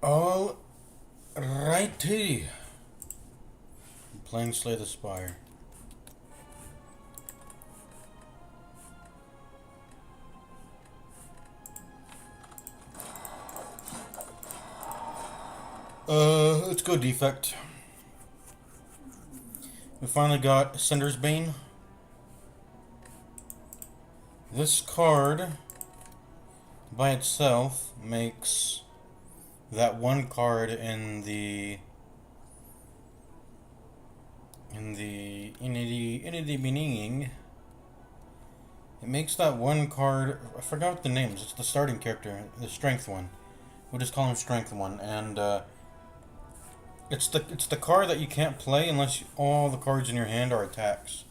All righty. I'm playing Slay the Spire. Let's go defect. We finally got Cinder's Bane. This card by itself makes that one card in the beginning. It makes that one card. I forgot the names. It's the starting character, the strength one. We'll just call him strength one, and it's the card that you can't play unless all the cards in your hand are attacks.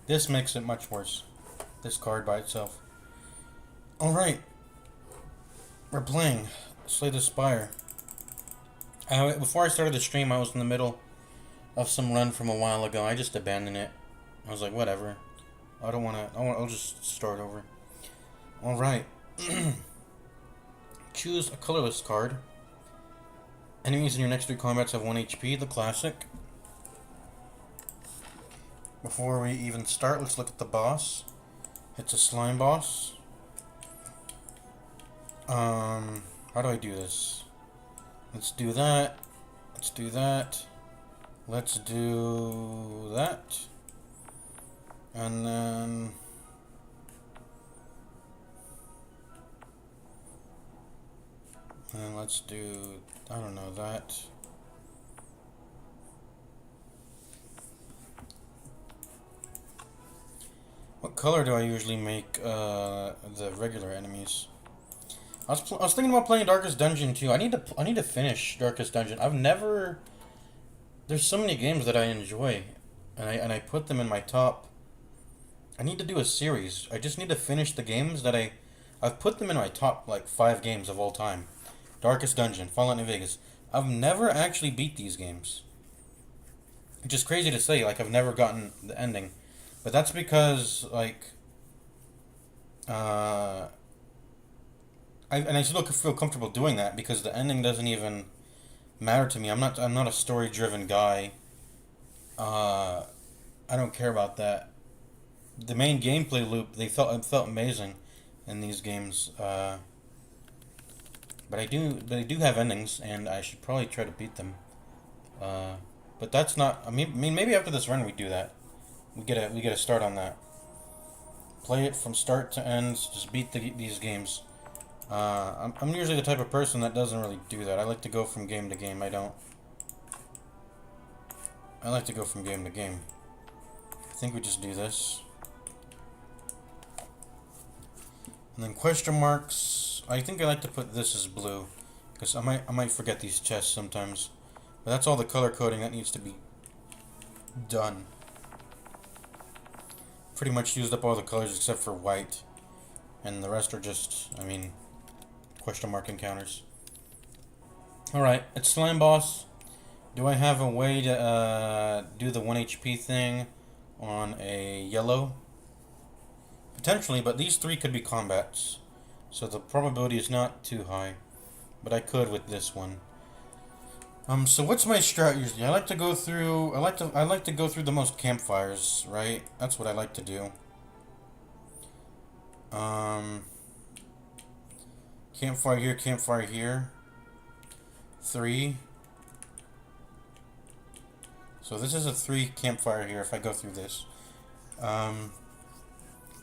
This makes it much worse. This card by itself. All right, we're playing Slay the Spire. Before I started the stream, I was in the middle of some run from a while ago. I just abandoned it. I was like, whatever. I don't want to. I'll just start over. All right. Choose a colorless card. Enemies in your next 3 combats have 1 HP. The classic. Before we even start, let's look at the boss. It's a slime boss. How do I do this? Let's do that. Let's do that. Let's do that. And then let's do, I don't know, that. What color do I usually make the regular enemies? I was thinking about playing Darkest Dungeon too. I need to finish Darkest Dungeon. There's so many games that I enjoy, and I put them in my top. I need to do a series. I just need to finish the games that I've put them in my top like 5 games of all time. Darkest Dungeon, Fallout New Vegas. I've never actually beat these games. Which is crazy to say, like I've never gotten the ending. But that's because like I still feel comfortable doing that because the ending doesn't even matter to me. I'm not a story driven guy. I don't care about that. The main gameplay loop, it felt amazing in these games. But I do have endings, and I should probably try to beat them. But that's not. I mean, maybe after this run we do that. We get a start on that. Play it from start to end. Just beat these games. I'm usually the type of person that doesn't really do that. I like to go from game to game. I like to go from game to game. I think we just do this. And then question marks. I think I like to put this as blue because I might forget these chests sometimes. But that's all the color coding that needs to be done. Pretty much used up all the colors except for white, and the rest are just, I mean, question mark encounters. All right, it's slime boss. Do I have a way to do the 1 HP thing on a yellow? Potentially, but these 3 could be combats, so the probability is not too high. But I could with this one. So what's my strat usually? I like to go through the most campfires, right? That's what I like to do. Campfire here, campfire here. 3. So this is a 3 campfire here if I go through this. And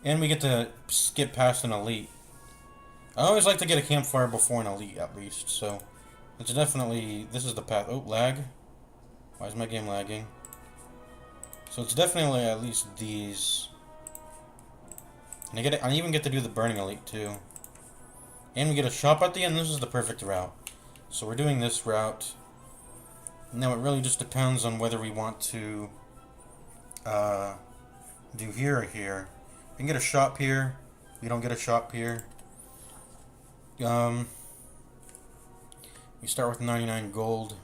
we get to skip past an elite. I always like to get a campfire before an elite at least, so it's definitely, this is the path. Oh, lag. Why is my game lagging? So it's definitely at least these. And I even get to do the burning elite too. And we get a shop at the end. This is the perfect route. So we're doing this route. Now it really just depends on whether we want to do here or here. We can get a shop here. We don't get a shop here. We start with 99 gold.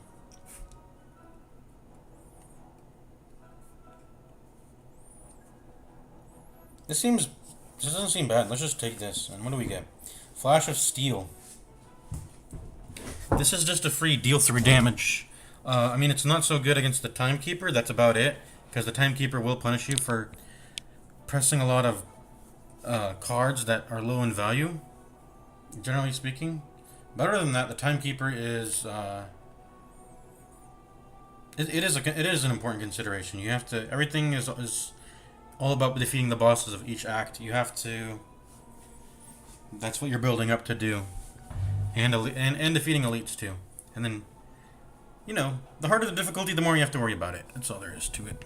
This doesn't seem bad. Let's just take this. And what do we get? Flash of Steel. This is just a free deal 3 damage. I mean, it's not so good against the Timekeeper, that's about it. Because the Timekeeper will punish you for pressing a lot of cards that are low in value, generally speaking. But other than that, the Timekeeper is... it is an important consideration. You have to... Everything is all about defeating the bosses of each act. You have to... That's what you're building up to do. And defeating elites too. And then, you know, the harder the difficulty, the more you have to worry about it. That's all there is to it.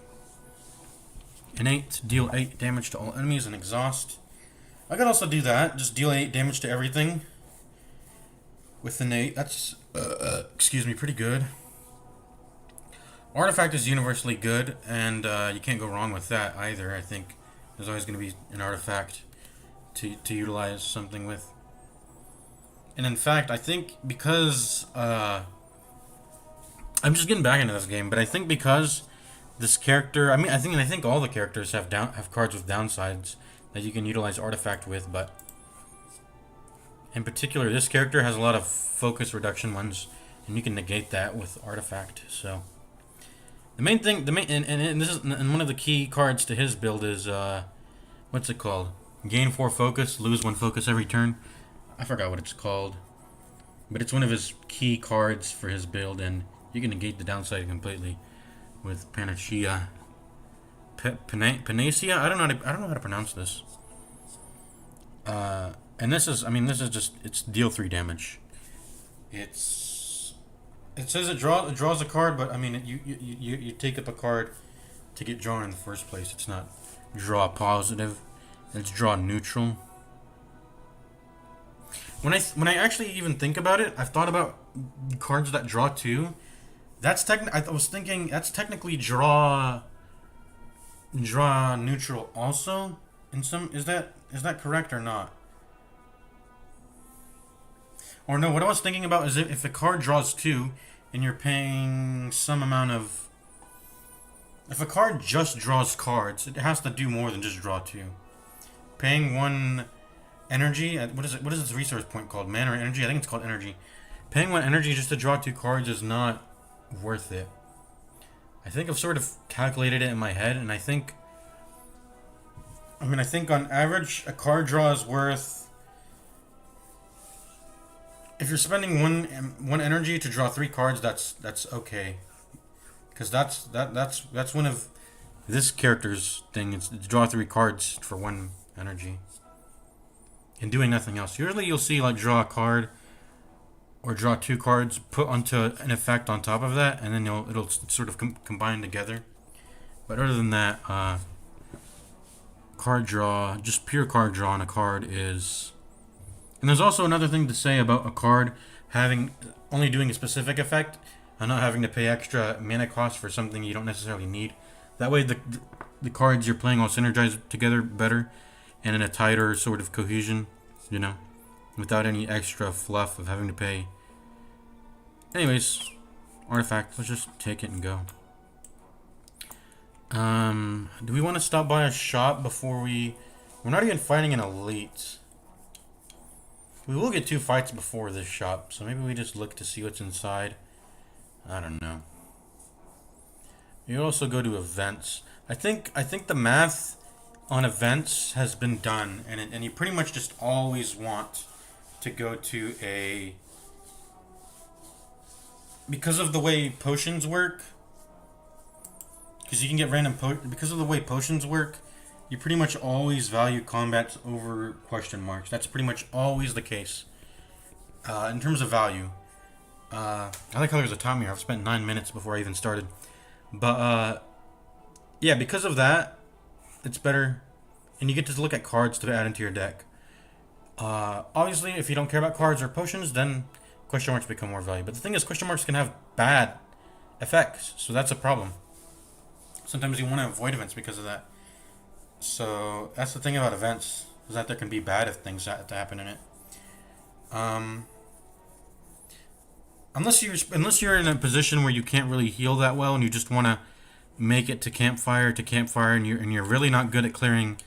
Innate, deal 8 damage to all enemies and exhaust. I could also do that, just deal 8 damage to everything. With innate, that's, excuse me, pretty good. Artifact is universally good, and you can't go wrong with that either. I think there's always going to be an artifact to utilize something with. And in fact, I think because I'm just getting back into this game, but I think because this character, I think all the characters have cards with downsides that you can utilize artifact with, but in particular, this character has a lot of focus reduction ones, and you can negate that with artifact. So the main thing, and this is one of the key cards to his build is what's it called? Gain 4 focus, lose 1 focus every turn. I forgot what it's called, but it's one of his key cards for his build, and you can negate the downside completely with Panacea. Panacea? I don't know how to pronounce this. And this is just, it's deal 3 damage. It says it draws a card, but I mean you take up a card to get drawn in the first place. It's not draw positive. It's draw neutral. When I actually even think about it, I've thought about cards that draw 2. I was thinking that's technically draw neutral also. In some, is that correct or not? Or no, what I was thinking about is if a card draws 2 and you're paying some amount of... If a card just draws cards, it has to do more than just draw 2. Paying 1 energy, what is its resource point called? Mana or energy? I think it's called energy. Paying 1 energy just to draw 2 cards is not worth it. I think I've sort of calculated it in my head, and I think on average a card draw is worth, if you're spending one energy to draw 3 cards, that's okay, because that's one of this character's thing. It's draw 3 cards for 1 energy and doing nothing else. Usually you'll see like draw a card or draw 2 cards, put onto an effect on top of that, and then it'll sort of combine together. But other than that, card draw, just pure card draw on a card is... And there's also another thing to say about a card only doing a specific effect and not having to pay extra mana cost for something you don't necessarily need. That way the cards you're playing all synergize together better and in a tighter sort of cohesion, you know, without any extra fluff of having to pay. Anyways, artifact, let's just take it and go. Do we want to stop by a shop before we're not even fighting an elite. We will get 2 fights before this shop, so maybe we just look to see what's inside. I don't know. You also go to events. I think the math on events has been done, and you pretty much just always want to go to a... Because of the way potions work, because you can get random because of the way potions work, you pretty much always value combats over question marks. That's pretty much always the case. In terms of value. I like how there's a timer here. I've spent 9 minutes before I even started. But, yeah, because of that, it's better. And you get to look at cards to add into your deck. Obviously, if you don't care about cards or potions, then question marks become more valuable. But the thing is, question marks can have bad effects, so that's a problem. Sometimes you want to avoid events because of that. So that's the thing about events, is that there can be bad things that happen in it. Unless you're in a position where you can't really heal that well and you just want to make it to campfire and you're really not good at clearing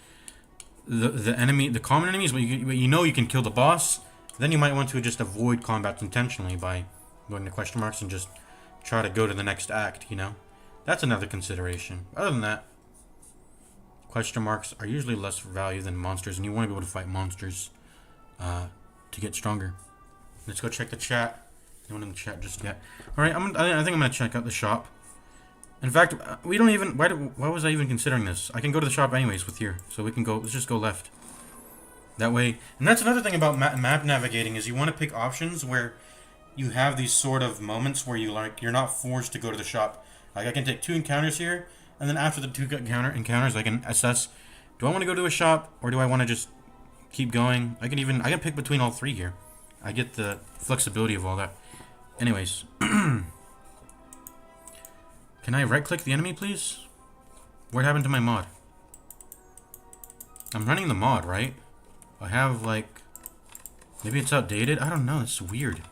the common enemies, but you know you can kill the boss, then you might want to just avoid combats intentionally by going to question marks and just try to go to the next act, you know? That's another consideration. Other than that, question marks are usually less value than monsters, and you want to be able to fight monsters to get stronger. Let's go check the chat. No one in the chat just yet. All right, I think I'm gonna check out the shop. In fact, we don't even. Why was I even considering this? I can go to the shop anyways with here, so we can go. Let's just go left. That way, and that's another thing about map navigating is you want to pick options where you have these sort of moments where you're not forced to go to the shop. Like I can take 2 encounters here, and then after the 2 encounters, I can assess: do I want to go to a shop or do I want to just keep going? I can pick between all 3 here. I get the flexibility of all that. Anyways, can I right-click the enemy, please? What happened to my mod? I'm running the mod, right? I have like, maybe it's outdated. I don't know. It's weird.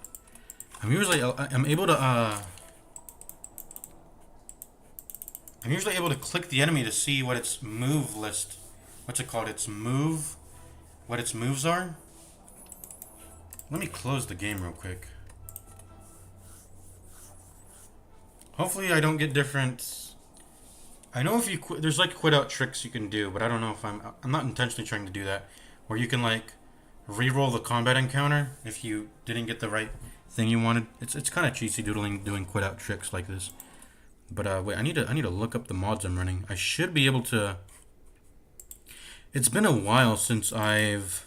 I'm usually able to click the enemy to see what its move list. What's it called? Its move. What its moves are. Let me close the game real quick. Hopefully I don't get different. I know if you there's like quit out tricks you can do, but I don't know if I'm not intentionally trying to do that. Where you can like re-roll the combat encounter if you didn't get the right thing you wanted. It's kind of cheesy doodling doing quit out tricks like this. But wait, I need to look up the mods I'm running. I should be able to. It's been a while since I've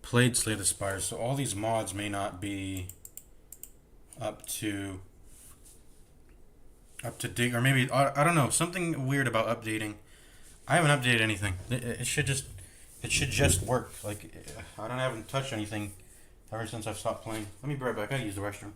played Slay the Spire, so all these mods may not be up to date, or maybe I don't know, something weird about updating. I haven't updated anything. It should just work. Like I haven't touched anything ever since I've stopped playing. Let me be right back. I gotta use the restroom.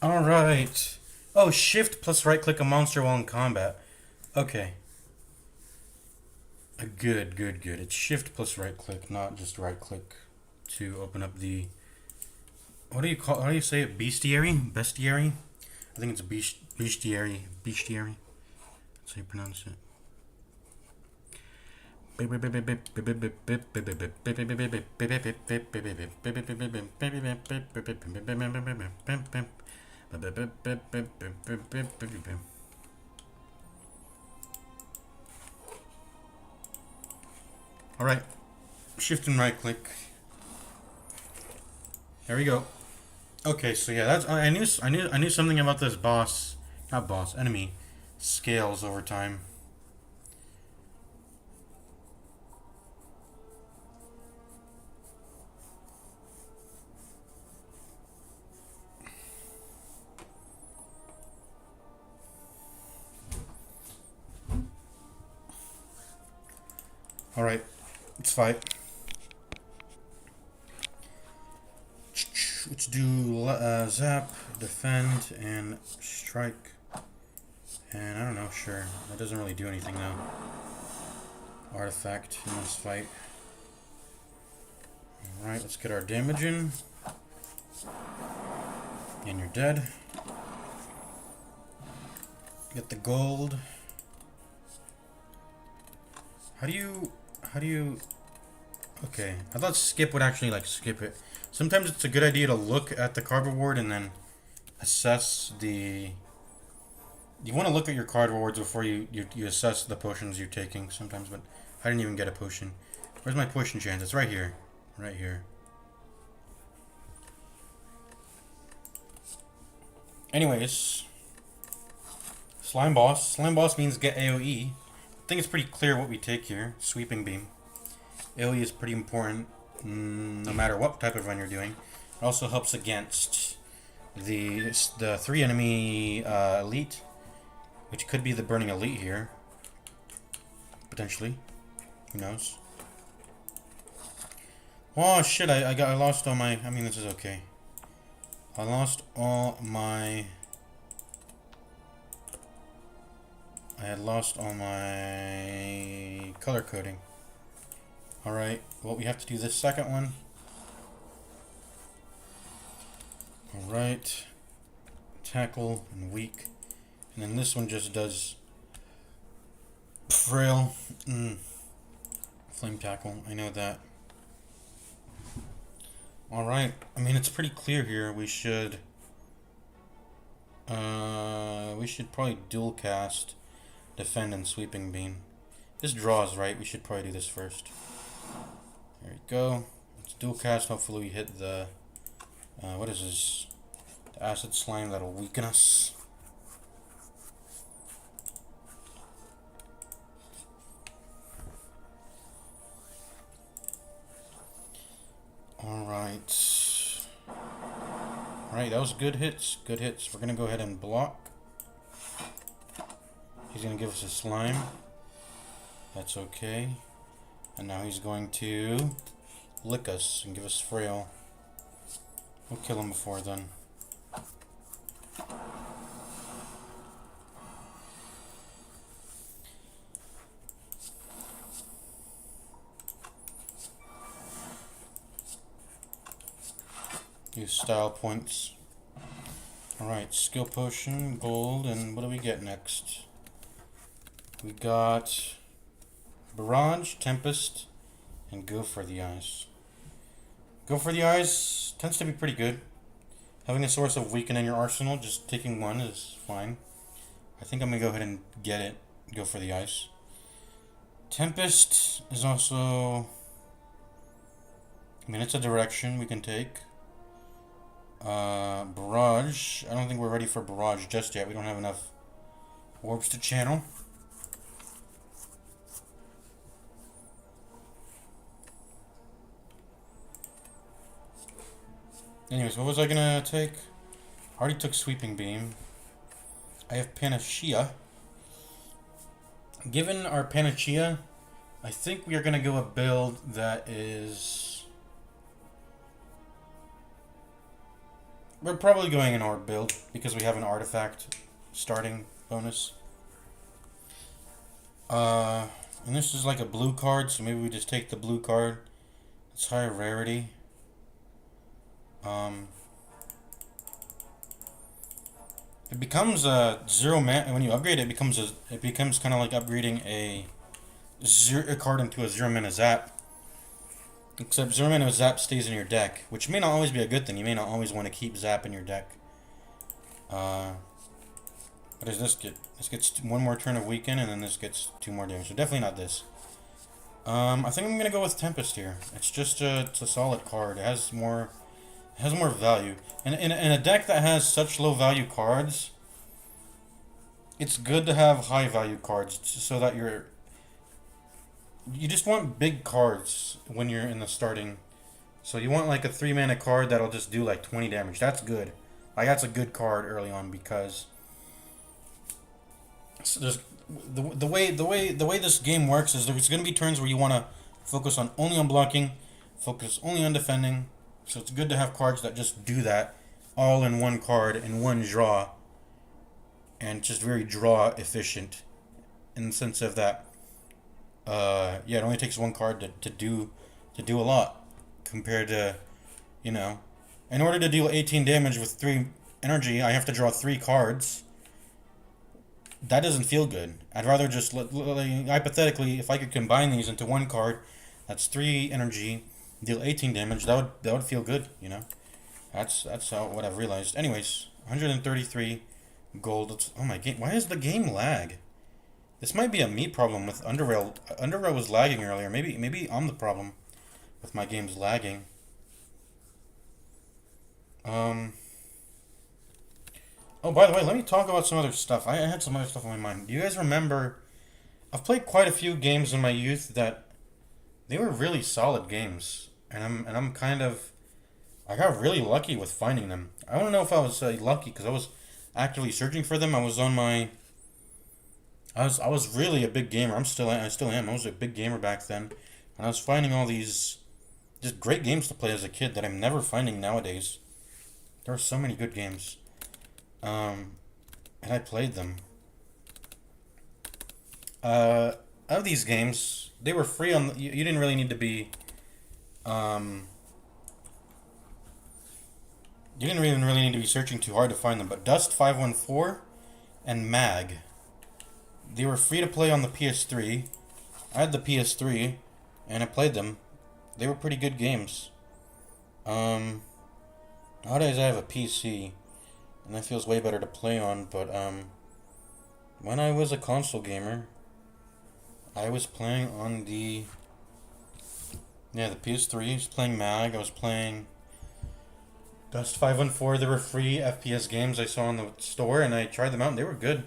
Alright. Oh, shift plus right click a monster while in combat. Okay. Good. It's shift plus right click, not just right click to open up the. How do you say it? Bestiary? Bestiary? I think it's bestiary. Bestiary. That's how you pronounce it. All right, shift and right click. There we go. Okay, so yeah, that's I knew something about this enemy scales over time. All right, let's fight. Let's do zap, defend, and strike. And I don't know, sure. That doesn't really do anything though. Artifact in this fight. Alright, let's get our damage in. And you're dead. Get the gold. How do you... Okay, I thought skip would actually like skip it. Sometimes it's a good idea to look at the card reward and then assess the... You want to look at your card rewards before you assess the potions you're taking sometimes, but I didn't even get a potion. Where's my potion chance? It's right here. Right here. Anyways, Slime Boss. Slime Boss means get AoE. I think it's pretty clear what we take here. Sweeping Beam. AoE is pretty important no matter what type of run you're doing. It also helps against the 3 enemy elite, which could be the Burning Elite here. Potentially. Who knows? Oh shit, I lost all my... I mean, this is okay. I lost all my... I had lost all my color coding. Alright, well, we have to do this second one. Alright. Tackle and weak. And then this one just does frail. Flame tackle, I know that. Alright, I mean, it's pretty clear here. We should probably dual cast defend and sweeping beam. This draws, right? We should probably do this first. There we go. Let's dual cast. Hopefully we hit the what is this? The acid slime that'll weaken us. Alright. Alright, that was good hits. Good hits. We're gonna go ahead and block. He's going to give us a slime. That's okay. And now he's going to lick us and give us frail. We'll kill him before then. Use style points. Alright, skill potion, gold, and what do we get next? We got Barrage, Tempest, and Go for the Eyes. Go for the Eyes tends to be pretty good. Having a source of weaken in your arsenal, just taking one is fine. I think I'm going to go ahead and get it. Go for the Eyes. Tempest is also... I mean, it's a direction we can take. Barrage. I don't think we're ready for Barrage just yet. We don't have enough orbs to channel. Anyways, what was I gonna take? I already took Sweeping Beam. I have Panacea. Given our Panacea, I think we are gonna go a build that is... We're probably going an orb build because we have an artifact starting bonus. And this is like a blue card, so maybe we just take the blue card. It's higher rarity. It becomes a zero man when you upgrade it. It becomes kind of like upgrading a card into a 0 mana zap. Except 0 mana zap stays in your deck, which may not always be a good thing. You may not always want to keep zap in your deck. What does this get? This gets one more turn of weaken, and then this gets 2 more damage. So definitely not this. I think I'm gonna go with Tempest here. It's just it's a solid card. It has more value. And in a deck that has such low value cards, it's good to have high value cards so that you just want big cards when you're in the starting. So you want like a 3 mana card that'll just do like 20 damage. That's good. Like that's a good card early on because so there's the way this game works is there's going to be turns where you want to focus only on blocking, focus only on defending. So it's good to have cards that just do that all in one card in one draw, and just very draw efficient in the sense of that yeah, it only takes one card to do a lot compared to, you know, in order to deal 18 damage with 3 energy, I have to draw 3 cards. That doesn't feel good. I'd rather just hypothetically, if I could combine these into one card, that's 3 energy, deal 18 damage. That would feel good, you know. That's what I've realized. Anyways, 133 gold. Oh my game! Why is the game lag? This might be a me problem with Underrail. Underrail was lagging earlier. Maybe I'm the problem with my game's lagging. Oh, by the way, let me talk about some other stuff. I had some other stuff on my mind. Do you guys remember? I've played quite a few games in my youth that they were really solid games, and I'm kind of I got really lucky with finding them. I don't know if I was lucky because I was actively searching for them. I was really a big gamer. I still am. I was a big gamer back then, and I was finding all these just great games to play as a kid that I'm never finding nowadays. There are so many good games, um, and I played them. Uh, of these games, they were free on. You didn't really need to be. Um, you didn't even really need to be searching too hard to find them. But Dust 514 and Mag, they were free to play on the PS3. I had the PS3, and I played them. They were pretty good games. Um, Nowadays I have a PC, and that feels way better to play on. But when I was a console gamer, I was playing on the PS3. I was playing Mag. I was playing Dust 514. They were free FPS games I saw in the store, and I tried them out, and they were good.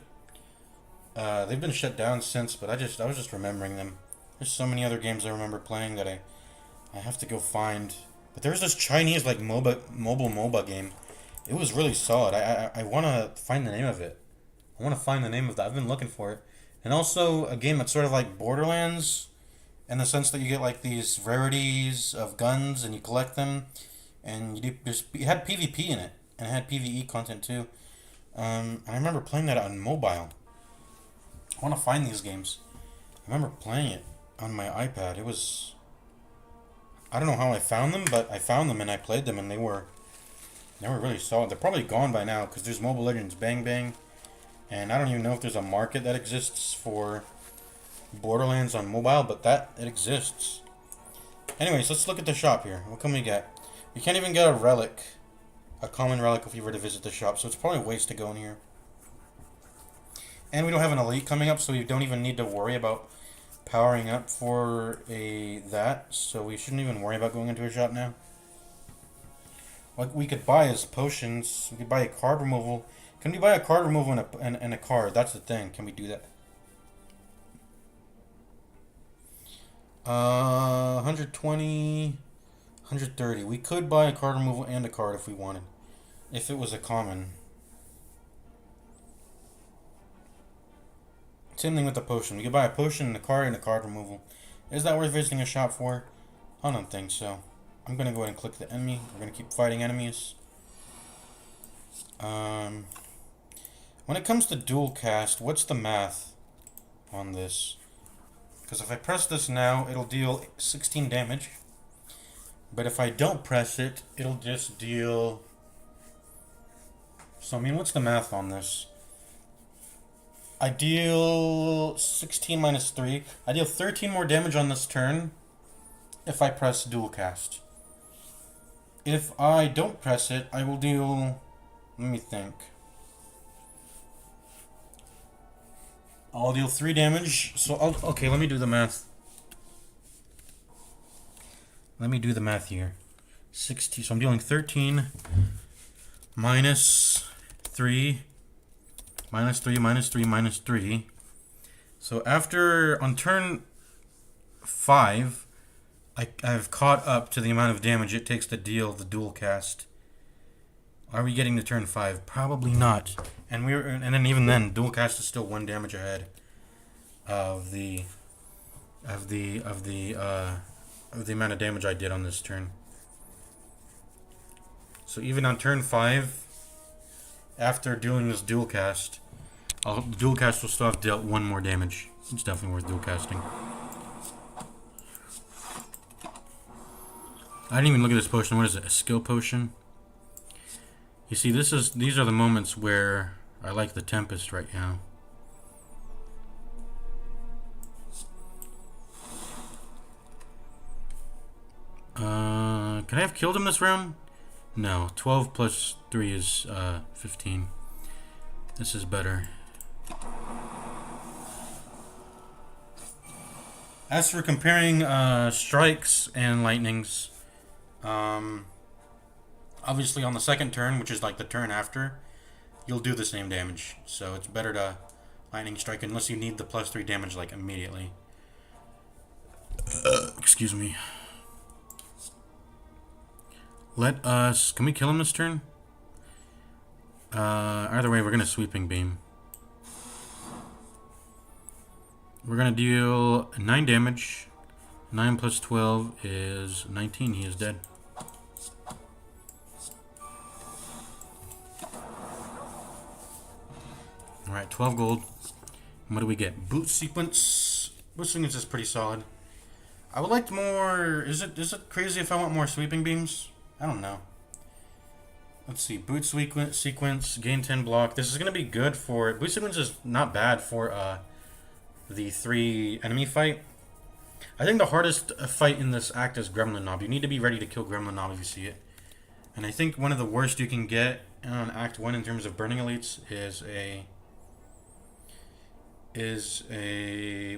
They've been shut down since, but I was just remembering them. There's so many other games I remember playing that I have to go find. But there was this Chinese like mobile MOBA game. It was really solid. I want to find the name of it. I want to find the name of that. I've been looking for it. And also a game that's sort of like Borderlands, in the sense that you get like these rarities of guns and you collect them, and it had PvP in it, and it had PvE content too. And I remember playing that on mobile. I want to find these games. I remember playing it on my iPad. It was, I don't know how I found them, but I found them and I played them, and they were really solid. They're probably gone by now because there's Mobile Legends Bang Bang, and I don't even know if there's a market that exists for Borderlands on mobile, but that it exists. Anyways, let's look at the shop here. What can we get? We can't even get a relic, a common relic, if we were to visit the shop, so it's probably a waste to go in here. And we don't have an elite coming up, so we don't even need to worry about powering up for that, so we shouldn't even worry about going into a shop now. What we could buy is potions. We could buy a card removal. Can we buy a card removal and a card? That's the thing. Can we do that? 120, 130. We could buy a card removal and a card if we wanted. If it was a common. Same thing with the potion. We could buy a potion and a card removal. Is that worth visiting a shop for? I don't think so. I'm going to go ahead and click the enemy. We're going to keep fighting enemies. When it comes to dual cast, what's the math on this? Because if I press this now, it'll deal 16 damage. But if I don't press it, it'll just deal... So, I mean, what's the math on this? I deal 16 minus 3. I deal 13 more damage on this turn if I press dual cast. If I don't press it, I will deal... Let me think. I'll deal 3 damage. So, okay, let me do the math. Let me do the math here. 60. So I'm dealing 13 minus 3. Minus 3, minus 3, minus 3. So on turn 5, I've caught up to the amount of damage it takes to deal the dual cast. Are we getting to turn 5? Probably not. And then even then, dual cast is still 1 damage ahead of the amount of damage I did on this turn. So even on turn 5, after doing this dual cast, the dual cast will still have dealt 1 more damage. It's definitely worth dual casting. I didn't even look at this potion. What is it? A skill potion? You see, these are the moments where I like the Tempest right now. Can I have killed him this round? No. 12 plus 3 is 15. This is better. As for comparing strikes and lightnings, obviously on the second turn, which is like the turn after, you'll do the same damage. So it's better to lightning strike unless you need the +3 damage like immediately. Excuse me. Let us... Can we kill him this turn? Either way, we're going to Sweeping Beam. We're going to deal 9 damage. 9 plus 12 is 19. He is dead. Alright, 12 gold. And what do we get? Boot Sequence. Boot Sequence is pretty solid. I would like more... Is it crazy if I want more Sweeping Beams? I don't know. Let's see. Boot Sequence. Gain 10 block. This is going to be good for... Boot Sequence is not bad for the 3 enemy fight. I think the hardest fight in this act is Gremlin Knob. You need to be ready to kill Gremlin Knob if you see it. And I think one of the worst you can get on Act 1 in terms of burning elites is a...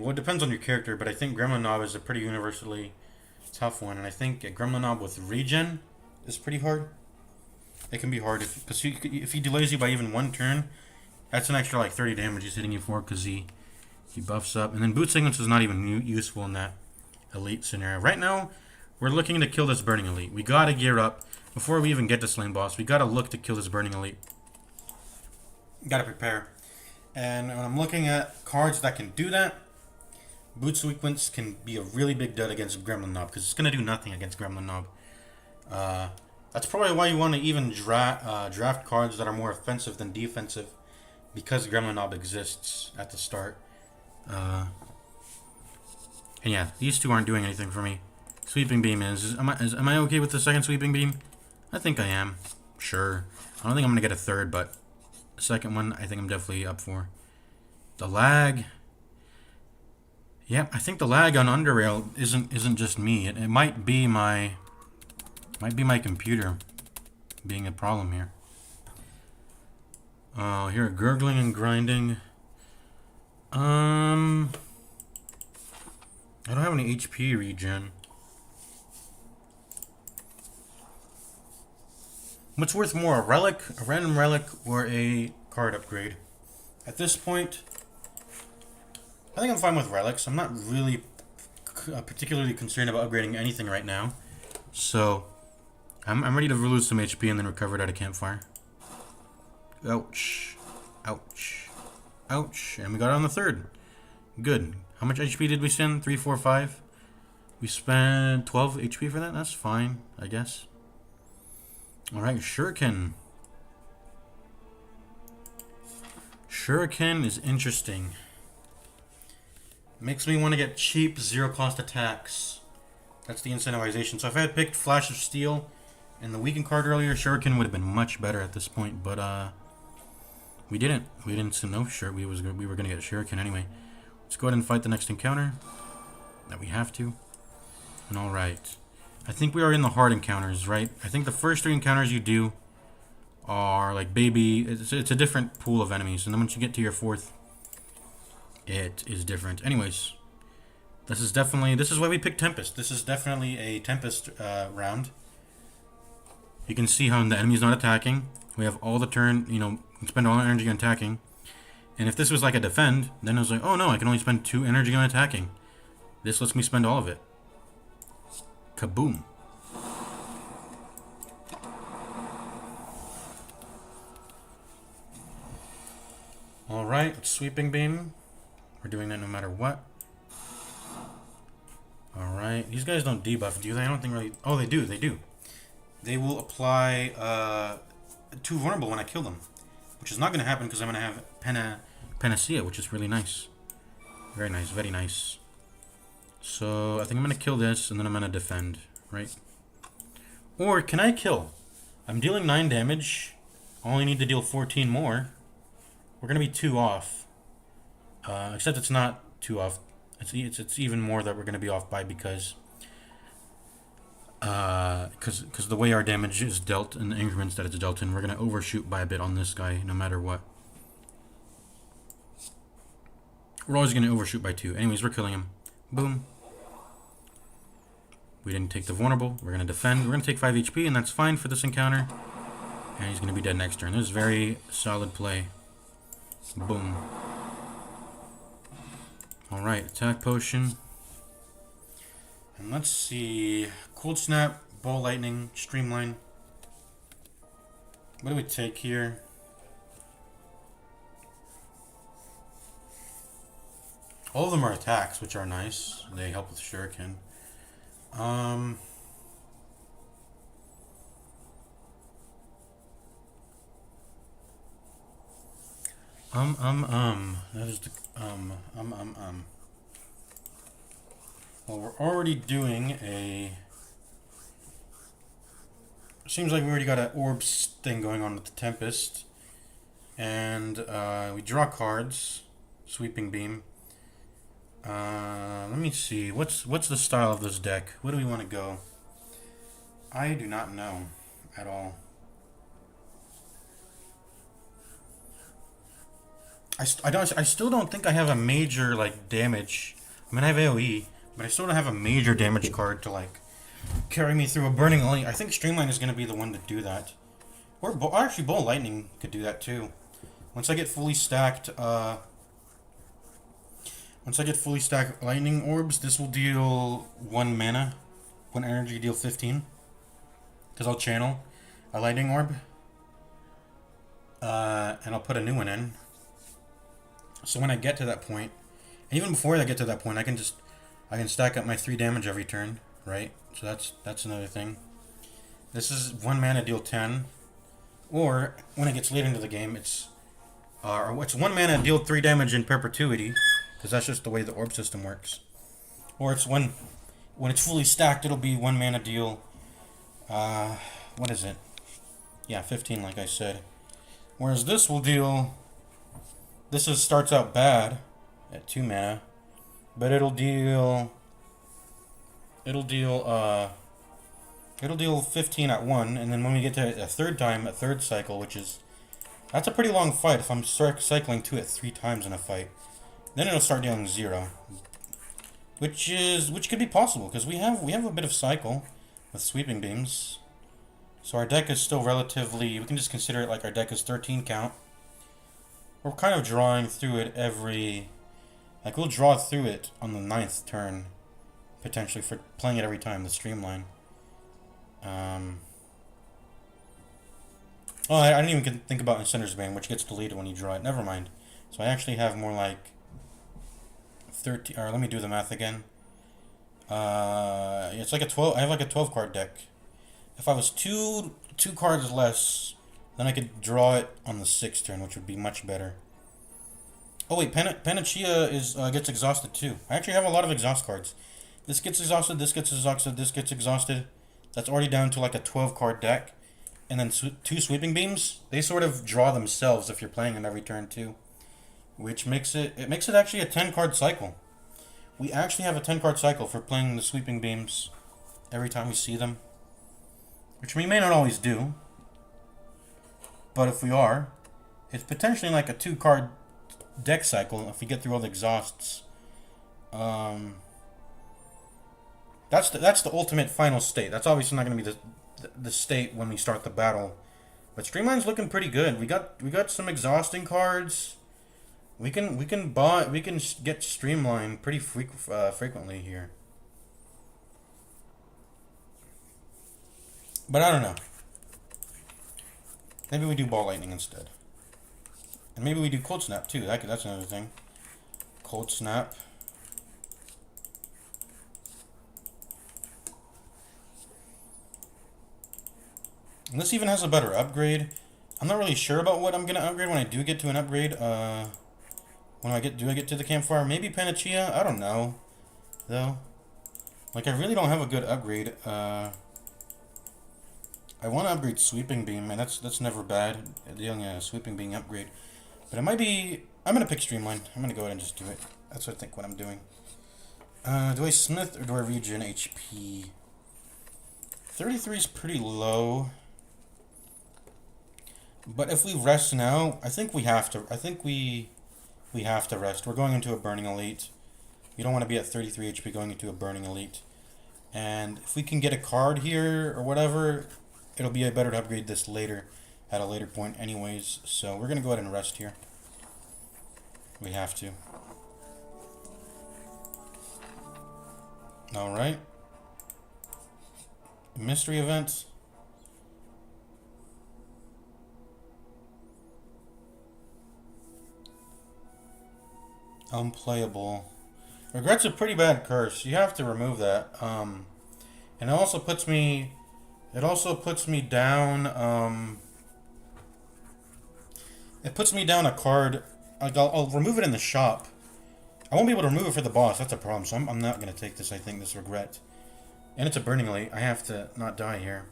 Well, it depends on your character, but I think Gremlin Knob is a pretty universally tough one. And I think a Gremlin Knob with regen is pretty hard. It can be hard because if he delays you by even 1 turn, that's an extra like 30 damage he's hitting you for because he buffs up. And then Boot Sequence is not even useful in that elite scenario. Right now, we're looking to kill this burning elite. We gotta gear up before we even get to Slain Boss. We gotta look to kill this burning elite. Gotta prepare. And when I'm looking at cards that can do that, Boot Sequence can be a really big dud against Gremlin Knob because it's gonna do nothing against Gremlin Knob. That's probably why you want to even draft cards that are more offensive than defensive, because Gremlin Knob exists at the start. And yeah, these two aren't doing anything for me. Sweeping Beam is. Am I okay with the second Sweeping Beam? I think I am. Sure. I don't think I'm going to get a third, but the second one I think I'm definitely up for. The lag. Yeah, I think the lag on Underrail isn't just me. It might be my computer being a problem here. Oh, here gurgling and grinding. I don't have any HP regen. What's worth more, a relic, a random relic, or a card upgrade? At this point, I think I'm fine with relics. I'm not really particularly concerned about upgrading anything right now. So, I'm ready to lose some HP and then recover it at a campfire. Ouch. Ouch. Ouch. And we got it on the third. Good. How much HP did we spend? 3, 4, 5? We spent 12 HP for that? That's fine, I guess. Alright, Shuriken. Shuriken is interesting. Makes me want to get cheap, zero-cost attacks. That's the incentivization. So if I had picked Flash of Steel and the weakened card earlier, Shuriken would have been much better at this point, but we didn't. We didn't know sure we were gonna get Shuriken anyway. Let's go ahead and fight the next encounter that we have to. And all right, I think we are in the hard encounters, right? I think the first 3 encounters you do are like baby. It's a different pool of enemies, and then once you get to your 4th, it is different. Anyways, this is why we picked Tempest. This is definitely a Tempest round. You can see how the enemy's not attacking. We have all the turn, spend all our energy on attacking. And if this was like a defend, then it was like, oh no, I can only spend 2 energy on attacking. This lets me spend all of it. Kaboom. Alright, Sweeping Beam. We're doing that no matter what. Alright, these guys don't debuff, do they? I don't think really... Oh, they do. They will apply 2 vulnerable when I kill them. Which is not going to happen because I'm going to have Panacea, which is really nice. Very nice, very nice. So, I think I'm going to kill this, and then I'm going to defend, right? Or, can I kill? I'm dealing 9 damage. I only need to deal 14 more. We're going to be 2 off. Except it's not 2 off. It's even more that we're going to be off by because the way our damage is dealt and the increments that it's dealt in, we're going to overshoot by a bit on this guy no matter what. We're always going to overshoot by 2. Anyways, we're killing him. Boom. We didn't take the vulnerable. We're going to defend. We're going to take 5 HP, and that's fine for this encounter. And he's going to be dead next turn. This is very solid play. Boom. Alright, attack potion. And let's see. Cold Snap, Ball Lightning, Streamline. What do we take here? All of them are attacks, which are nice. They help with Shuriken. That is the, Well, we're already doing a... Seems like we already got an orbs thing going on with the Tempest. And, we draw cards. Sweeping Beam. Let me see. What's the style of this deck? Where do we want to go? I do not know at all. I still don't think I have a major, like, damage. I mean, I have AoE, but I still don't have a major damage card to, like, carry me through a Burning Elite. I think Streamline is going to be the one to do that. Or, actually, Ball Lightning could do that, too. Once I get fully stacked, Lightning Orbs, this will deal 1 mana. 1 energy, deal 15. Because I'll channel a Lightning Orb. And I'll put a new one in. So when I get to that point, and even before I get to that point, I can stack up my 3 damage every turn, right? So that's another thing. This is 1 mana, deal 10. Or, when it gets later into the game, it's 1 mana, deal 3 damage in perpetuity. Because that's just the way the orb system works. Or it's when it's fully stacked, it'll be 1 mana, deal... what is it? Yeah, 15, like I said. Whereas this will deal... This starts out bad at 2 mana, but it'll deal 15 at 1, and then when we get to a third cycle, that's a pretty long fight if I'm cycling 2 at 3 times in a fight. Then it'll start dealing 0, which could be possible because we have a bit of cycle with Sweeping Beams, so our deck is still relatively. We can just consider it like our deck is 13 count. We're kind of drawing through it we'll draw through it on the 9th turn, potentially, for playing it every time, the Streamline. Oh, I didn't even think about Incendiar's Bane, which gets deleted when you draw it. Never mind. So I actually have more like 13, or let me do the math again. It's like a 12, I have like a 12 card deck. If I was two cards less, then I could draw it on the 6th turn, which would be much better. Oh wait, Panacea gets exhausted too. I actually have a lot of exhaust cards. This gets exhausted, this gets exhausted, this gets exhausted. That's already down to like a 12 card deck. And then 2 Sweeping Beams, they sort of draw themselves if you're playing them every turn too. Which makes it actually a 10 card cycle. We actually have a 10 card cycle for playing the Sweeping Beams every time we see them. Which we may not always do. But if we are, it's potentially like a 2 card deck cycle if we get through all the exhausts. That's the ultimate final state. That's obviously not going to be the state when we start the battle. But Streamline's looking pretty good. We got some exhausting cards. We can get Streamline pretty frequently here. But I don't know. Maybe we do Ball Lightning instead. And maybe we do Cold Snap too. That's another thing. Cold Snap. And this even has a better upgrade. I'm not really sure about what I'm gonna upgrade when I do get to an upgrade. Do I get to the campfire? Maybe Panacea? I don't know. Though. Like, I really don't have a good upgrade. I want to upgrade Sweeping Beam, and that's never bad, dealing a Sweeping Beam upgrade. But it might be... I'm going to pick Streamline. I'm going to go ahead and just do it. That's what I think what I'm doing. Do I Smith or do I regen HP? 33 is pretty low. But if we rest now, I think we have to. I think we have to rest. We're going into a Burning Elite. You don't want to be at 33 HP going into a Burning Elite. And if we can get a card here or whatever, it'll be better to upgrade this later. at a later point anyways. So we're going to go ahead and rest here. We have to. Alright. Mystery events. Unplayable. Regret's a pretty bad curse. You have to remove that. And it also puts me... It also puts me down... It puts me down a card. Like I'll remove it in the shop. I won't be able to remove it for the boss. That's a problem. So I'm not going to take this, I think, this regret. And it's a burning elite. I have to not die here.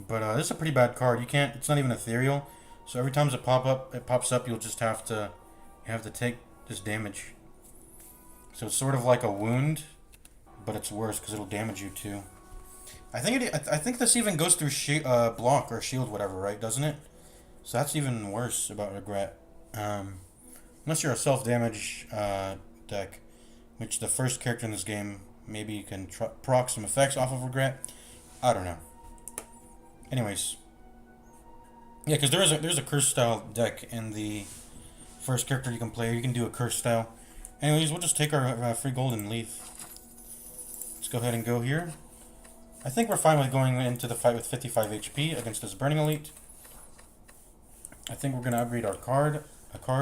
But this is a pretty bad card. You can't... It's not even ethereal. So every time it pops up, you'll just have to... You have to take this damage. So it's sort of like a wound, but it's worse because it'll damage you too. I think this even goes through block or shield, whatever, right? Doesn't it? So that's even worse about regret. Unless you're a self-damage deck, which the first character in this game, maybe you can proc some effects off of regret. I don't know. Anyways, yeah, because there's a curse style deck in the first character you can play. You can do a curse style. Anyways, we'll just take our free gold and leave. Let's go ahead and go here. I think we're fine with going into the fight with 55 HP against this Burning Elite. I think we're going to upgrade our card,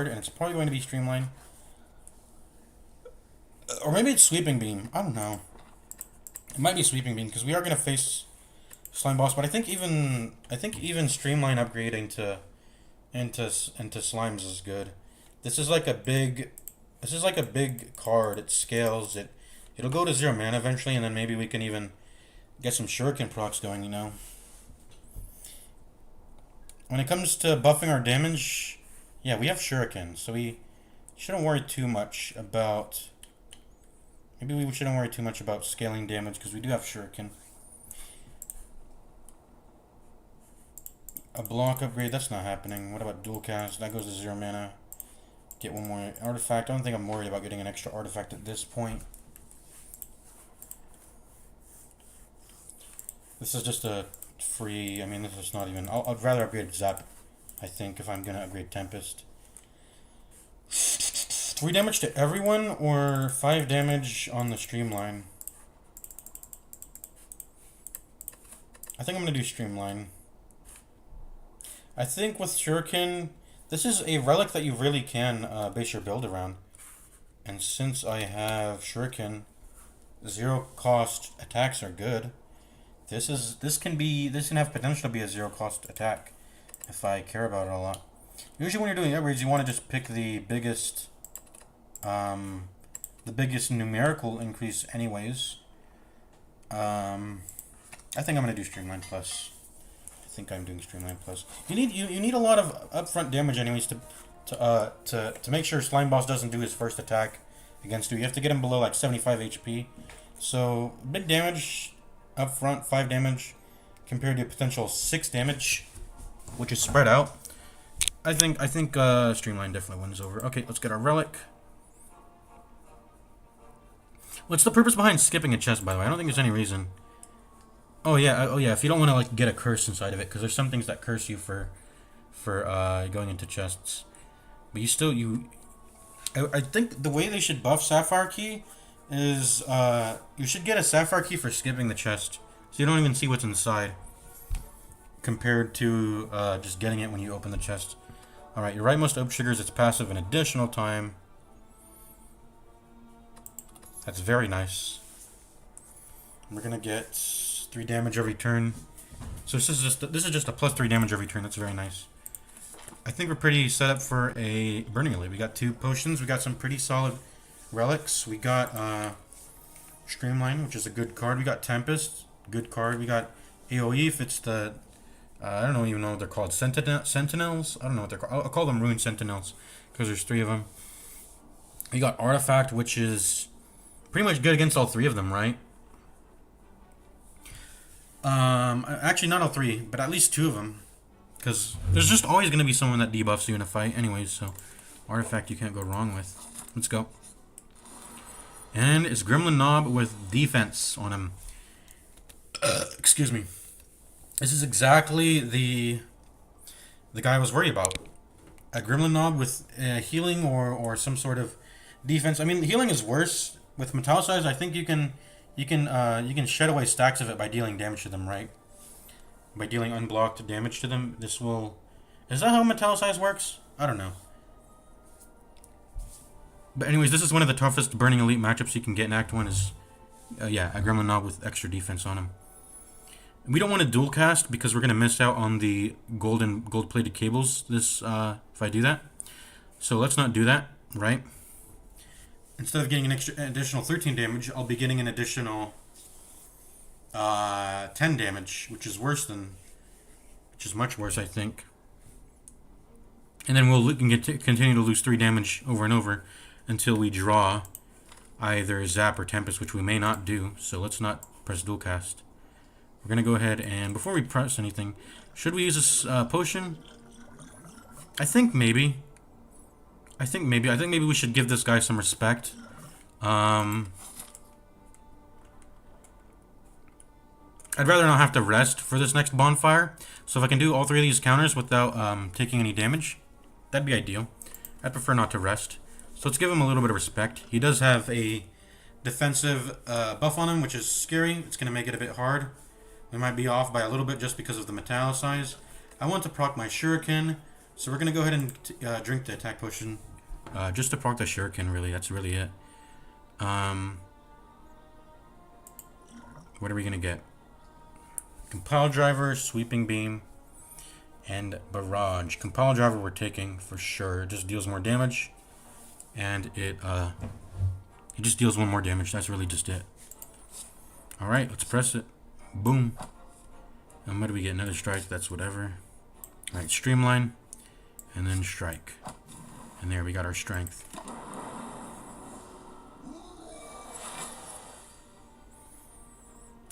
and it's probably going to be Streamline. Or maybe it's Sweeping Beam. I don't know. It might be Sweeping Beam, because we are going to face Slime Boss, but I think even Streamline upgrading into Slimes is good. This is like a big card. It scales. It'll go to 0 mana eventually, and then maybe we can even get some Shuriken procs going, you know. When it comes to buffing our damage, yeah, we have Shuriken, so we shouldn't worry too much about... Maybe we shouldn't worry too much about scaling damage, because we do have Shuriken. A block upgrade, that's not happening. What about dual cast? That goes to 0 mana. Get one more artifact. I don't think I'm worried about getting an extra artifact at this point. This is just a free... I mean, this is not even... I'd rather upgrade Zap, I think, if I'm going to upgrade Tempest. 3 damage to everyone, or 5 damage on the Streamline? I think I'm going to do Streamline. I think with Shuriken, this is a relic that you really can base your build around. And since I have Shuriken, 0 cost attacks are good. This can have potential to be a 0 cost attack if I care about it a lot. Usually when you're doing upgrades, you want to just pick the biggest numerical increase anyways. I think I'm gonna do Streamline Plus. I think I'm doing Streamline Plus. You need a lot of upfront damage anyways to make sure Slime Boss doesn't do his first attack against you. You have to get him below like 75 HP. So big damage up front, 5 damage compared to potential 6 damage, which is spread out. I think Streamline definitely wins over. Okay, let's get our relic. What's the purpose behind skipping a chest, by the way? I don't think there's any reason. Oh yeah, if you don't want to like get a curse inside of it, because there's some things that curse you for going into chests. But I think the way they should buff Sapphire Key is you should get a Sapphire Key for skipping the chest, so you don't even see what's inside, compared to just getting it when you open the chest. Alright, your rightmost Oak triggers its passive an additional time. That's very nice. We're gonna get 3 damage every turn. So this is just a plus 3 damage every turn. That's very nice. I think we're pretty set up for a Burning Elite. We got 2 potions. We got some pretty solid relics. We got Streamline, which is a good card. We got Tempest, good card. We got AoE if it's the I don't even know what they're called. Sentinels? I don't know what they're called. I'll call them Rune Sentinels because there's 3 of them. We got Artifact, which is pretty much good against all 3 of them, right? Actually, not all 3, but at least 2 of them. Because there's just always going to be someone that debuffs you in a fight anyways, so Artifact you can't go wrong with. Let's go. And it's Gremlin Knob with defense on him. Excuse me. This is exactly the guy I was worried about. A Gremlin Knob with healing or some sort of defense. I mean, healing is worse with Metallicize. I think you can shed away stacks of it by dealing damage to them, right? By dealing unblocked damage to them. This will. Is that how Metallicize works? I don't know. But anyways, this is one of the toughest Burning Elite matchups you can get in Act 1 is, yeah, a Gremlin Knob with extra defense on him. We don't want to dual cast because we're going to miss out on the gold-plated cables this if I do that. So let's not do that, right? Instead of getting an additional 13 damage, I'll be getting an additional 10 damage, which is much worse, I think. And then we'll continue to lose 3 damage over and over until we draw either Zap or Tempest, which we may not do. So let's not press dual cast. We're going to go ahead and, before we press anything, should we use this potion? I think maybe we should give this guy some respect. I'd rather not have to rest for this next bonfire. So if I can do all 3 of these counters without taking any damage, that'd be ideal. I'd prefer not to rest. So let's give him a little bit of respect. He does have a defensive buff on him, which is scary. It's going to make it a bit hard. We might be off by a little bit just because of the Metallicize. I want to proc my Shuriken, so we're going to go ahead and drink the attack potion. Just to proc the Shuriken, really. That's really it. What are we going to get? Compile Driver, Sweeping Beam, and Barrage. Compile Driver we're taking for sure. It just deals more damage. And it just deals 1 more damage. That's really just it. Alright, let's press it. Boom. And what do we get? Another strike. That's whatever. Alright, Streamline. And then Strike. And there we got our strength.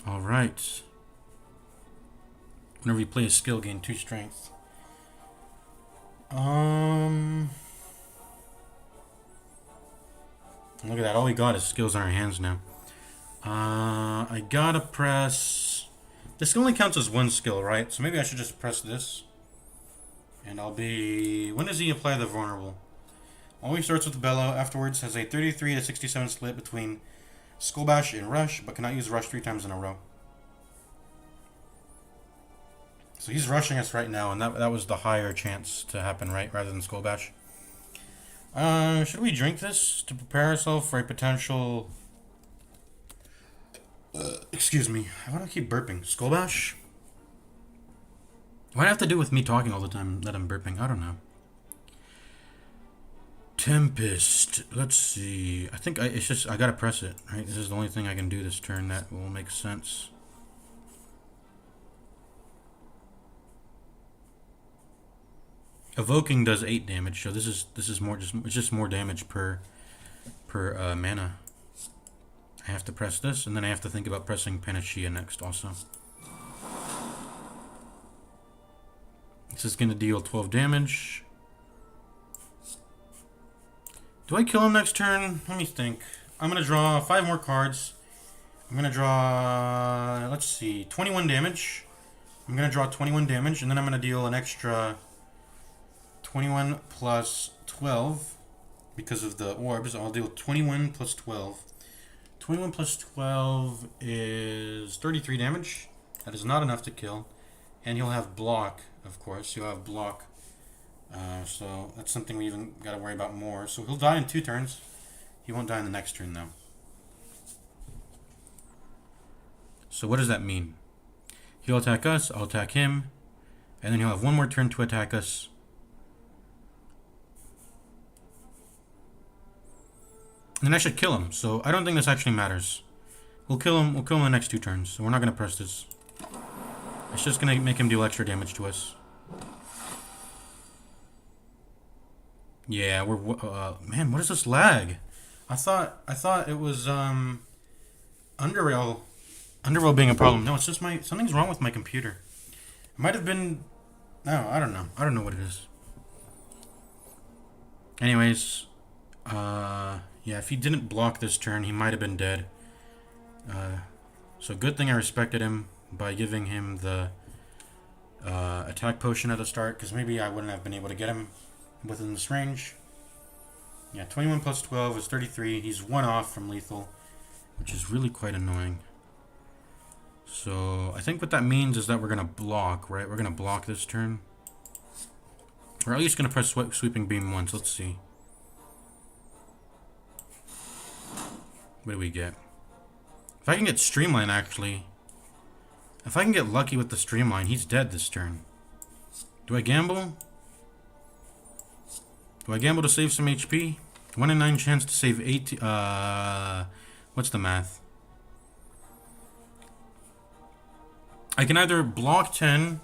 Alright. Whenever you play a skill, gain 2 strength. Look at that. All we got is skills in our hands now. I gotta press... This only counts as 1 skill, right? So maybe I should just press this. And I'll be... When does he apply the vulnerable? Always starts with Bellow. Afterwards has a 33 to 67 split between Skull Bash and Rush, but cannot use Rush 3 times in a row. So he's rushing us right now, and that was the higher chance to happen, right? Rather than Skull Bash. Should we drink this to prepare ourselves for a potential... excuse me. Why do I keep burping? Skull Bash? Why do I have to do with me talking all the time that I'm burping? I don't know. Tempest. Let's see. I think it's just... I gotta press it, right? This is the only thing I can do this turn that will make sense. Evoking does 8 damage, so this is more just more damage per mana. I have to press this, and then I have to think about pressing Panacea next also. This is gonna deal 12 damage. Do I kill him next turn? Let me think. I'm gonna draw 5 more cards. I'm gonna draw, let's see, 21 damage. I'm gonna draw 21 damage, and then I'm gonna deal an extra 21 plus 12 because of the orbs. I'll deal 21 plus 12. 21 plus 12 is 33 damage. That is not enough to kill. And he'll have block, of course. He'll have block. So that's something we even got to worry about more. So he'll die in 2 turns. He won't die in the next turn, though. So what does that mean? He'll attack us, I'll attack him, and then he'll have 1 more turn to attack us. And then I should kill him, so I don't think this actually matters. We'll kill him in the next 2 turns, so we're not going to press this. It's just going to make him deal extra damage to us. Yeah, we're... man, what is this lag? I thought it was, Underrail being a problem. No, it's just something's wrong with my computer. It might have been... No, I don't know. I don't know what it is. Anyways, yeah, if he didn't block this turn, he might have been dead. So good thing I respected him by giving him the attack potion at the start, because maybe I wouldn't have been able to get him within this range. Yeah, 21 plus 12 is 33. He's one off from lethal, which is really quite annoying. So I think what that means is that we're going to block, right? We're going to block this turn. We're at least going to press sweeping beam once. Let's see. What do we get? If I can get streamline, actually. If I can get lucky with the streamline, he's dead this turn. Do I gamble? Do I gamble to save some HP? 1 in 9 chance to save 8. What's the math? I can either block 10,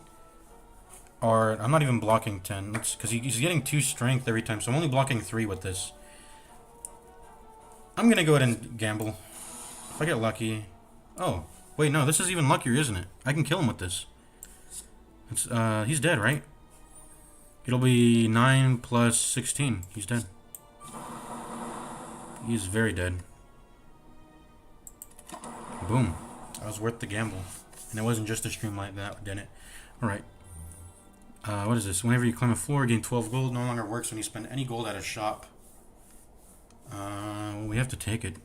or I'm not even blocking 10. Because he's getting 2 strength every time, so I'm only blocking 3 with this. I'm gonna go ahead and gamble. If I get lucky. Oh, wait, no, this is even luckier, isn't it? I can kill him with this. He's dead, right? It'll be 9 plus 16. He's dead. He's very dead. Boom. That was worth the gamble. And it wasn't just a streamline that did it. Alright. What is this? Whenever you climb a floor, gain 12 gold. No longer works when you spend any gold at a shop. We have to take it.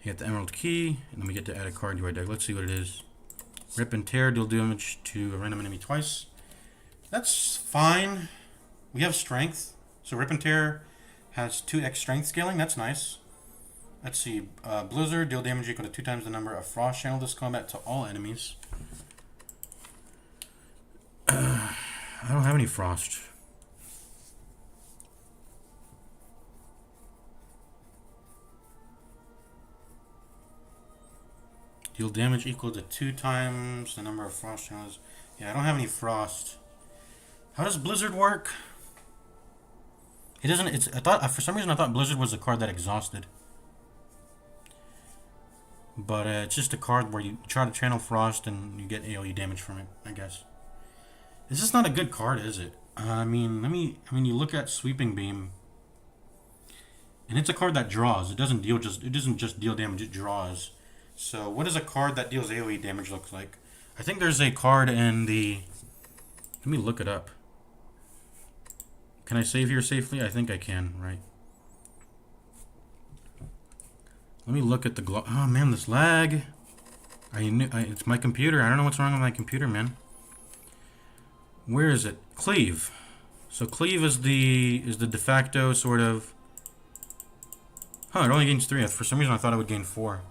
You get the emerald key, and then we get to add a card to our deck. Let's see what it is. Rip and tear, deal damage to a random enemy twice. That's fine. We have strength. So rip and tear has 2x strength scaling. That's nice. Let's see. Blizzard, deal damage equal to 2 times the number of frost channel this combat to all enemies. I don't have any frost. Deal damage equal to 2 times the number of frost channels. Yeah, I don't have any frost. How does Blizzard work? It doesn't. I thought for some reason I thought Blizzard was a card that exhausted. But it's just a card where you try to channel frost and you get AoE damage from it, I guess. This is not a good card, is it? I mean, you look at Sweeping Beam, and it's a card that draws. It doesn't just deal damage, it draws. So what does a card that deals AoE damage look like? I think there's a card in the... Let me look it up. Can I save here safely? I think I can, right? Let me look at the oh man, this lag. It's my computer. I don't know what's wrong with my computer, man. Where is it? Cleave. So cleave is the de facto sort of... Huh, it only gains 3. For some reason I thought it would gain 4.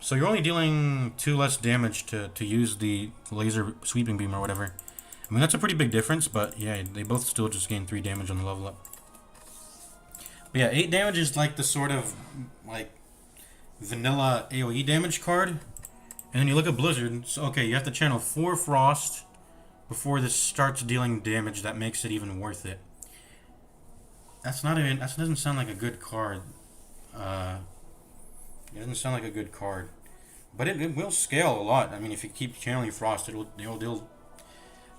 So you're only dealing 2 less damage to use the laser sweeping beam or whatever. I mean, that's a pretty big difference, but yeah, they both still just gain 3 damage on the level up. But yeah, 8 damage is like the sort of, like, vanilla AoE damage card. And then you look at Blizzard, so okay, you have to channel 4 Frost before this starts dealing damage that makes it even worth it. That doesn't sound like a good card. It doesn't sound like a good card. But it will scale a lot. I mean, if you keep channeling Frost, it'll deal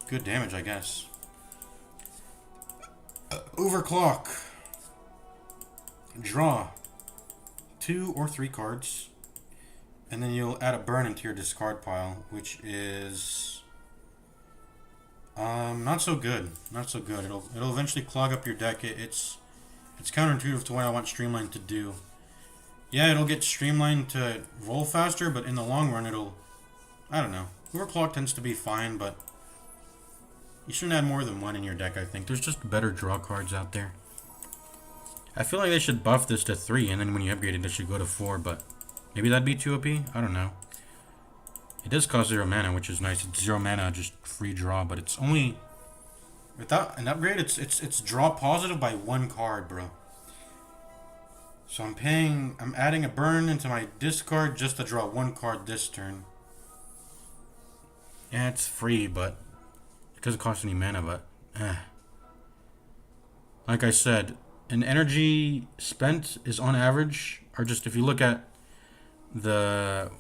good damage, I guess. Overclock. Draw 2 or 3 cards. And then you'll add a burn into your discard pile, which is... not so good. Not so good. It'll eventually clog up your deck. It's counterintuitive to what I want Streamline to do. Yeah, it'll get Streamline to roll faster, but in the long run, I don't know. Overclock tends to be fine, but you shouldn't add more than 1 in your deck, I think. There's just better draw cards out there. I feel like they should buff this to 3, and then when you upgrade it, it should go to 4, but maybe that'd be too OP? I don't know. It does cost 0 mana, which is nice. It's 0 mana, just free draw, but it's only... Without an upgrade, it's draw positive by 1 card, bro. So I'm adding a burn into my discard just to draw 1 card this turn. Yeah, it's free, but it doesn't cost any mana, but like I said, an energy spent is on average, or just if you look at the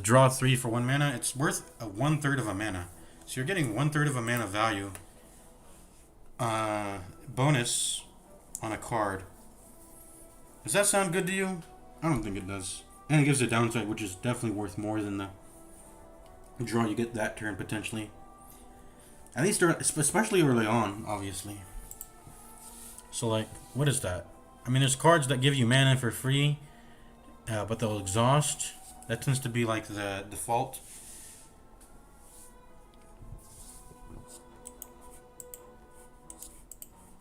draw 3 for 1 mana, it's worth a 1/3 of a mana. So you're getting 1/3 of a mana value bonus on a card. Does that sound good to you? I don't think it does. And it gives a downside, which is definitely worth more than the draw you get that turn potentially. At least, especially early on, obviously. So, like, what is that? I mean, there's cards that give you mana for free, but they'll exhaust. That tends to be, like, the default.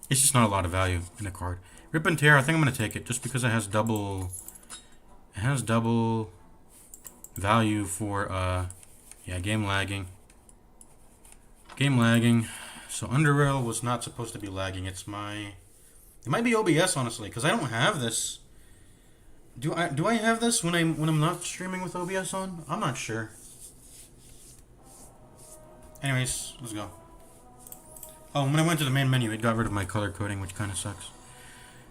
It's just not a lot of value in a card. Rip and Tear, I think I'm going to take it just because it has double... It has double value for, yeah, game lagging. Game lagging. So Underrail was not supposed to be lagging. It's my... It might be OBS, honestly, because I don't have this. Do I have this when I'm not streaming with OBS on? I'm not sure. Anyways, let's go. Oh, when I went to the main menu, it got rid of my color coding, which kind of sucks.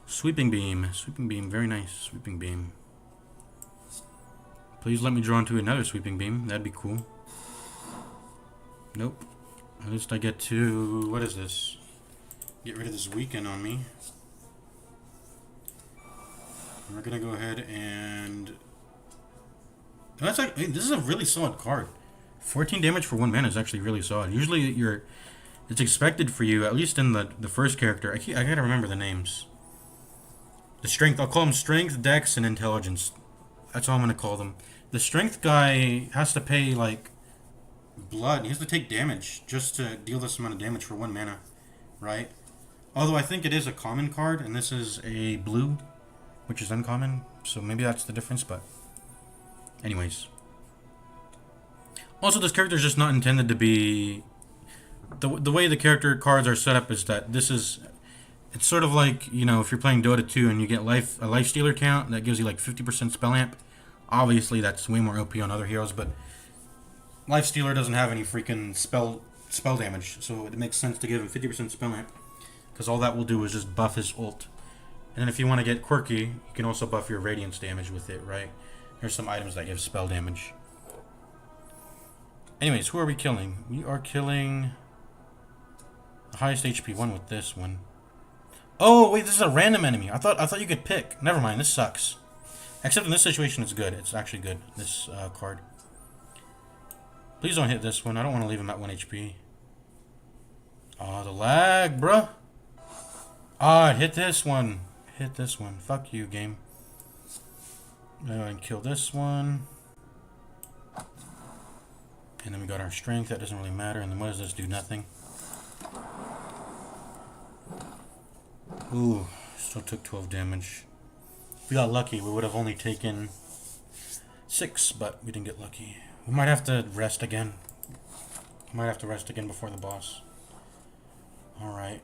Sweeping Beam. Sweeping Beam. Very nice. Sweeping Beam. Please let me draw into another Sweeping Beam. That'd be cool. Nope. At least I get to... What is this? Get rid of this weaken on me. We're going to go ahead and... That's like, this is a really solid card. 14 damage for 1 mana is actually really solid. Usually it's expected for you, at least in the first character. I gotta remember the names. The strength, I'll call them strength, dex, and intelligence. That's all I'm gonna call them. The strength guy has to pay, like, blood. He has to take damage just to deal this amount of damage for 1 mana, right? Although I think it is a common card, and this is a blue, which is uncommon, so maybe that's the difference, but... Anyways. Also, this character is just not intended to be... The way the character cards are set up is that this is... It's sort of like, you know, if you're playing Dota 2 and you get a life stealer count, that gives you like 50% spell amp. Obviously, that's way more OP on other heroes, but life stealer doesn't have any freaking spell damage, so it makes sense to give him 50% spell amp, because all that will do is just buff his ult. And then if you want to get quirky, you can also buff your radiance damage with it, right? There's some items that give spell damage. Anyways, who are we killing? We are killing the highest HP one with this one. Oh, wait, this is a random enemy. I thought you could pick. Never mind, this sucks. Except in this situation, it's good. It's actually good, this card. Please don't hit this one. I don't want to leave him at 1 HP. Oh, the lag, bruh. Ah, oh, hit this one. Hit this one. Fuck you, game. Go and kill this one. And then we got our strength. That doesn't really matter. And then what does this do? Nothing. Ooh, still took 12 damage. If we got lucky, we would have only taken 6, but we didn't get lucky. We might have to rest again. We might have to rest again before the boss. Alright.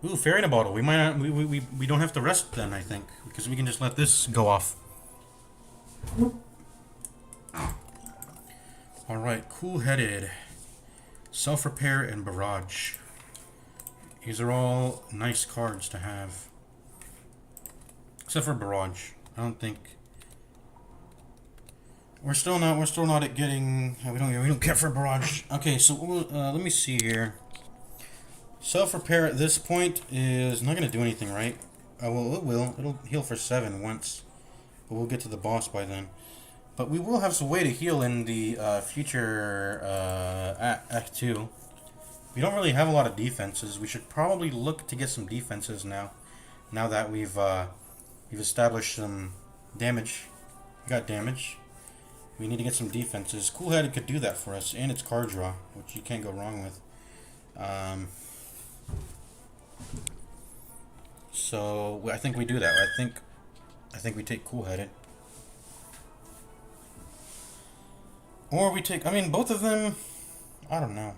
Ooh, fairy in a bottle. We might not, we don't have to rest then, I think, because we can just let this go off. Alright, cool-headed. Self-repair and barrage. These are all nice cards to have. Except for barrage. I don't think we're still not at getting we don't care for barrage. Okay, so let me see here. Self-repair at this point is not going to do anything, right? Well, it will. It'll heal for 7 once. But we'll get to the boss by then. But we will have some way to heal in the future Act 2. We don't really have a lot of defenses. We should probably look to get some defenses now. Now that we've established some damage. We got damage. We need to get some defenses. Cool-Headed could do that for us. And it's card draw, which you can't go wrong with. So I think we do that. I think we take Cool-Headed. Or we take, I mean, both of them, I don't know.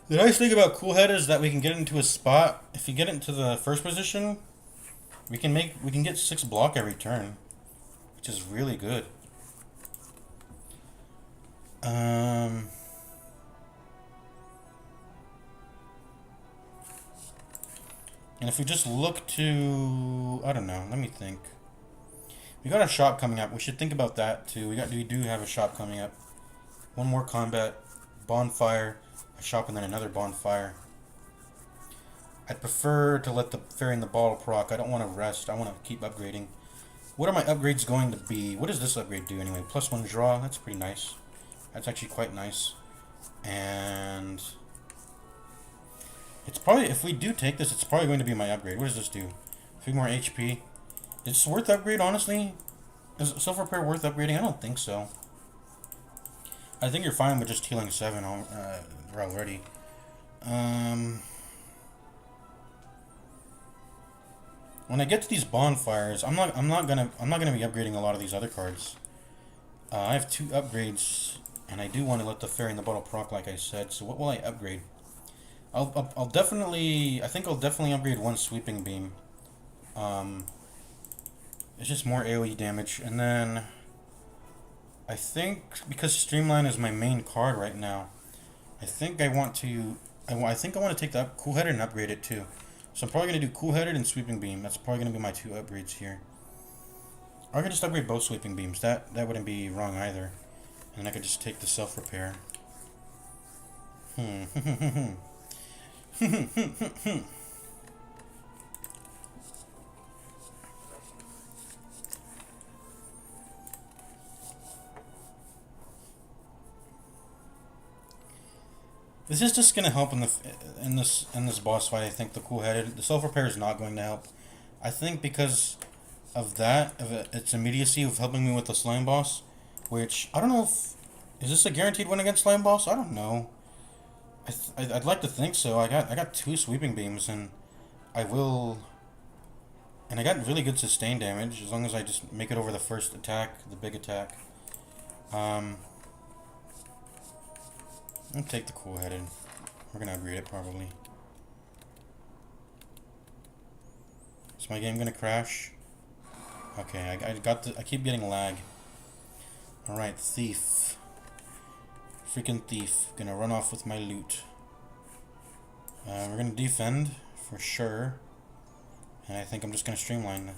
The nice thing about Cool-Headed is that we can get into a spot. If you get into the first position, we can get 6 block every turn, which is really good. And if we just look to, I don't know, let me think. We got a shop coming up. We should think about that too. We do have a shop coming up. One more combat, bonfire, a shop, and then another bonfire. I'd prefer to let the fairy in the bottle proc. I don't want to rest. I want to keep upgrading. What are my upgrades going to be? What does this upgrade do anyway? +1 draw. That's pretty nice. That's actually quite nice. And it's probably, if we do take this, it's probably going to be my upgrade. What does this do? 3 more HP. It's worth upgrade, honestly. Is self-repair worth upgrading? I don't think so. I think you're fine with just healing 7 already. When I get to these bonfires, I'm not gonna be upgrading a lot of these other cards. I have 2 upgrades, and I do want to let the fairy in the bottle proc, like I said. So what will I upgrade? I'll definitely, I think I'll definitely upgrade 1 sweeping beam. It's just more AoE damage, and then I think because Streamline is my main card right now, I think I want to take the cool-headed and upgrade it too. So I'm probably gonna do cool-headed and sweeping beam. That's probably gonna be my 2 upgrades here. Or I could just upgrade both sweeping beams. That wouldn't be wrong either. And then I could just take the self-repair. This is just gonna help in this boss fight. I think the cool-headed, the self-repair is not going to help. I think because of that, its immediacy of helping me with the slime boss, which I don't know if is this a guaranteed win against slime boss. I don't know. I'd like to think so. I got 2 sweeping beams, and I got really good sustain damage as long as I just make it over the first attack, the big attack. I'll take the cool-headed. We're gonna upgrade it probably. Is my game gonna crash? Okay, I keep getting lag. Alright, thief. Freaking thief. Gonna run off with my loot. We're gonna defend for sure. And I think I'm just gonna streamline.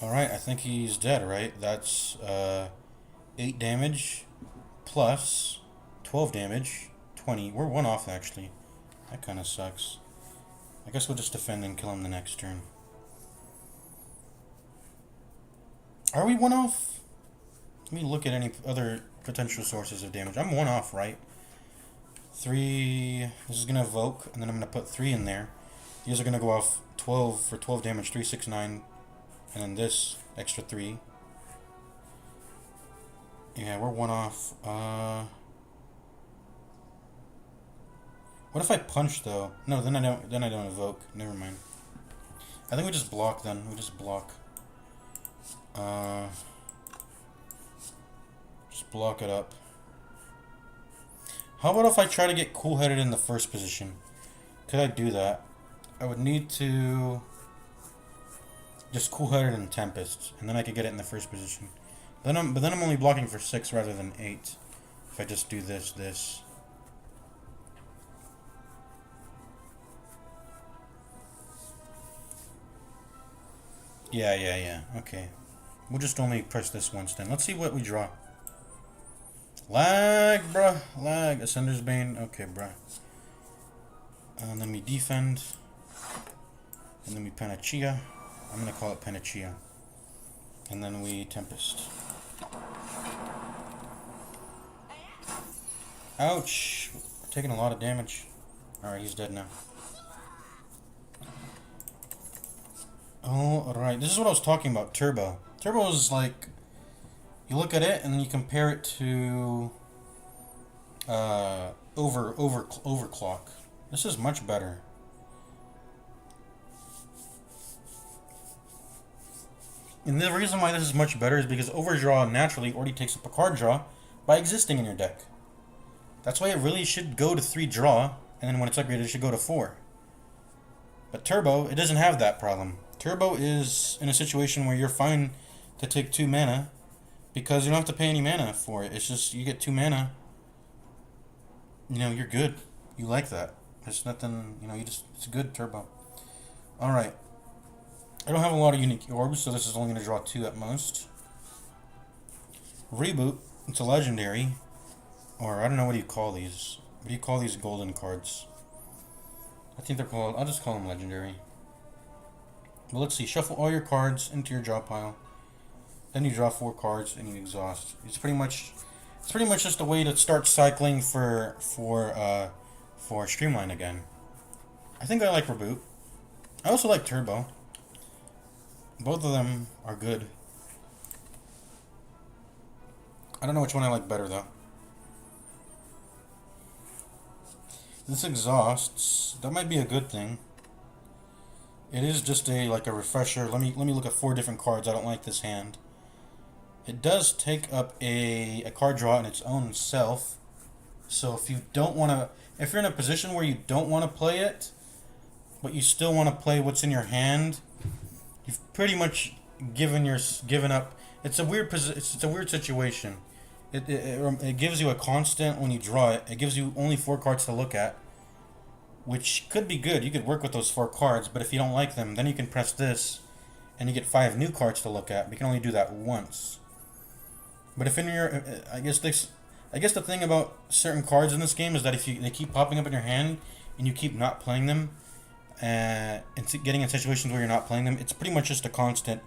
Alright, I think he's dead, right? That's 8 damage plus 12 damage. 20. We're 1 off, actually. That kind of sucks. I guess we'll just defend and kill him the next turn. Are we 1 off? Let me look at any other potential sources of damage. I'm 1 off, right? 3. This is going to evoke, and then I'm going to put 3 in there. These are going to go off 12 for 12 damage. 3, 6, 9. And then this extra 3. Yeah, we're 1 off. What if I punch though? No, then I don't evoke. Never mind. I think we just block then. We just block. Just block it up. How about if I try to get cool-headed in the first position? Could I do that? I would need to just cool-headed and Tempest, and then I could get it in the first position. But then I'm only blocking for 6 rather than 8. If I just do this. Yeah. Okay. We'll just only press this once then. Let's see what we draw. Lag, bruh. Lag. Ascender's Bane. Okay, bruh. And then we defend. And then we Panacea. I'm going to call it Panacea. And then we Tempest. Ouch. We're taking a lot of damage. Alright, he's dead now. Alright, this is what I was talking about, Turbo. Turbo is like, you look at it and then you compare it to Overclock. This is much better. And the reason why this is much better is because Overdraw naturally already takes up a card draw by existing in your deck. That's why it really should go to 3 draw, and then when it's upgraded it should go to 4. But Turbo, it doesn't have that problem. Turbo is in a situation where you're fine to take 2 mana because you don't have to pay any mana for it. It's just you get 2 mana. You know, you're good. You like that. There's nothing, you know, it's a good turbo. Alright. I don't have a lot of unique orbs, so this is only going to draw 2 at most. Reboot. It's a legendary. Or, I don't know, what do you call these? What do you call these golden cards? I think they're called, I'll just call them legendary. Well, let's see. Shuffle all your cards into your draw pile. Then you draw 4 cards and you exhaust. It's pretty much just a way to start cycling for Streamline again. I think I like Reboot. I also like Turbo. Both of them are good. I don't know which one I like better though. This exhausts. That might be a good thing. It is just a refresher. Let me look at 4 different cards. I don't like this hand. It does take up a card draw in its own self. So if you don't want to, if you're in a position where you don't want to play it, but you still want to play what's in your hand, you've pretty much given up. It's a weird it's a weird situation. It gives you a constant when you draw it. It gives you only 4 cards to look at, which could be good. You could work with those 4 cards, but if you don't like them, then you can press this, and you get 5 new cards to look at. But you can only do that once. But if in your, I guess the thing about certain cards in this game is that if they keep popping up in your hand and you keep not playing them, and getting in situations where you're not playing them, it's pretty much just a constant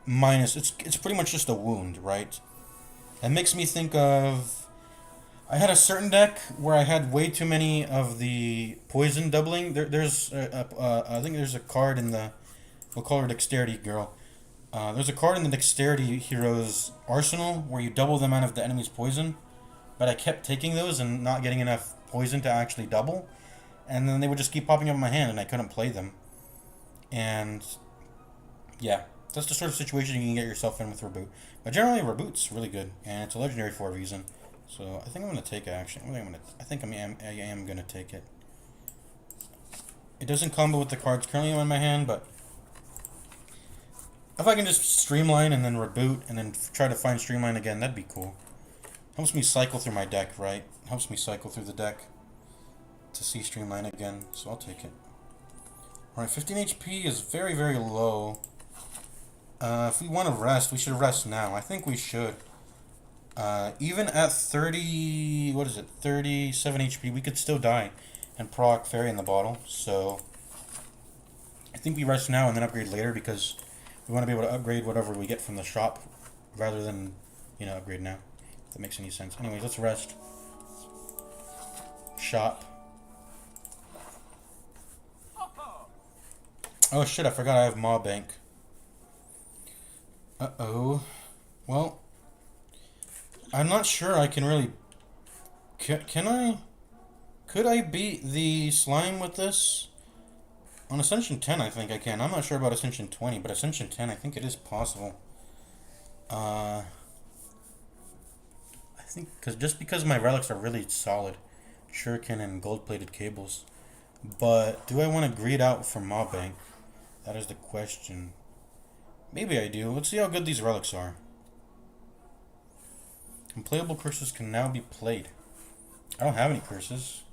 minus. It's pretty much just a wound, right? It makes me think of, I had a certain deck where I had way too many of the poison doubling. There's I think there's a card in the, we'll call her Dexterity Girl. There's a card in the Dexterity Heroes arsenal where you double the amount of the enemy's poison, but I kept taking those and not getting enough poison to actually double, and then they would just keep popping up in my hand and I couldn't play them. And yeah, that's the sort of situation you can get yourself in with Reboot. But generally, Reboot's really good, and it's a legendary for a reason. So I think I'm gonna take it. Actually, I think I am gonna take it. It doesn't combo with the cards currently in my hand, but if I can just Streamline and then Reboot and then try to find Streamline again, that'd be cool. Helps me cycle through my deck, right? Helps me cycle through the deck to see Streamline again, so I'll take it. Alright, 15 HP is very, very low. If we want to rest, we should rest now. I think we should. Even at 30, what is it, 37 HP, we could still die and proc Fairy in the bottle, so I think we rest now and then upgrade later because we want to be able to upgrade whatever we get from the shop rather than, you know, upgrade now. If that makes any sense. Anyways, let's rest. Shop. Oh shit, I forgot I have Maw Bank. Uh-oh. Well, I'm not sure I can really... Can I... Could I beat the slime with this? On Ascension 10, I think I can. I'm not sure about Ascension 20, but Ascension 10, I think it is possible. I think, because my relics are really solid. Shuriken and gold-plated cables. But, do I want to greed out for Maw Bank? That is the question. Maybe I do. Let's see how good these relics are. Unplayable curses can now be played. I don't have any curses,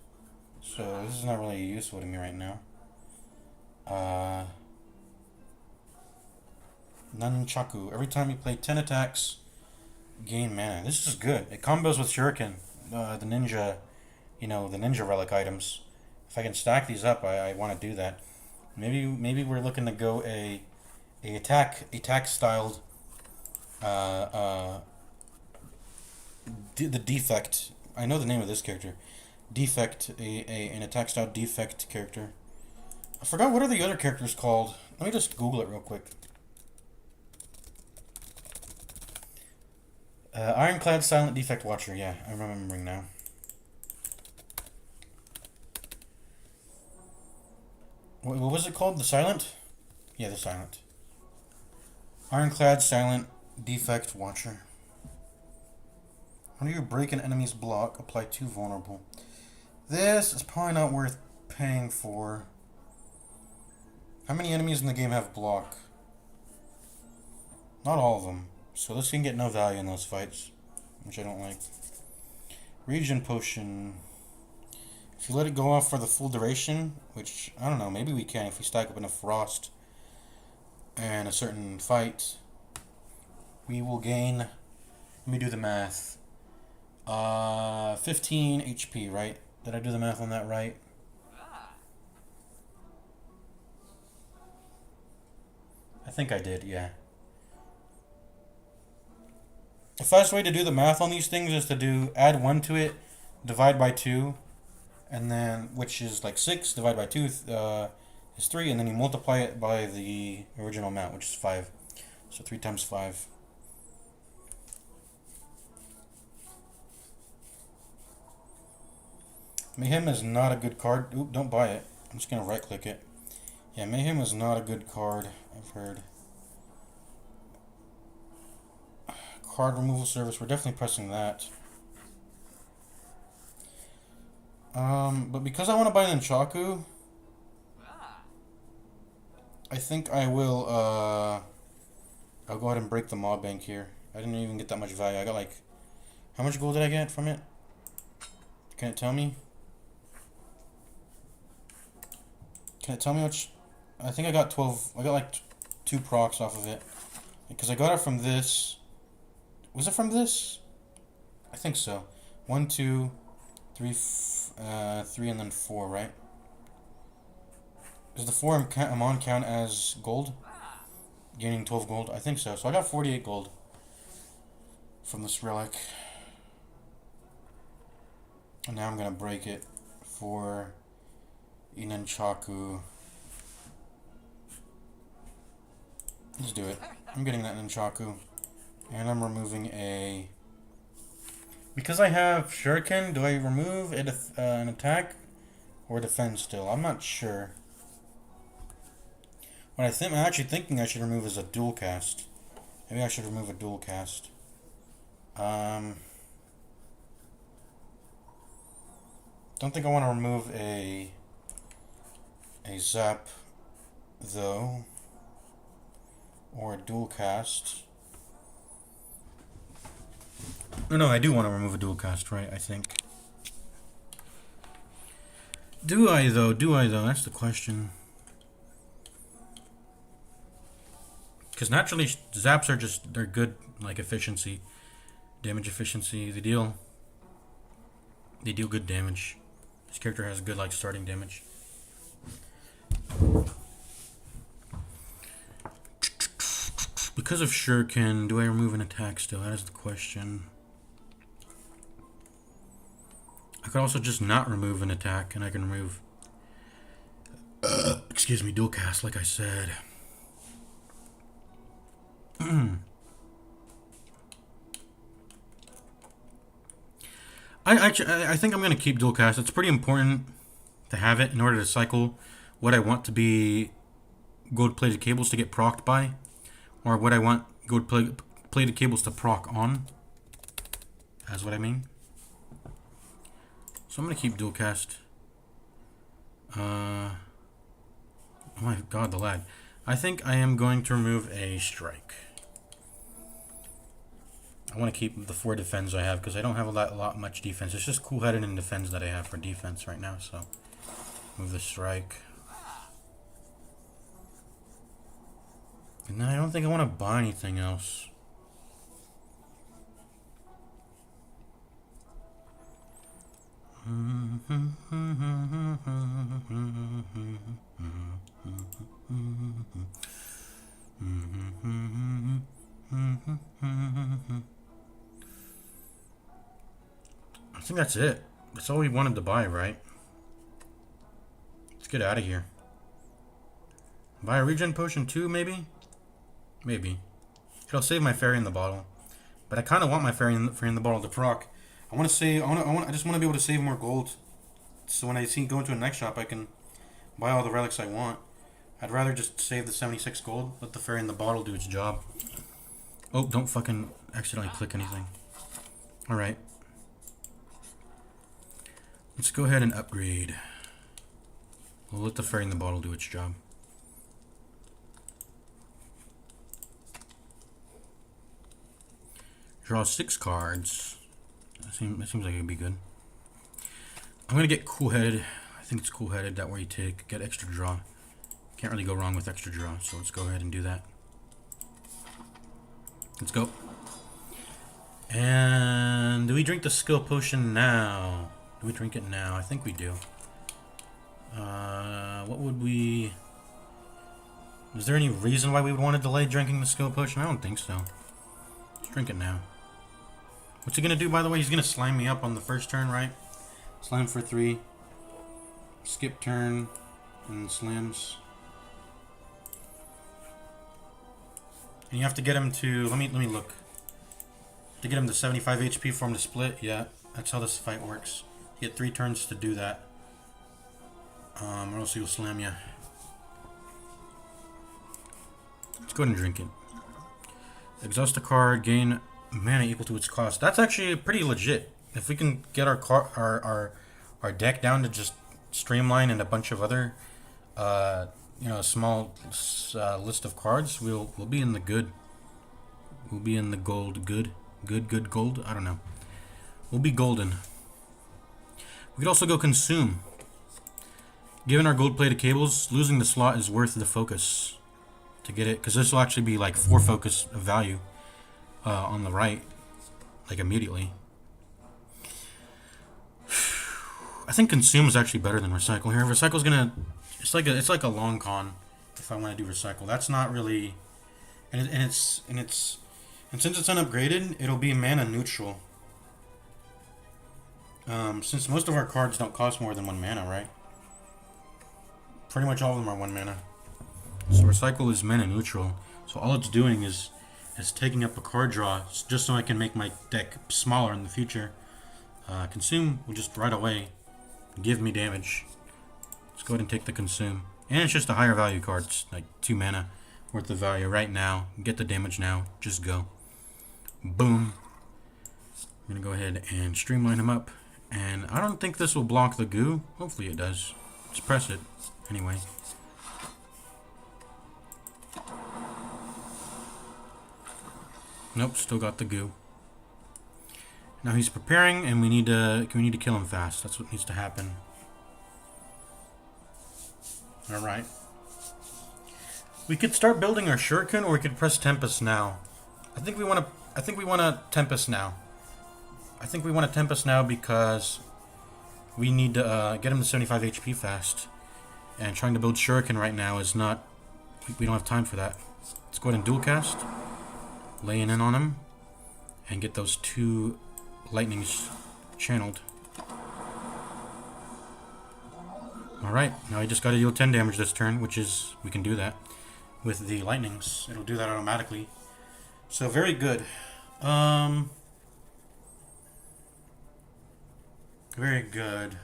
so this is not really useful to me right now. Nunchaku. Every time you play 10 attacks, gain mana. This is good. It combos with Shuriken, the ninja, you know, the ninja relic items. If I can stack these up, I want to do that. Maybe we're looking to go a attack styled the defect. I know the name of this character. Defect, an attack style defect character. I forgot what are the other characters called. Let me just Google it real quick. Ironclad Silent Defect Watcher. Yeah, I'm remembering now. What was it called? The Silent? Yeah, the Silent. Ironclad Silent Defect Watcher. When you break an enemy's block, apply 2 vulnerable. This is probably not worth paying for. How many enemies in the game have block? Not all of them. So this can get no value in those fights, which I don't like. Regen Potion. If you let it go off for the full duration, which, I don't know, maybe we can if we stack up enough frost and a certain fight, we will gain, let me do the math, 15 HP, right? Did I do the math on that right? I think I did, yeah. The fast way to do the math on these things is to add 1 to it, divide by 2, and then, which is like 6, divide by 2 is 3, and then you multiply it by the original amount, which is 5. So 3 times 5. Mayhem is not a good card. Oop, don't buy it. I'm just going to right click it. Yeah, Mayhem is not a good card, I've heard. Card removal service, we're definitely pressing that. But because I want to buy an Nunchaku, I think I will, I'll go ahead and break the mob bank here. I didn't even get that much value. I got like, how much gold did I get from it? Can it tell me? Can it tell me which? I think I got 12, I got like 2 procs off of it. Because I got it from this. Was it from this? I think so. 1, 2, 3, 3, and then 4, right? Does the 4 I'm on count as gold? Gaining 12 gold? I think so. So I got 48 gold from this relic. And now I'm going to break it for Nunchaku. Let's do it. I'm getting that Nunchaku. And I'm removing a... Because I have Shuriken, do I remove an attack or defend still? I'm not sure. What I'm actually thinking I should remove is a dual cast. Maybe I should remove a dual cast. Don't think I want to remove a zap though, or a dual cast. No, I do want to remove a dual cast, right? I think. Do I though? That's the question. Because naturally, zaps are they're good, like efficiency, damage efficiency. They deal good damage. This character has good, like, starting damage. Because of Shuriken, do I remove an attack still? That is the question. I could also just not remove an attack, and I can remove, excuse me, dual cast, like I said. I think I'm going to keep dual cast. It's pretty important to have it in order to cycle what I want to be gold-plated cables to get procced by, or what I want gold-plated cables to proc on. That's what I mean. So I'm going to keep dual cast. Oh my god, the lag. I think I am going to remove a strike. I want to keep the 4 defense I have because I don't have a lot much defense. It's just cool-headed and defense that I have for defense right now. So move the strike. And then I don't think I want to buy anything else. I think that's it. That's all we wanted to buy, right? Let's get out of here. Buy a regen potion too, maybe? Maybe. It'll save my fairy in the bottle. But I kind of want my fairy in the bottle to proc. I want to save. I just want to be able to save more gold. So when I go into a next shop, I can buy all the relics I want. I'd rather just save the 76 gold. Let the fairy in the bottle do its job. Oh, don't fucking accidentally click anything. Alright. Let's go ahead and upgrade. We'll let the fairy in the bottle do its job. Draw 6 cards. That seems like it would be good. I'm gonna get cool-headed. I think it's cool-headed. That way you get extra draw. Can't really go wrong with extra draw, so let's go ahead and do that. Let's go. And do we drink the skill potion now? Do we drink it now? I think we do. What would we... Is there any reason why we would want to delay drinking the skill potion? I don't think so. Let's drink it now. What's he gonna do, by the way? He's gonna slime me up on the first turn, right? Slime for 3. Skip turn. And slams. And you have to get him to... Let me look. To get him to 75 HP for him to split. Yeah, that's how this fight works. You get 3 turns to do that. Or else he'll slam you. Let's go ahead and drink it. Exhaust a card, gain mana equal to its cost. That's actually pretty legit. If we can get our deck down to just streamline and a bunch of other, you know, a small list of cards, we'll be in the good. We'll be in the gold. Good gold. I don't know. We'll be golden. We could also go consume. Given our gold-plated cables, losing the slot is worth the focus to get it, because this will actually be like 4 focus of value on the right, like immediately. I think consume is actually better than recycle here. Recycle's gonna, it's like a long con if I want to do recycle. That's not really, and since it's unupgraded, it'll be mana neutral. Since most of our cards don't cost more than 1 mana, right? Pretty much all of them are 1 mana. So recycle is mana neutral. So all it's doing is taking up a card draw just so I can make my deck smaller in the future. Consume will just right away give me damage. Let's go ahead and take the consume. And it's just a higher value card. It's like 2 mana worth of value right now. Get the damage now. Just go. Boom. I'm going to go ahead and streamline him up. And I don't think this will block the goo. Hopefully it does. Let's press it. Anyway. Nope, still got the goo. Now he's preparing, and we need to kill him fast. That's what needs to happen. All right. We could start building our shuriken, or we could press Tempest now. I think we want to Tempest now. I think we want to Tempest now because we need to get him to 75 HP fast. And trying to build shuriken right now is not... We don't have time for that. Let's go ahead and dual cast. Laying in on him. And get those 2 lightnings channeled. Alright, now I just got to deal 10 damage this turn, which is... We can do that with the lightnings. It'll do that automatically. So, very good. Very good.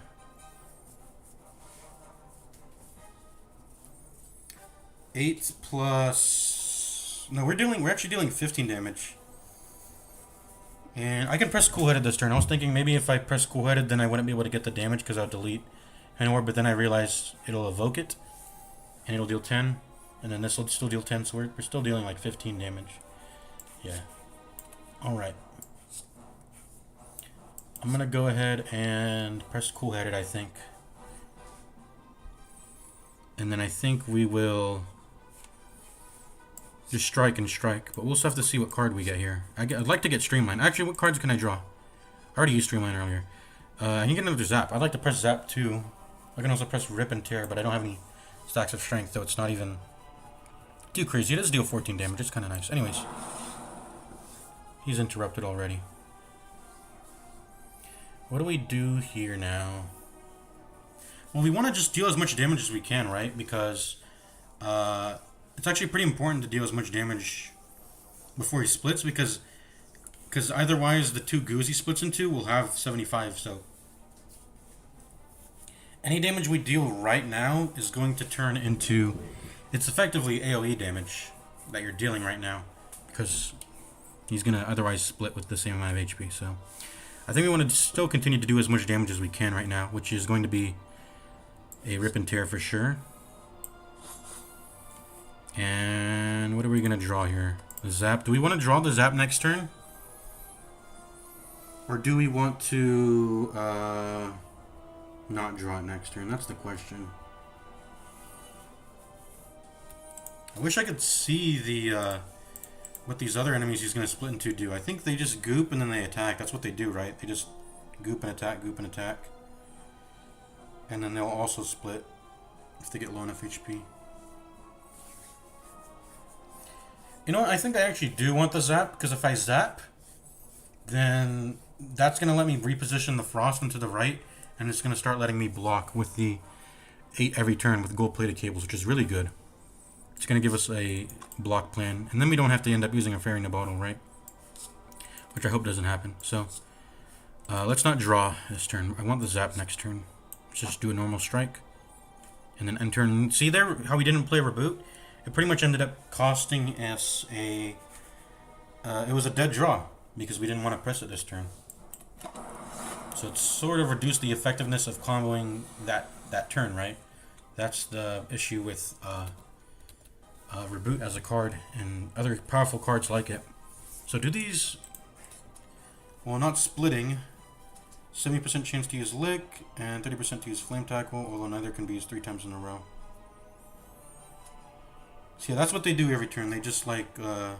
Eight plus... No, we're actually dealing 15 damage. And I can press cool-headed this turn. I was thinking maybe if I press cool-headed, then I wouldn't be able to get the damage because I'll delete an orb, but then I realized it'll evoke it, and it'll deal 10, and then this will still deal 10, so we're still dealing like 15 damage. Yeah. Alright. I'm gonna go ahead and press cool-headed, I think. And then I think we will just strike and strike, but we'll also have to see what card we get here. I'd like to get Streamline. Actually, what cards can I draw? I already used Streamline earlier. I can get another Zap. I'd like to press Zap too. I can also press Rip and Tear, but I don't have any stacks of strength, so it's not even too crazy. It does deal 14 damage. It's kind of nice. Anyways, he's interrupted already. What do we do here now? Well, we want to just deal as much damage as we can, right? Because it's actually pretty important to deal as much damage before he splits, because otherwise the 2 goos he splits into will have 75, so any damage we deal right now is going to turn into... It's effectively AoE damage that you're dealing right now, because he's going to otherwise split with the same amount of HP, so... I think we want to still continue to do as much damage as we can right now, which is going to be a Rip and Tear for sure. And what are we going to draw here? The Zap. Do we want to draw the Zap next turn? Or do we want to... not draw it next turn? That's the question. I wish I could see the what these other enemies he's going to split into do. I think they just goop and then they attack. That's what they do, right? They just goop and attack, goop and attack. And then they'll also split if they get low enough HP. You know what? I think I actually do want the zap, because if I zap, then that's going to let me reposition the frost into the right, and it's going to start letting me block with the 8 every turn with gold-plated cables, which is really good. It's going to give us a block plan, and then we don't have to end up using a fairy in a bottle, right? Which I hope doesn't happen. So, let's not draw this turn. I want the zap next turn. Let's just do a normal strike. And then end turn. See there how we didn't play Reboot? It pretty much ended up costing us a... it was a dead draw, because we didn't want to press it this turn. So it sort of reduced the effectiveness of comboing that turn, right? That's the issue with... Reboot as a card and other powerful cards like it. So do these, well, not splitting, 70% chance to use Lick and 30% to use Flame Tackle, although neither can be used 3 times in a row. So yeah, that's what they do every turn. They just like they're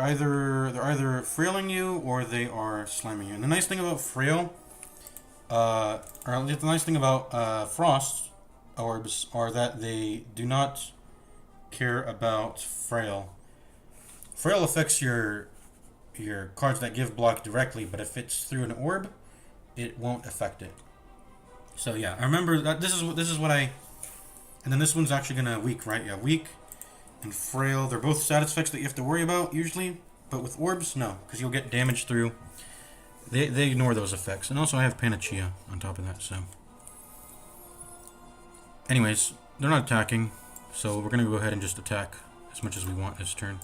either frailing you or they are slamming you. And the nice thing about frail, or the nice thing about frost orbs are that they do not care about frail. Frail affects your cards that give block directly, but if it's through an orb, it won't affect it. So yeah, I remember that this is what I, and then this one's actually gonna weak, right? Yeah, weak and frail. They're both status effects that you have to worry about usually, but with orbs, no, because you'll get damage through. They ignore those effects, and also I have Panacea on top of that, so. Anyways, they're not attacking, so we're going to go ahead and just attack as much as we want this turn.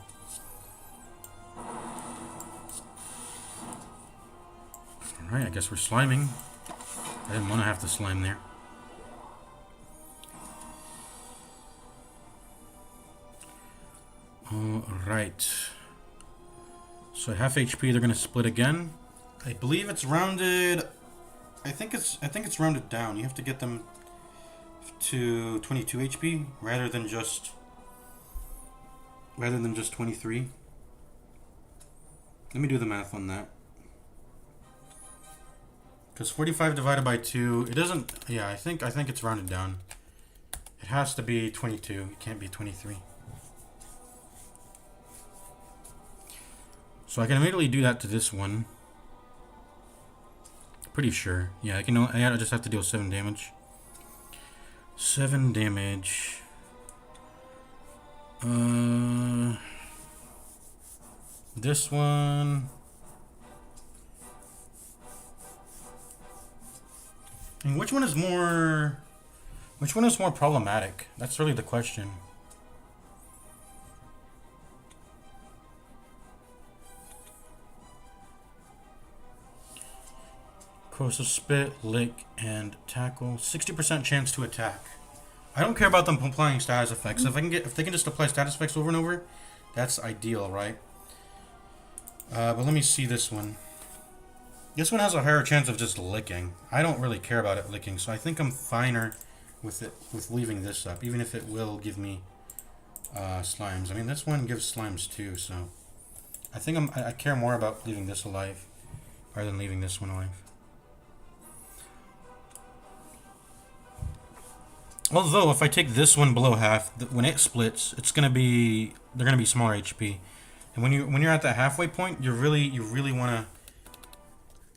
Alright, I guess we're sliming. I didn't want to have to slime there. Alright. So at half HP they're going to split again. I believe it's rounded... I think it's rounded down. You have to get them to 22 HP rather than just 23. Let me do the math on that. Because 45 divided by 2, it doesn't. Yeah, I think it's rounded down. It has to be 22. It can't be 23. So I can immediately do that to this one. Pretty sure. Yeah, I can. I just have to deal 7 damage. 7 damage. This one. And which one is more problematic? That's really the question. Corrosive Spit, Lick, and Tackle. 60% chance to attack. I don't care about them applying status effects. If they can just apply status effects over and over, that's ideal, right? But let me see this one. This one has a higher chance of just licking. I don't really care about it licking, so I think I'm finer with leaving this up, even if it will give me slimes. I mean, this one gives slimes too, so I think I care more about leaving this alive rather than leaving this one alive. Although, if I take this one below half, when it splits, they're gonna be smaller HP. And when you're at that halfway point, you really wanna,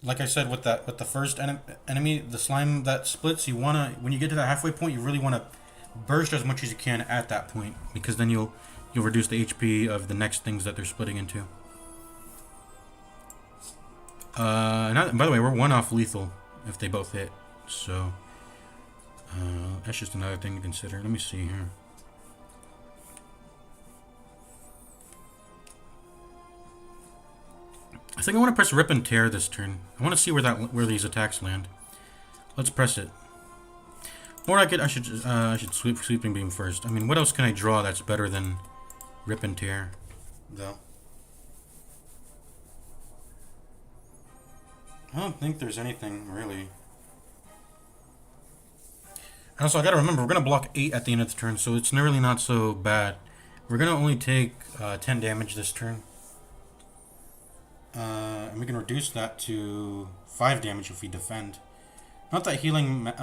like I said with the first enemy, the slime that splits, when you get to that halfway point, you really wanna burst as much as you can at that point, because then you'll reduce the HP of the next things that they're splitting into. And by the way, we're 1 off lethal if they both hit, so. That's just another thing to consider. Let me see here. I think I want to press Rip and Tear this turn. I want to see where these attacks land. Let's press it. Or I should Sweeping Beam first. I mean, what else can I draw that's better than Rip and Tear, though? I don't think there's anything really. Also, I gotta remember, we're gonna block 8 at the end of the turn, so it's really not so bad. We're gonna only take 10 damage this turn. And we can reduce that to 5 damage if we defend. Not that healing,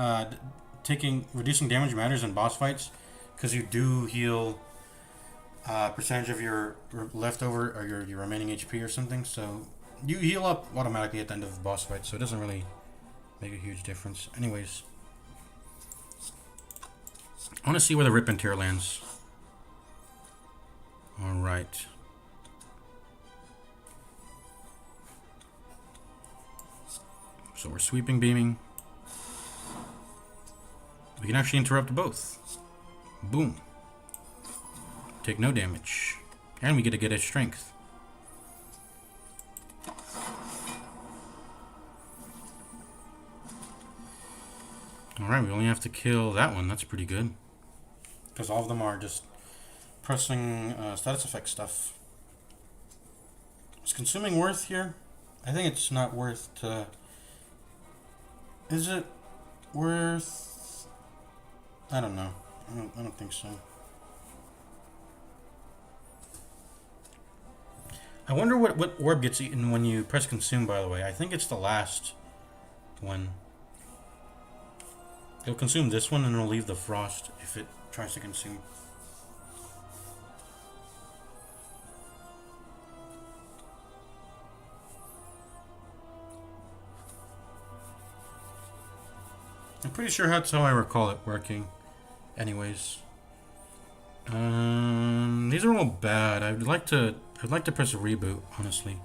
reducing damage matters in boss fights, because you do heal percentage of your leftover or your remaining HP or something. So you heal up automatically at the end of the boss fight, so it doesn't really make a huge difference. Anyways, I want to see where the Rip and Tear lands. All right. So we're sweeping beaming. We can actually interrupt both. Boom. Take no damage. And we get to get his strength. Alright, we only have to kill that one. That's pretty good. Because all of them are just pressing status effect stuff. Is consuming worth here? I think it's not worth to... Is it worth... I don't know. I don't think so. I wonder what orb gets eaten when you press consume, by the way. I think it's the last one. It'll consume this one and it'll leave the frost if it tries to consume. I'm pretty sure that's how I recall it working. Anyways. These are all bad. I'd like to press reboot, honestly.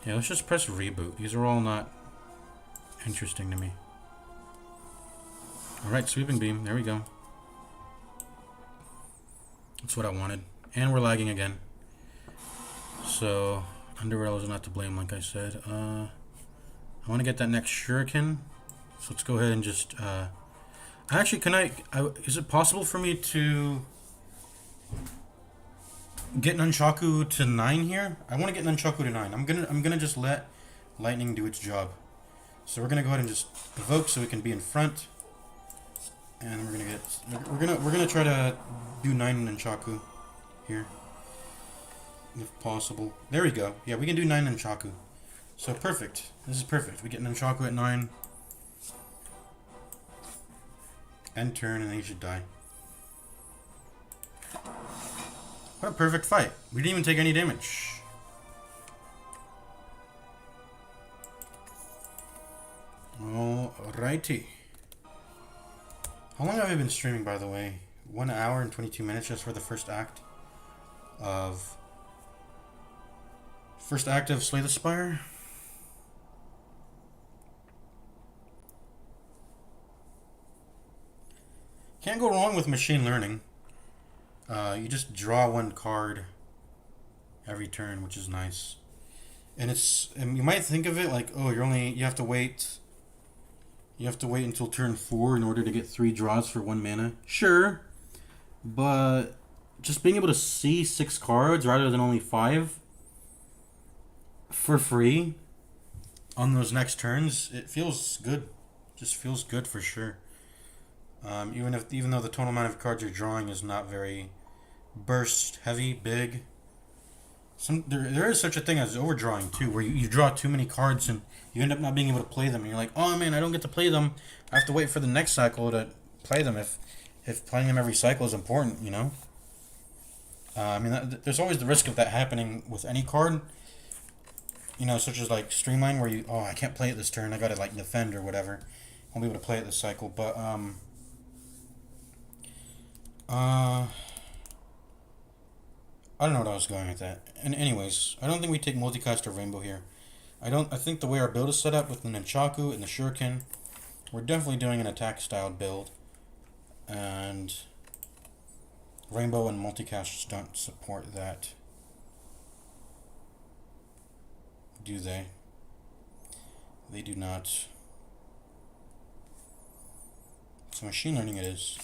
Yeah, let's just press reboot. These are all not interesting to me. Alright, sweeping beam. There we go. That's what I wanted. And we're lagging again. So, Underworld is not to blame, like I said. I want to get that next shuriken. So let's go ahead and just... Actually, is it possible for me to get Nunchaku to 9 here? I want to get Nunchaku to 9. I'm gonna just let lightning do its job. So we're gonna go ahead and just evoke so we can be in front. And we're gonna try to do 9 Nunchaku here. If possible. There we go. Yeah, we can do 9 Nunchaku. So perfect. This is perfect. We get Nunchaku at 9. End turn, and then he should die. What a perfect fight. We didn't even take any damage. Alrighty. How long have I been streaming, by the way? 1 hour and 22 minutes just for the first act of Slay the Spire. Can't go wrong with machine learning. You just draw 1 card every turn, which is nice. And you might think of it like, oh, you have to wait until turn 4 in order to get 3 draws for 1 mana. Sure, but just being able to see 6 cards rather than only 5 for free on those next turns, it feels good. Just feels good for sure. Even though the total amount of cards you're drawing is not very burst heavy, big. There is such a thing as overdrawing too, where you draw too many cards and you end up not being able to play them. And you're like, oh man, I don't get to play them. I have to wait for the next cycle to play them. If playing them every cycle is important, you know. There's always the risk of that happening with any card. You know, such as like Streamline, where I can't play it this turn. I gotta like defend or whatever. Won't be able to play it this cycle, but I don't know what I was going with that. And anyways, I don't think we take multicast or rainbow here. I think the way our build is set up with the Nunchaku and the Shuriken, we're definitely doing an attack styled build. And rainbow and multicast just don't support that. Do they? They do not. So machine learning it is.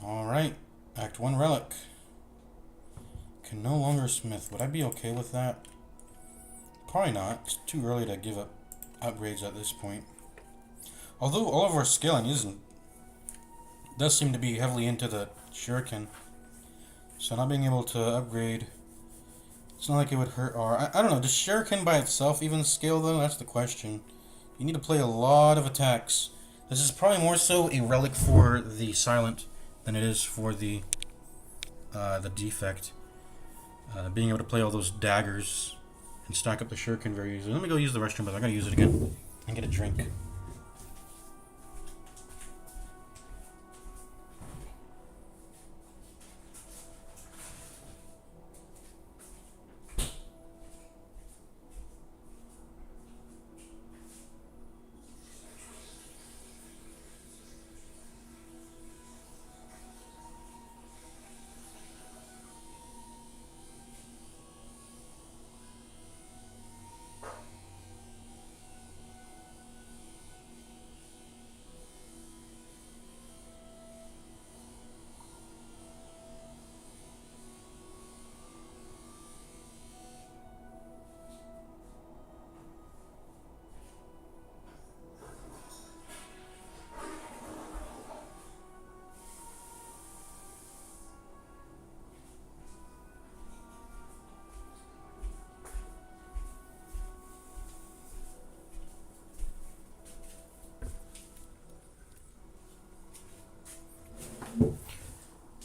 Alright. Act 1 relic. Can no longer smith. Would I be okay with that? Probably not. It's too early to give up upgrades at this point. Although all of our scaling does seem to be heavily into the shuriken. So not being able to upgrade, it's not like it would hurt our... I don't know, does shuriken by itself even scale though? That's the question. You need to play a lot of attacks. This is probably more so a relic for the silent than it is for the defect. Being able to play all those daggers and stack up the shuriken very easily. Let me go use the restroom, but I gotta use it again and get a drink.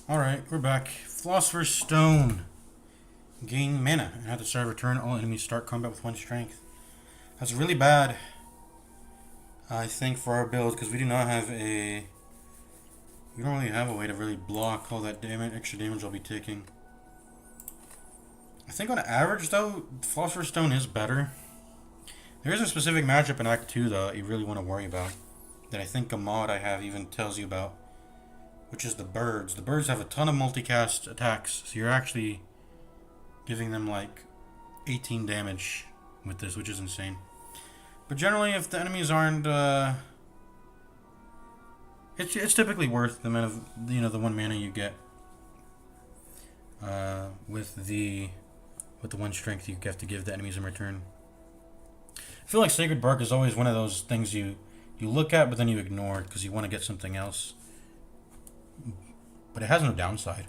Alright, we're back. Philosopher's Stone. Gain mana. And at the start of return, all enemies start combat with 1 strength. That's really bad, I think, for our build, because we do not have a... We don't really have a way to really block all that damage, extra damage I'll be taking. I think on average, though, Philosopher's Stone is better. There is a specific matchup in Act 2, though, that you really want to worry about. That I think a mod I have even tells you about. Which is the birds. The birds have a ton of multicast attacks, so you're actually giving them like 18 damage with this, which is insane. But generally, if the enemies aren't, it's typically worth the amount of, the 1 mana you get with the 1 strength you have to give the enemies in return. I feel like Sacred Bark is always one of those things you look at, but then you ignore because you want to get something else. But it has no downside.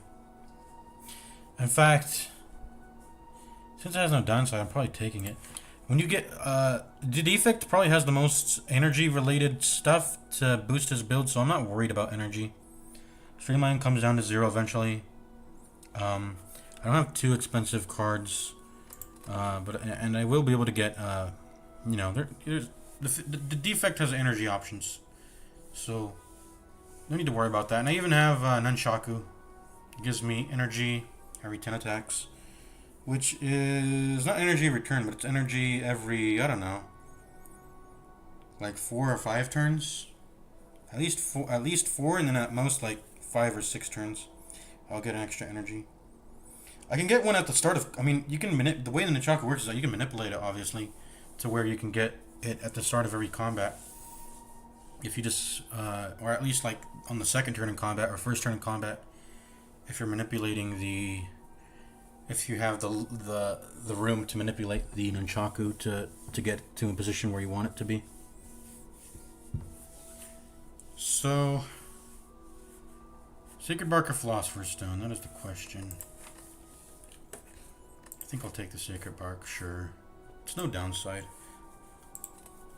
In fact, since it has no downside, I'm probably taking it. When you get... the defect probably has the most energy-related stuff to boost his build, so I'm not worried about energy. Streamline comes down to 0 eventually. I don't have too expensive cards, and I will be able to get... the defect has energy options, so... No need to worry about that. And I even have Nunchaku. It gives me energy every 10 attacks. Which is not energy return, but it's energy every, I don't know, like 4 or 5 turns. At least four, and then at most like 5 or 6 turns. I'll get an extra energy. I can get one at the start of... I mean, you can the way the Nunchaku works is that you can manipulate it, obviously, to where you can get it at the start of every combat. If you just, or at least like on the 2nd turn in combat or 1st turn in combat, if you're manipulating if you have the room to manipulate the Nunchaku to get to a position where you want it to be. So, Sacred Bark or Philosopher's Stone, that is the question. I think I'll take the Sacred Bark, sure. It's no downside.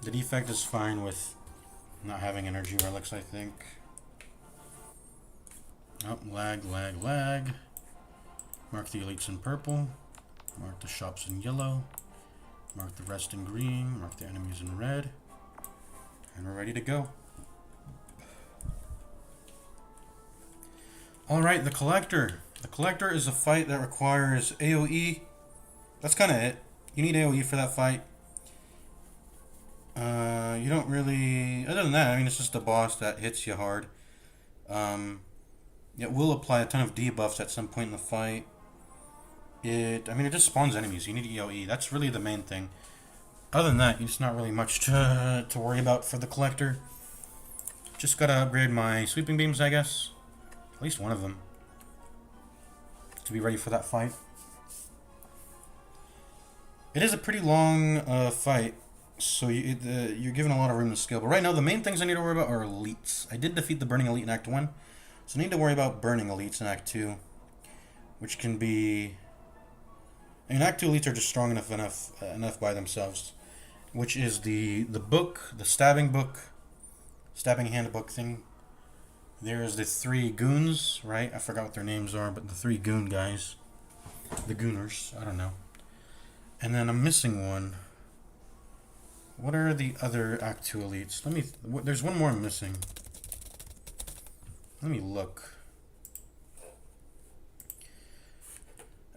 The defect is fine with not having energy relics, I think. Oh, lag. Mark the elites in purple. Mark the shops in yellow. Mark the rest in green. Mark the enemies in red. And we're ready to go. Alright, the Collector. The Collector is a fight that requires AoE. That's kind of it. You need AoE for that fight. You don't really... Other than that, I mean, it's just a boss that hits you hard. It will apply a ton of debuffs at some point in the fight. It just spawns enemies. You need AoE. That's really the main thing. Other than that, it's not really much to worry about for the Collector. Just gotta upgrade my sweeping beams, I guess. At least one of them. To be ready for that fight. It is a pretty long fight, so you're given a lot of room to scale. But right now, the main things I need to worry about are elites. I did defeat the Burning Elite in Act 1, so I need to worry about Burning Elites in Act 2, which can be... I mean, Act 2 elites are just strong enough by themselves, which is the book, the stabbing handbook thing. There's the 3 goons, right? I forgot what their names are, but the 3 goon guys. The gooners, I don't know. And then I'm missing one. What are the other Act 2 elites? There's one more I'm missing. Let me look.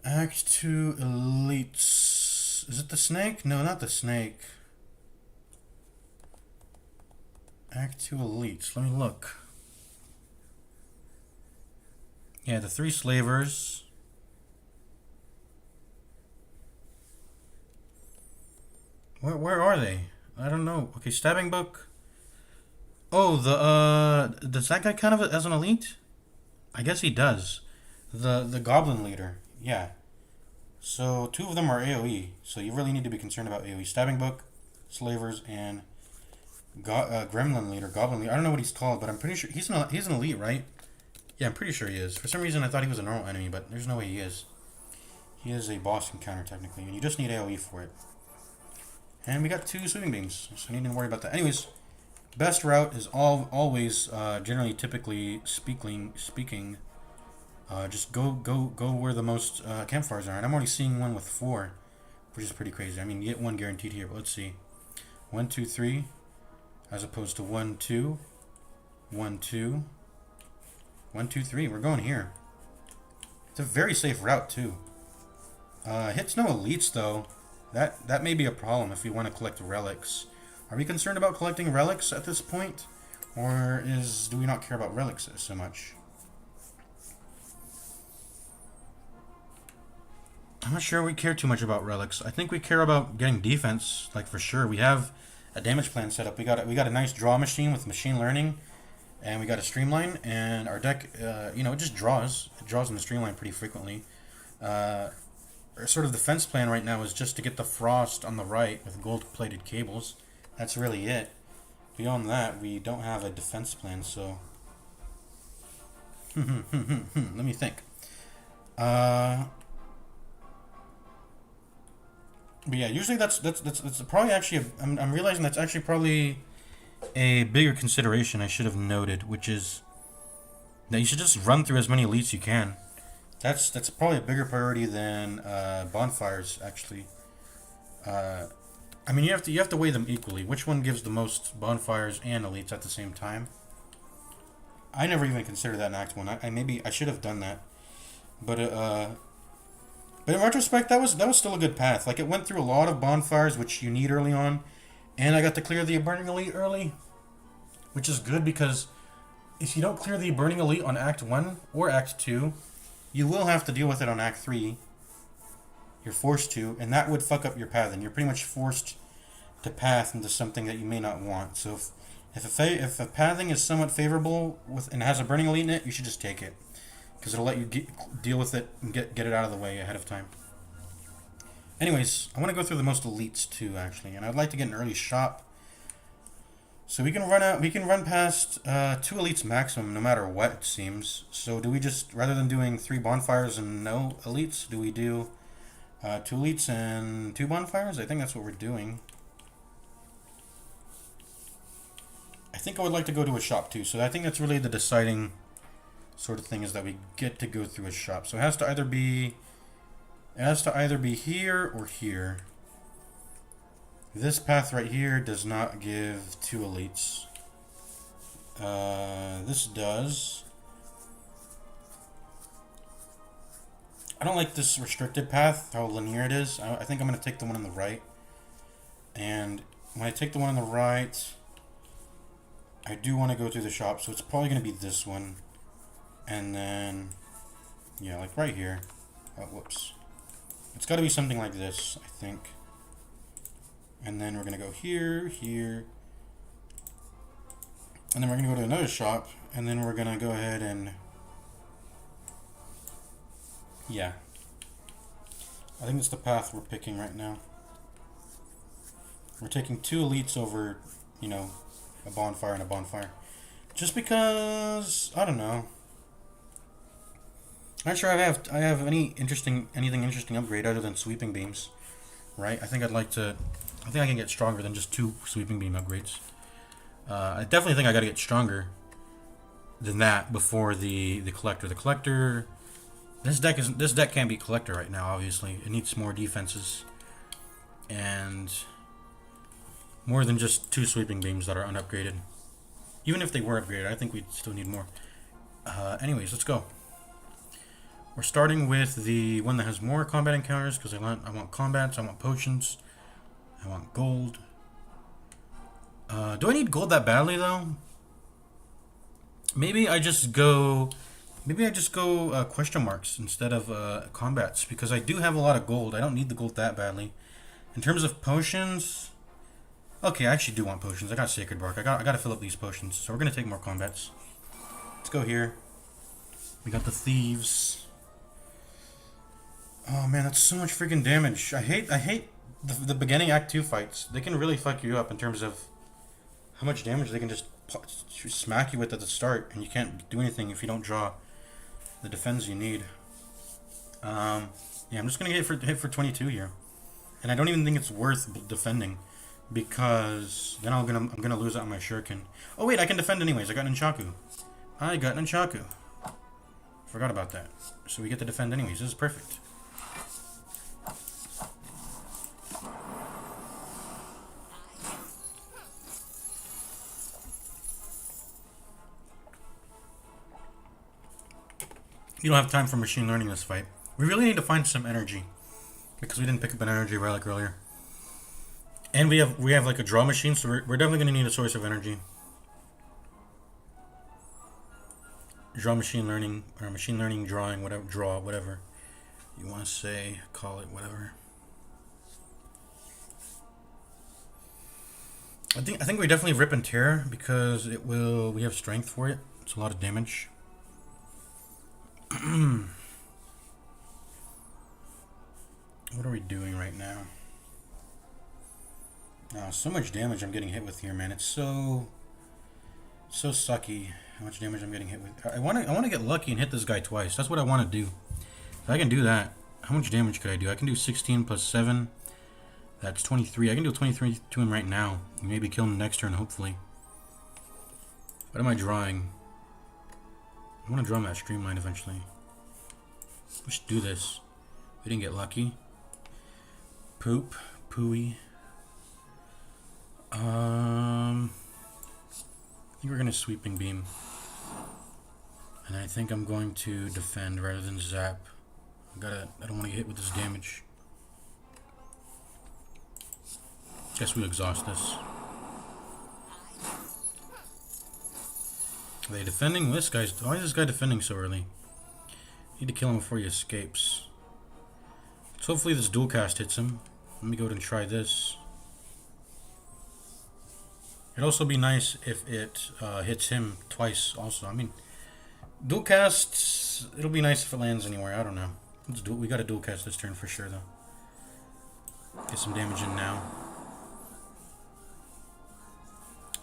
Act 2 elites. Is it the snake? No, not the snake. Act 2 elites. Let me look. Yeah, the 3 slavers. Where are they? I don't know. Okay, stabbing book. Oh, does that guy count as an elite? I guess he does. The goblin leader. Yeah. So 2 of them are AoE. So you really need to be concerned about AoE. Stabbing book, slavers, and gremlin leader, goblin leader. I don't know what he's called, but I'm pretty sure he's an elite, right? Yeah, I'm pretty sure he is. For some reason, I thought he was a normal enemy, but there's no way he is. He is a boss encounter, technically, and you just need AoE for it. And we got 2 sweeping beams, so you need to worry about that. Anyways, best route is always, generally, typically speaking, just go where the most campfires are. And I'm already seeing one with 4, which is pretty crazy. I mean, you get 1 guaranteed here, but let's see. 1, 2, 3, as opposed to 1, 2, 1, 2, 1, 2, 3. We're going here. It's a very safe route too. Hits no elites though. That may be a problem if we want to collect relics. Are we concerned about collecting relics at this point, or do we not care about relics so much? I'm not sure we care too much about relics. I think we care about getting defense, like for sure. We have a damage plan set up. We got a nice draw machine with machine learning. And we got a streamline, and our deck, it just draws. It draws in the streamline pretty frequently. Our sort of defense plan right now is just to get the frost on the right with gold-plated cables. That's really it. Beyond that, we don't have a defense plan, so... Let me think. But yeah, usually that's probably actually... I'm realizing that's actually probably... a bigger consideration I should have noted, which is that you should just run through as many elites you can. That's probably a bigger priority than bonfires, actually. I mean, you have to weigh them equally. Which one gives the most bonfires and elites at the same time? I never even considered that in Act 1. I should have done that, but in retrospect, that was still a good path. Like, it went through a lot of bonfires, which you need early on. And I got to clear the Burning Elite early, which is good because if you don't clear the Burning Elite on Act 1 or Act 2, you will have to deal with it on Act 3. You're forced to, and that would fuck up your path, and you're pretty much forced to path into something that you may not want. So if a pathing is somewhat favorable and has a Burning Elite in it, you should just take it, because it'll let you deal with it and get it out of the way ahead of time. Anyways, I want to go through the most elites too, actually, and I'd like to get an early shop, so we can run past 2 elites maximum, no matter what it seems. So do we just, rather than doing 3 bonfires and no elites, do we do 2 elites and 2 bonfires? I think that's what we're doing. I think I would like to go to a shop too, so I think that's really the deciding sort of thing, is that we get to go through a shop. So it has to either be here or here. This path right here does not give 2 elites. This does. I don't like this restricted path, how linear it is. I think I'm going to take the one on the right. And when I take the one on the right, I do want to go through the shop, so it's probably going to be this one. And then, yeah, like right here. Oh, whoops. It's got to be something like this, I think. And then we're going to go here, here. And then we're going to go to another shop. And then we're going to go ahead and... yeah. I think it's the path we're picking right now. We're taking 2 elites over, you know, a bonfire and a bonfire. Just because, I don't know. Not sure I have anything interesting upgrade other than sweeping beams, right? I think I can get stronger than just 2 sweeping beam upgrades. I definitely think I got to get stronger than that before the collector. The collector, this deck can't beat collector right now. Obviously, it needs more defenses and more than just 2 sweeping beams that are unupgraded. Even if they were upgraded, I think we'd still need more. Anyways, let's go. We're starting with the one that has more combat encounters because I want combats, I want potions, I want gold. Do I need gold that badly though? Maybe I just go question marks instead of combats because I do have a lot of gold. I don't need the gold that badly. In terms of potions, okay, I actually do want potions. I got Sacred Bark. I got to fill up these potions. So we're gonna take more combats. Let's go here. We got the thieves. Oh man, that's so much freaking damage. I hate the beginning Act 2 fights. They can really fuck you up in terms of how much damage they can just smack you with at the start, and you can't do anything if you don't draw the defense you need. Yeah, I'm just gonna hit for 22 here, and I don't even think it's worth defending because then I'm gonna lose out on my shuriken. Oh wait, I can defend anyways. I got Nunchaku. Forgot about that. So we get to defend anyways. This is perfect. You don't have time for machine learning this fight. We really need to find some energy because we didn't pick up an energy relic earlier. And we have like a draw machine, so we're definitely going to need a source of energy. Draw machine learning or machine learning drawing, whatever you want to say, call it whatever. I think we definitely rip and tear because we have strength for it. It's a lot of damage. What are we doing right now? Oh, so much damage I'm getting hit with here, man. It's so sucky how much damage I'm getting hit with. I want to get lucky and hit this guy twice. That's what I want to do. If I can do that, how much damage could I do? I can do 16 plus 7. That's 23. I can do 23 to him right now. Maybe kill him next turn, hopefully. What am I drawing? I want to draw him that streamline eventually. Let's do this. We didn't get lucky. Pooey. I think we're gonna sweeping beam, and I think I'm going to defend rather than zap. I don't want to get hit with this damage. Guess we exhaust this. Are they defending? Why is this guy defending so early? Need to kill him before he escapes. So hopefully this dual cast hits him. Let me go ahead and try this. It'd also be nice if it hits him twice also. I mean, dual casts, it'll be nice if it lands anywhere. I don't know. We got a dual cast this turn for sure though. Get some damage in now.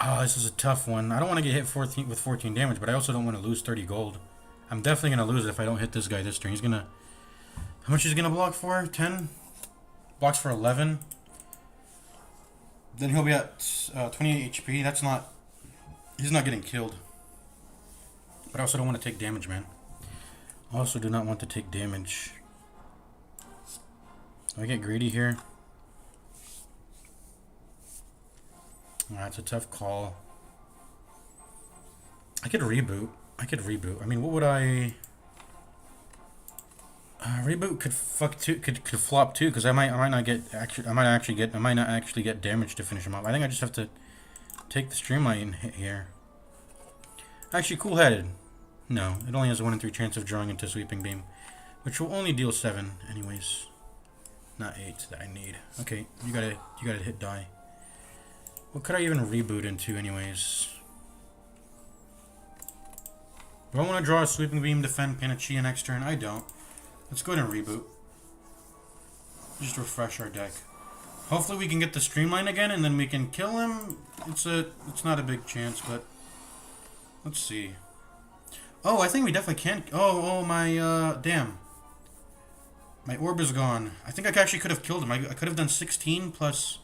Oh, this is a tough one. I don't want to get hit with 14 damage, but I also don't want to lose 30 gold. I'm definitely going to lose it if I don't hit this guy this turn. He's going to... How much is he going to block for? 10? Blocks for 11. Then he'll be at 28 HP. That's not... He's not getting killed. But I also don't want to take damage, man. I also do not want to take damage. Do I get greedy here? That's a tough call. I could reboot. I mean, what would I... reboot could flop too, because I might not actually get damage to finish him off. I think I just have to take the streamline hit here. Actually, cool-headed. No, it only has a 1 in 3 chance of drawing into sweeping beam, which will only deal 7, anyways. Not 8 that I need. Okay, you gotta hit die. What could I even reboot into, anyways? Do I want to draw a sweeping beam, defend Panacea next turn? I don't. Let's go ahead and reboot. Just refresh our deck. Hopefully we can get the streamline again, and then we can kill him. It's not a big chance, but let's see. Oh, I think we definitely can. Oh, my, damn. My orb is gone. I think I actually could have killed him. I could have done 16 plus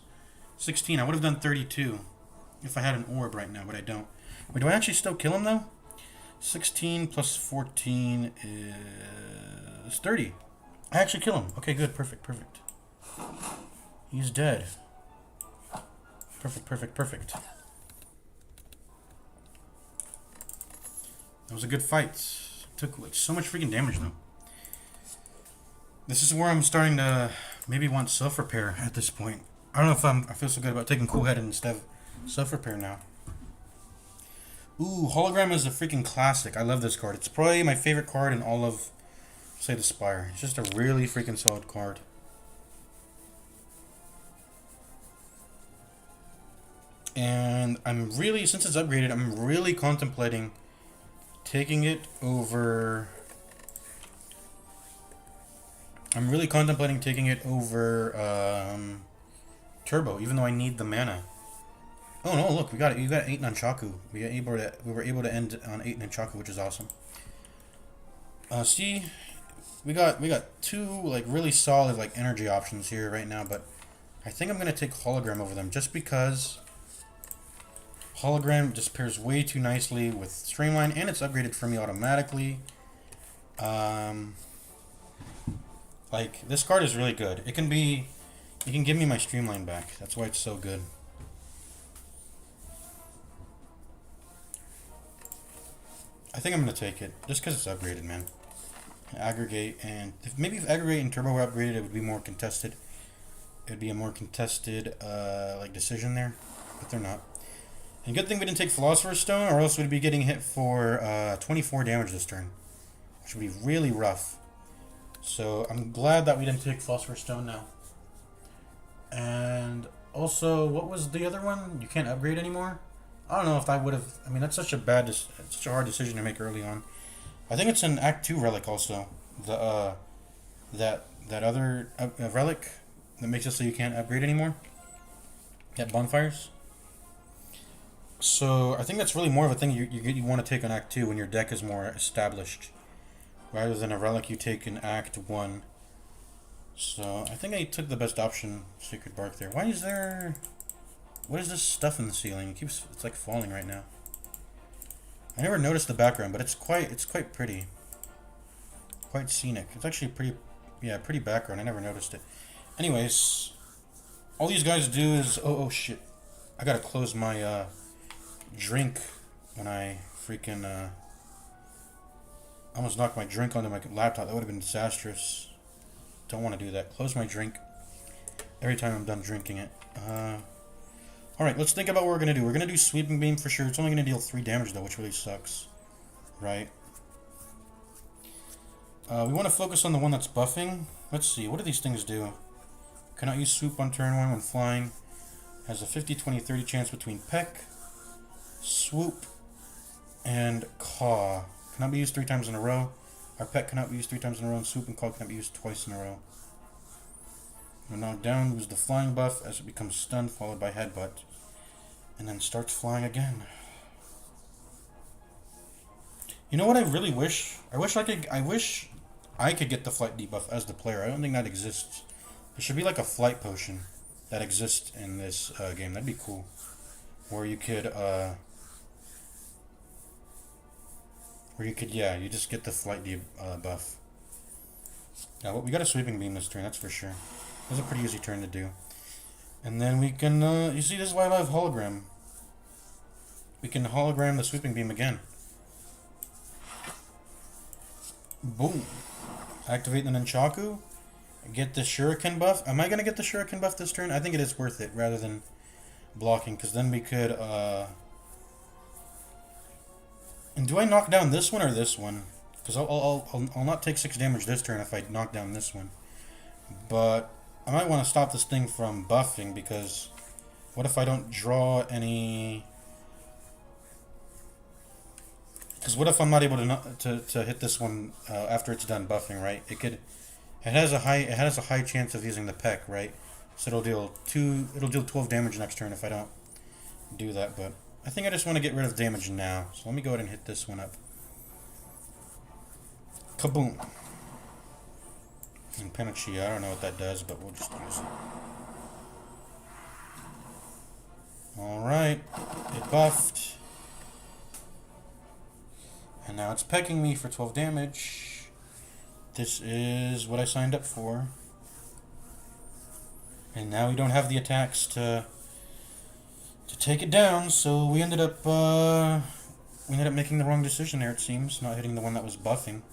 16. I would have done 32 if I had an orb right now, but I don't. Wait, do I actually still kill him, though? 16 plus 14 is 30. I actually kill him. Okay, good. Perfect, perfect. He's dead. Perfect, perfect, perfect. That was a good fight. Took so much freaking damage, though. This is where I'm starting to maybe want self-repair at this point. I don't know if I feel so good about taking Cool Headed instead of self-repair now. Ooh, Hologram is a freaking classic. I love this card. It's probably my favorite card in all of, say, the Spire. It's just a really freaking solid card. And I'm really, since it's upgraded, I'm really contemplating taking it over... Turbo, even though I need the mana. Oh no! Look, we got 8 Nunchaku. We were able to end on 8 Nunchaku, which is awesome. See, we got 2 like really solid like energy options here right now, but I think I'm gonna take Hologram over them just because Hologram just pairs way too nicely with Streamline, and it's upgraded for me automatically. Like, this card is really good. It can give me my Streamline back. That's why it's so good. I think I'm going to take it, just because it's upgraded, man. Aggregate, and if Aggregate and Turbo were upgraded, it would be more contested. It would be a more contested, like, decision there, but they're not. And good thing we didn't take Philosopher's Stone, or else we'd be getting hit for 24 damage this turn, which would be really rough. So I'm glad that we didn't take Philosopher's Stone now. And also, what was the other one? You can't upgrade anymore? I don't know if I would have... I mean, that's such a hard decision to make early on. I think it's an Act 2 relic also. That other relic that makes it so you can't upgrade anymore. At bonfires. So I think that's really more of a thing you want to take on Act 2 when your deck is more established, rather than a relic you take in Act 1. So I think I took the best option, Sacred Bark there. Why is there... What is this stuff in the ceiling? It's like falling right now. I never noticed the background, but it's quite pretty. Quite scenic. It's actually pretty background. I never noticed it. Anyways, all these guys do is... Oh shit. I gotta close my drink when I freaking... I almost knocked my drink onto my laptop. That would have been disastrous. Don't want to do that. Close my drink every time I'm done drinking it. Alright, let's think about what we're going to do. We're going to do Sweeping Beam for sure. It's only going to deal 3 damage though, which really sucks. Right? We want to focus on the one that's buffing. Let's see. What do these things do? Cannot use Swoop on turn 1 when flying. Has a 50, 20, 30 chance between Peck, Swoop, and Caw. Cannot be used 3 times in a row. Our Pet cannot be used 3 times in a row, and Swoop and Caw cannot be used twice in a row. When knocked down, lose the flying buff as it becomes stunned, followed by Headbutt, and then starts flying again. You know what I really wish? I wish I could get the flight debuff as the player. I don't think that exists. There should be like a flight potion that exists in this game. That'd be cool. Where you could, you just get the flight buff. Yeah, well, we got a Sweeping Beam this turn, that's for sure. It was a pretty easy turn to do. And then we can, you see, this is why I love Hologram. We can Hologram the Sweeping Beam again. Boom. Activate the Nunchaku. Get the Shuriken buff. Am I going to get the Shuriken buff this turn? I think it is worth it rather than blocking, because then we could, and do I knock down this one or this one? Because I'll not take 6 damage this turn if I knock down this one. But I might want to stop this thing from buffing, because what if I don't draw any... Because what if I'm not able to hit this one after it's done buffing, right? It has a high chance of using the Peck, right? So it'll deal 12 damage next turn if I don't do that, but I think I just want to get rid of damage now. So let me go ahead and hit this one up. Kaboom. And Panacea, I don't know what that does, but we'll just use it. Alright, it buffed. And now it's pecking me for 12 damage. This is what I signed up for. And now we don't have the attacks to take it down, so we ended up making the wrong decision there, it seems, not hitting the one that was buffing.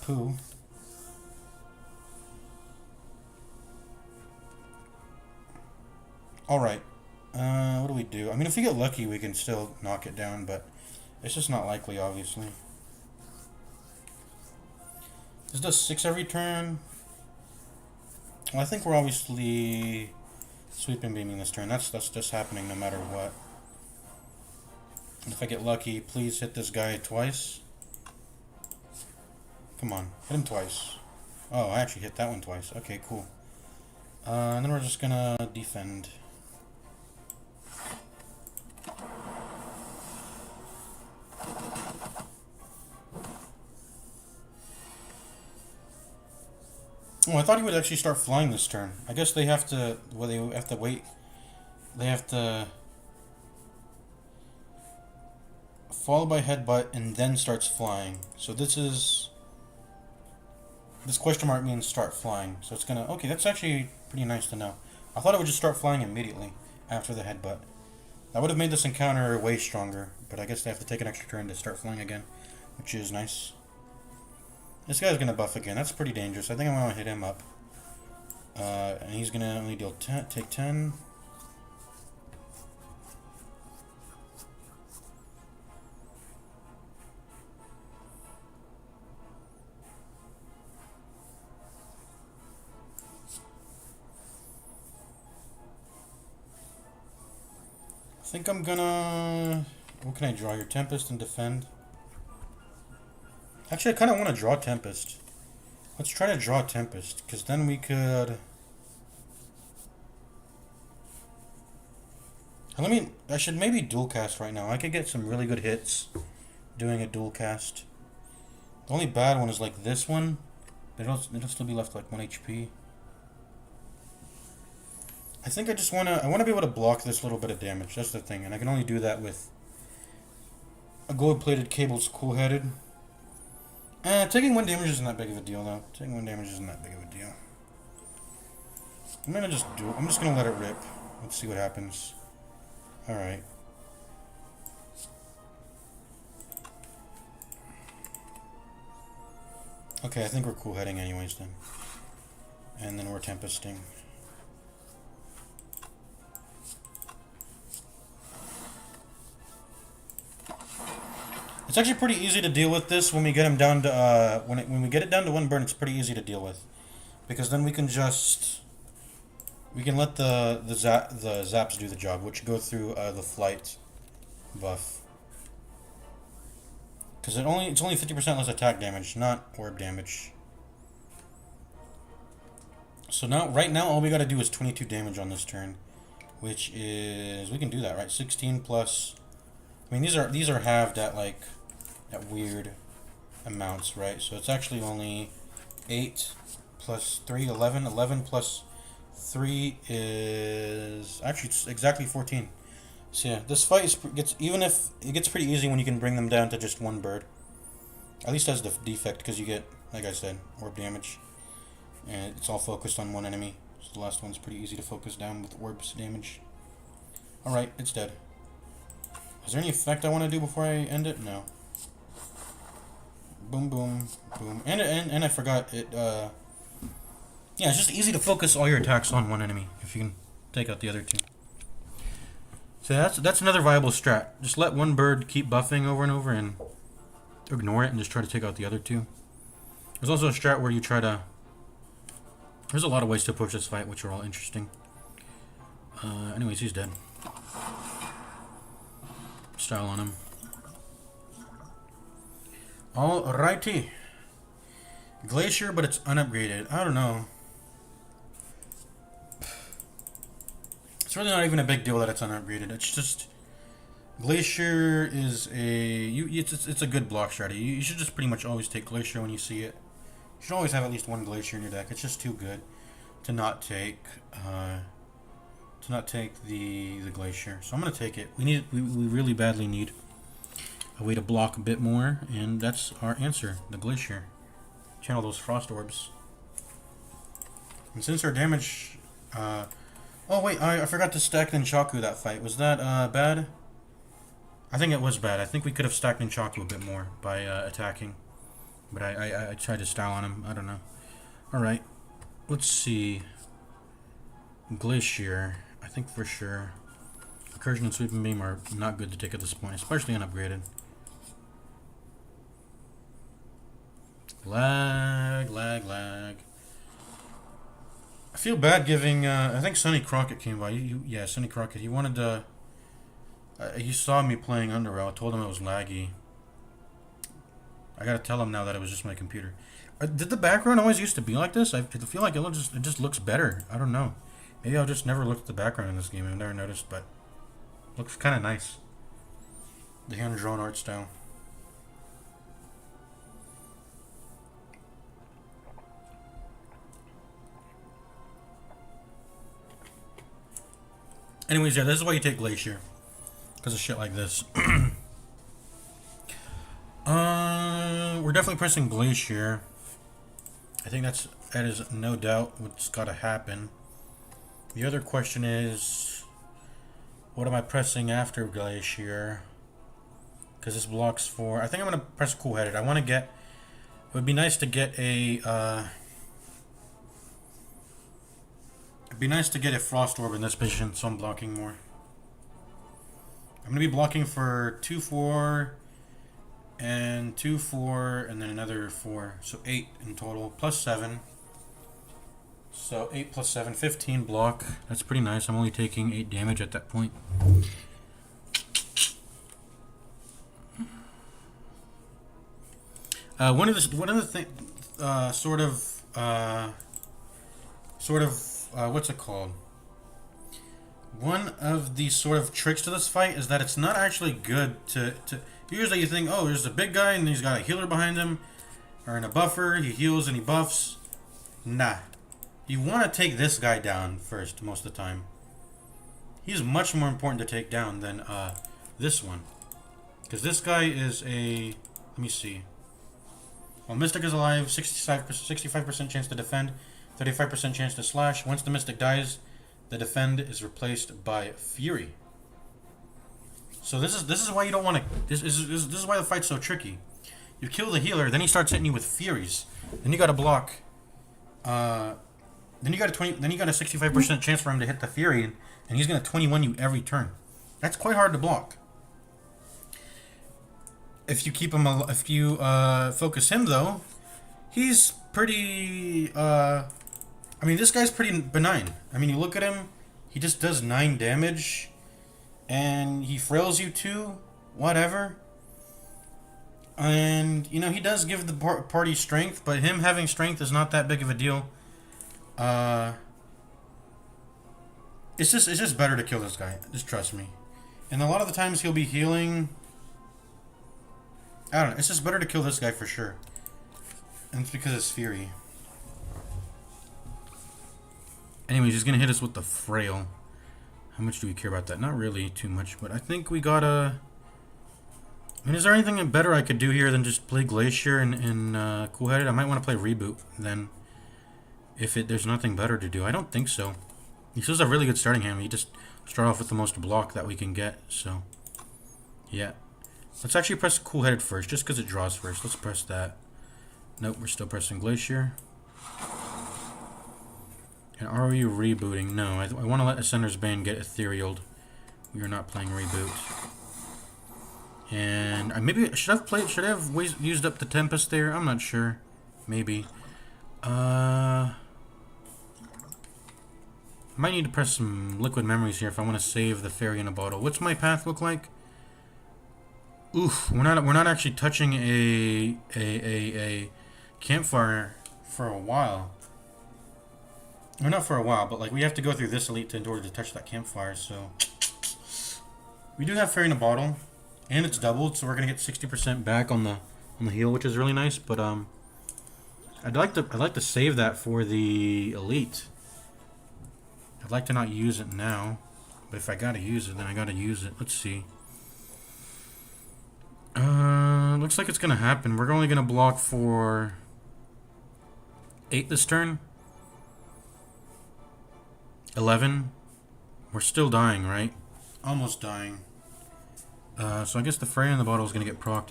Poo. Alright. What do we do? I mean, if we get lucky, we can still knock it down, but it's just not likely, obviously. This does 6 every turn. Well, I think we're obviously sweeping beaming this turn. That's just happening no matter what. And if I get lucky, please hit this guy twice. Come on, hit him twice. Oh, I actually hit that one twice. Okay, cool. And then we're just gonna defend. Oh, I thought he would actually start flying this turn. I guess they have to. Well, they have to wait. They have to follow by headbutt and then starts flying. So this question mark means start flying. So it's gonna. Okay, that's actually pretty nice to know. I thought it would just start flying immediately after the headbutt. That would have made this encounter way stronger. But I guess they have to take an extra turn to start flying again, which is nice. This guy's gonna buff again. That's pretty dangerous. I think I'm gonna hit him up. And he's gonna only deal take 10. I think I'm gonna. What can I draw here? Tempest and defend. Actually, I kind of want to draw Tempest. Let's try to draw Tempest, because then we could... I should maybe dual cast right now. I could get some really good hits doing a dual cast. The only bad one is like this one. It'll still be left like 1 HP. I think I just want to be able to block this little bit of damage. That's the thing. And I can only do that with a gold-plated Cable's cool-headed. Taking 1 damage isn't that big of a deal, though. Taking 1 damage isn't that big of a deal. I'm just gonna let it rip. Let's see what happens. Alright. Okay, I think we're cool heading anyways then. And then we're tempesting. It's actually pretty easy to deal with this when we get him down to when we get it down to 1 burn. It's pretty easy to deal with, because then we can let the zaps do the job, which go through the flight buff. Because it's only 50% less attack damage, not orb damage. So right now all we got to do is 22 damage on this turn, which is, we can do that, right? 16 plus. I mean, these are halved at like at weird amounts, right? So it's actually only 8 plus 3, 11. 11 plus 3 is actually it's exactly 14. So yeah, this fight gets pretty easy when you can bring them down to just 1 bird. At least as the defect, because you get, like I said, orb damage, and it's all focused on 1 enemy. So the last one's pretty easy to focus down with orbs damage. All right, it's dead. Is there any effect I want to do before I end it? No. Boom, boom, boom. And I forgot it. Yeah, it's just easy to focus all your attacks on 1 enemy if you can take out the other 2. So that's another viable strat. Just let 1 bird keep buffing over and over and ignore it and just try to take out the other 2. There's also a strat where you try to... There's a lot of ways to approach this fight, which are all interesting. Anyways, he's dead. Style on him. Alrighty. Glacier, but it's unupgraded. I don't know. It's really not even a big deal that it's unupgraded. It's just Glacier is it's a good block strategy. You should just pretty much always take Glacier when you see it. You should always have at least one Glacier in your deck. It's just too good to not take the Glacier. So I'm gonna take it. We really badly need a way to block a bit more, and that's our answer, the Glacier. Channel those Frost Orbs. And since our damage oh wait, I forgot to stack Nunchaku that fight. Was that bad? I think it was bad. I think we could have stacked Nunchaku a bit more by attacking. But I tried to style on him. I don't know. Alright. Let's see. Glacier. I think for sure. Incursion and Sweeping Beam are not good to take at this point, especially unupgraded. Lag. I feel bad giving, I think Sonny Crockett came by. Yeah, Sonny Crockett. He wanted to, he saw me playing Underrail. I told him it was laggy. I gotta tell him now that it was just my computer. Did the background always used to be like this? I feel like it just looks better. I don't know. Maybe I'll just never look at the background in this game. I've never noticed, but looks kind of nice. The hand-drawn art style. Anyways, yeah, this is why you take Glacier. Because of shit like this. We're definitely pressing Glacier. I think that is no doubt what's got to happen. The other question is, what am I pressing after Glacier? Because this blocks for... I think I'm going to press Cool-Headed. I want to get... It would be nice to get a... it'd be nice to get a Frost Orb in this position, so I'm blocking more. I'm going to be blocking for 2-4 and 2-4 and then another 4. So 8 in total, plus 7. So 8 plus 7, 15 block. That's pretty nice. I'm only taking 8 damage at that point. One of the things, what's it called? One of the sort of tricks to this fight is that it's not actually good to usually you think, oh, there's a big guy and he's got a healer behind him, or in a buffer, he heals and he buffs. Nah. You want to take this guy down first, most of the time. He's much more important to take down than this one. Because this guy is a... Let me see. While Mystic is alive, 65% chance to defend, 35% chance to slash. Once the Mystic dies, the defend is replaced by Fury. So this is why you don't want to... This is why the fight's so tricky. You kill the healer, then he starts hitting you with Furies. Then you got to block... Then you got a 65% chance for him to hit the Fury, and he's gonna 21 you every turn. That's quite hard to block. If you keep him, if you focus him though, he's pretty. I mean, this guy's pretty benign. I mean, you look at him, he just does 9 damage, and he frails you 2, whatever. And you know he does give the party strength, but him having strength is not that big of a deal. It's just better to kill this guy. Just trust me. And a lot of the times he'll be healing. I don't know. It's just better to kill this guy for sure. And it's because it's Fury. Anyways, he's gonna hit us with the Frail. How much do we care about that? Not really too much, but I think we gotta... I mean, is there anything better I could do here than just play Glacier and Cool-Headed? I might want to play Reboot then. If there's nothing better to do. I don't think so. He still has a really good starting hand. He just start off with the most block that we can get. So, yeah. Let's actually press Cool-Headed first, just because it draws first. Let's press that. Nope, we're still pressing Glacier. And are we rebooting? No, I want to let Ascender's Bane get etherealed. We are not playing Reboot. And maybe should I have used up the Tempest there? I'm not sure. Maybe. I might need to press some Liquid Memories here if I want to save the Fairy in a Bottle. What's my path look like? Oof, we're not actually touching a campfire for a while. Or not for a while, but like we have to go through this elite in order to touch that campfire, so... We do have Fairy in a Bottle, and it's doubled, so we're gonna get 60% back on the heal, which is really nice, but I'd like to save that for the elite. I'd like to not use it now, but if I gotta use it, then I gotta use it. Let's see. Looks like it's gonna happen. We're only gonna block for 8 this turn. 11. We're still dying, right? Almost dying. So I guess the Fairy in the Bottle is gonna get procced.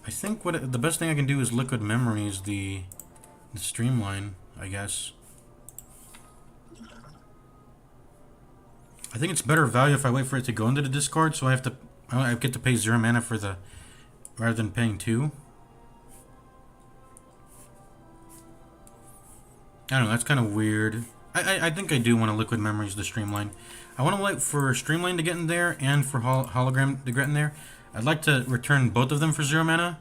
I think the best thing I can do is Liquid Memories the Streamline, I guess. I think it's better value if I wait for it to go into the discard, so I get to pay 0 mana for the rather than paying 2. I don't know, that's kind of weird. I think I do want to Liquid Memories the Streamline. I want to wait for Streamline to get in there and for Hologram to get in there. I'd like to return both of them for 0 mana,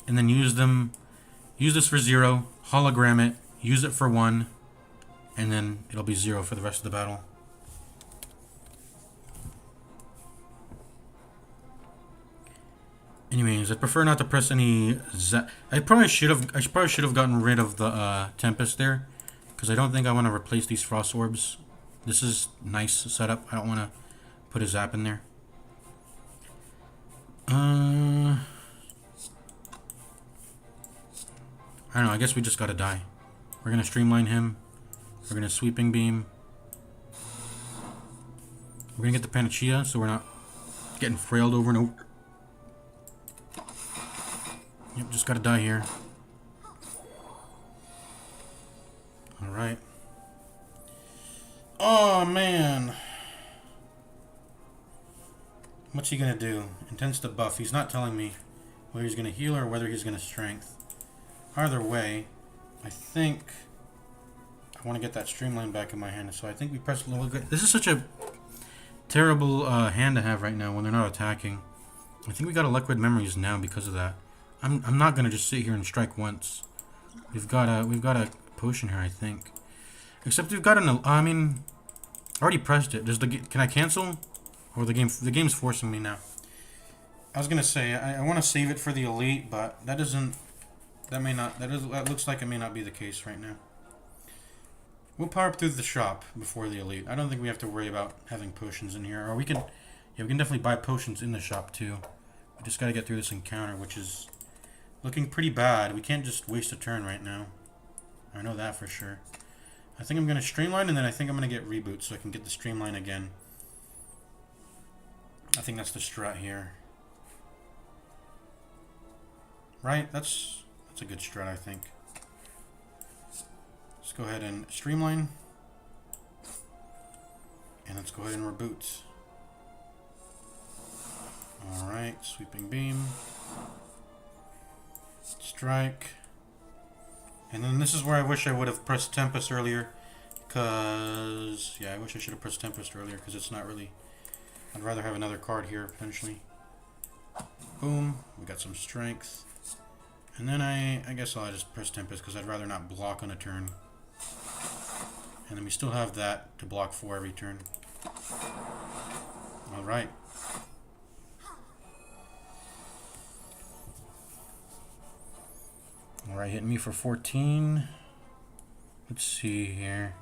and then use this for 0, Hologram it, use it for 1, and then it'll be 0 for the rest of the battle. Anyways, I prefer not to press any I probably should have gotten rid of the Tempest there, because I don't think I want to replace these Frost Orbs. This is nice setup. I don't want to put a Zap in there. I don't know. I guess we just gotta die. We're gonna Streamline him. We're gonna Sweeping Beam. We're gonna get the Panacea, so we're not getting frailed over and over. Yep, just gotta die here. Alright. Oh, man. What's he gonna do? Intends to buff. He's not telling me whether he's gonna heal or whether he's gonna strength. Either way, I think I want to get that Streamline back in my hand, so I think we press a little bit. This is such a terrible hand to have right now when they're not attacking. I think we got a Liquid Memories now because of that. I'm not gonna just sit here and strike once. We've got a potion here, I think. Except we've got an. I mean, I already pressed it. Can I cancel? Or the game's forcing me now. I was gonna say I want to save it for the elite, but that doesn't. That looks like it may not be the case right now. We'll power up through the shop before the elite. I don't think we have to worry about having potions in here, or we can. Yeah, we can definitely buy potions in the shop too. We just gotta get through this encounter, which is looking pretty bad. We can't just waste a turn right now. I know that for sure. I think I'm gonna Streamline, and then I think I'm gonna get Reboot so I can get the Streamline again. I think that's the strat here. Right? That's a good strat, I think. Let's go ahead and Streamline. And let's go ahead and Reboot. Alright, Sweeping Beam. Strike. And then this is where I wish I would have pressed Tempest earlier. Because, yeah, I wish I should have pressed Tempest earlier because it's not really... I'd rather have another card here, potentially. Boom. We got some strength. And then I guess I'll just press Tempest because I'd rather not block on a turn. And then we still have that to block for every turn. Alright. Alright, hitting me for 14. Let's see here.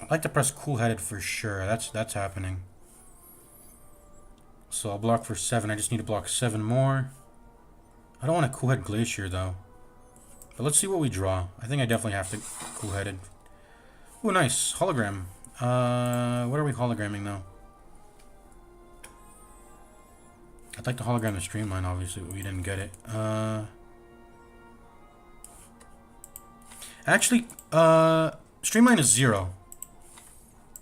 I'd like to press Cool-Headed for sure. That's happening. So I'll block for 7. I just need to block 7 more. I don't want a Cool-Head Glacier though. But let's see what we draw. I think I definitely have to Cool-Headed. Oh, nice. Hologram. What are we hologramming though? I'd like to hologram the Streamline, obviously, but we didn't get it. Actually, Streamline is 0.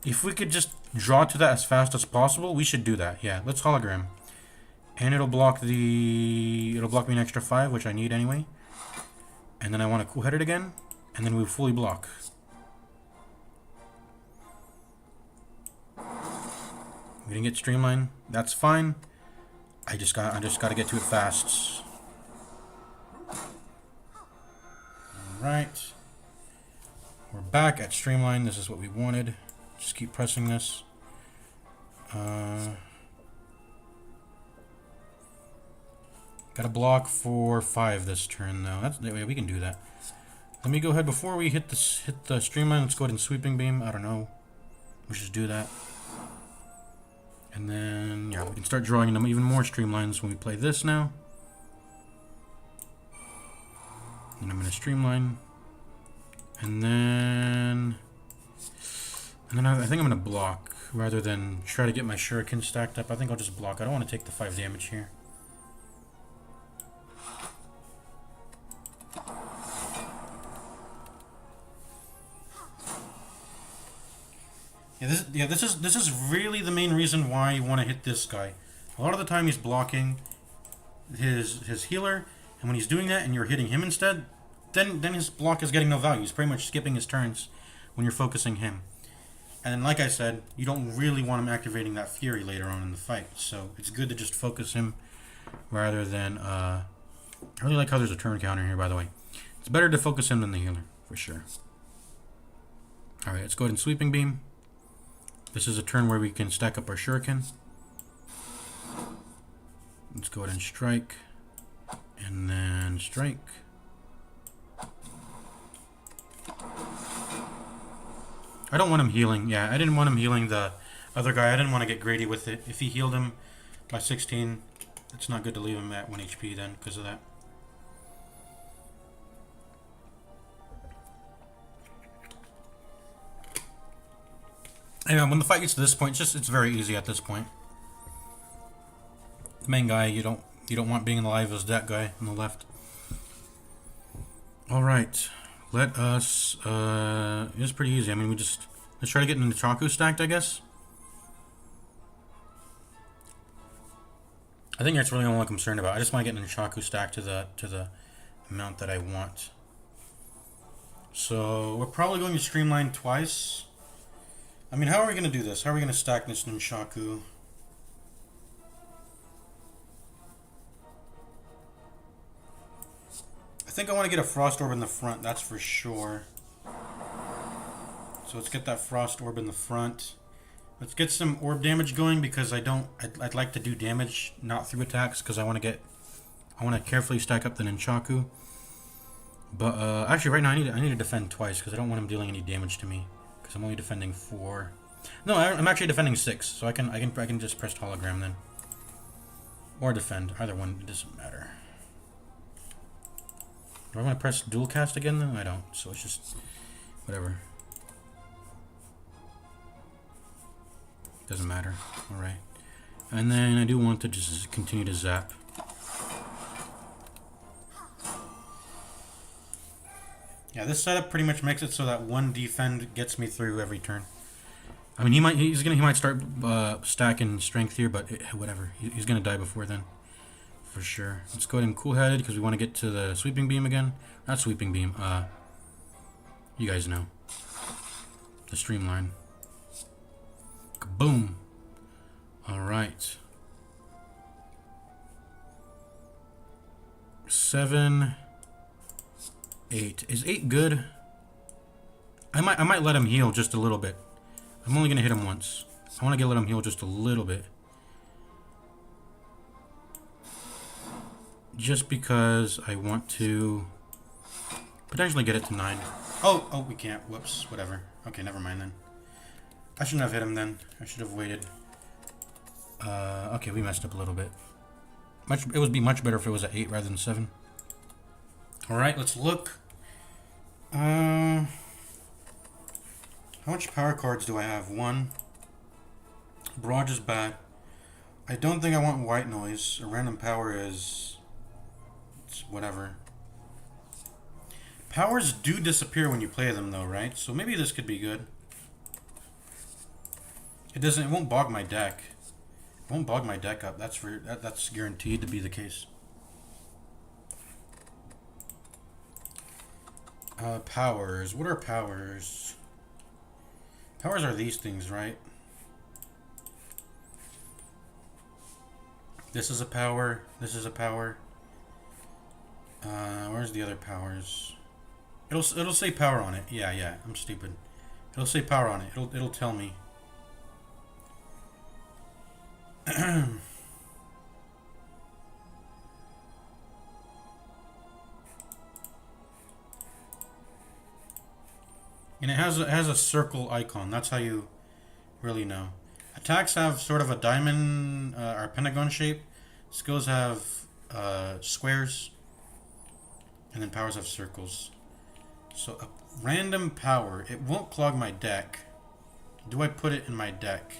If we could just draw to that as fast as possible, we should do that. Yeah, let's hologram. And it'll block me an extra 5, which I need anyway. And then I want to Cool-Head it again, and then we fully block. We didn't get Streamline. That's fine. I just got to get to it fast. Alright. We're back at Streamline. This is what we wanted. Just keep pressing this. Got a block for 5 this turn though. That's the way we can do that. Let me go ahead before we hit the Streamline. Let's go ahead and Sweeping Beam. I don't know. We should do that. And then yeah, we can start drawing them even more streamlines when we play this now. And I'm gonna Streamline. And then I think I'm gonna block rather than try to get my Shuriken stacked up. I think I'll just block. I don't want to take the 5 damage here. This is really the main reason why you want to hit this guy. A lot of the time he's blocking his healer, and when he's doing that and you're hitting him instead, then his block is getting no value. He's pretty much skipping his turns when you're focusing him. And then, like I said, you don't really want him activating that Fury later on in the fight. So it's good to just focus him rather than... I really like how there's a turn counter here, by the way. It's better to focus him than the healer, for sure. Alright, let's go ahead and Sweeping Beam. This is a turn where we can stack up our Shuriken. Let's go ahead and strike. And then strike. I don't want him healing. Yeah, I didn't want him healing the other guy. I didn't want to get greedy with it. If he healed him by 16, it's not good to leave him at 1 HP then because of that. Anyway, when the fight gets to this point, it's very easy at this point. The main guy you don't want being alive is that guy on the left. All right, let us. It's pretty easy. I mean, let's try to get an Nunchaku stacked, I guess. I think that's really all I'm concerned about. I just want to get an Nunchaku stacked to the amount that I want. So we're probably going to Streamline twice. I mean, how are we going to do this? How are we going to stack this Nunchaku? I think I want to get a Frost Orb in the front, that's for sure. So let's get that Frost Orb in the front. Let's get some orb damage going because I'd like to do damage not through attacks because I want to carefully stack up the Nunchaku. But actually right now I need to defend twice because I don't want him dealing any damage to me. Because I'm only defending 4. No, I'm actually defending 6, so I can just press hologram then, or defend. Either one, it doesn't matter. Do I want to press dual cast again though? I don't. So it's just whatever. Doesn't matter. All right, and then I do want to just continue to zap. Yeah, this setup pretty much makes it so that 1 defend gets me through every turn. I mean, he might start stacking strength here, but whatever. He's gonna die before then, for sure. Let's go ahead and cool headed because we want to get to the Sweeping Beam again. Not Sweeping Beam. You guys know the Streamline. Kaboom! All right. 7, 8. Is 8 good? I might let him heal just a little bit. I'm only gonna hit him once. I want to let him heal just a little bit. Just because I want to potentially get it to 9. Oh, we can't. Whoops. Whatever. Okay, never mind then. I shouldn't have hit him then. I should have waited. Okay, we messed up a little bit. It would be much better if it was at 8 rather than 7. Alright, let's look. How much power cards do I have? 1. Barrage is bad. I don't think I want white noise. A random power is... it's whatever. Powers do disappear when you play them though, right? So maybe this could be good. It won't bog my deck. It won't bog my deck up. That's guaranteed to be the case. Powers. What are powers? Powers are these things, right? This is a power. This is a power. Where's the other powers? It'll say power on it. Yeah, yeah. I'm stupid. It'll say power on it. It'll tell me. And it has a circle icon. That's how you really know. Attacks have sort of a diamond or pentagon shape. Skills have squares, and then powers have circles. So a random power. It won't clog my deck. Do I put it in my deck?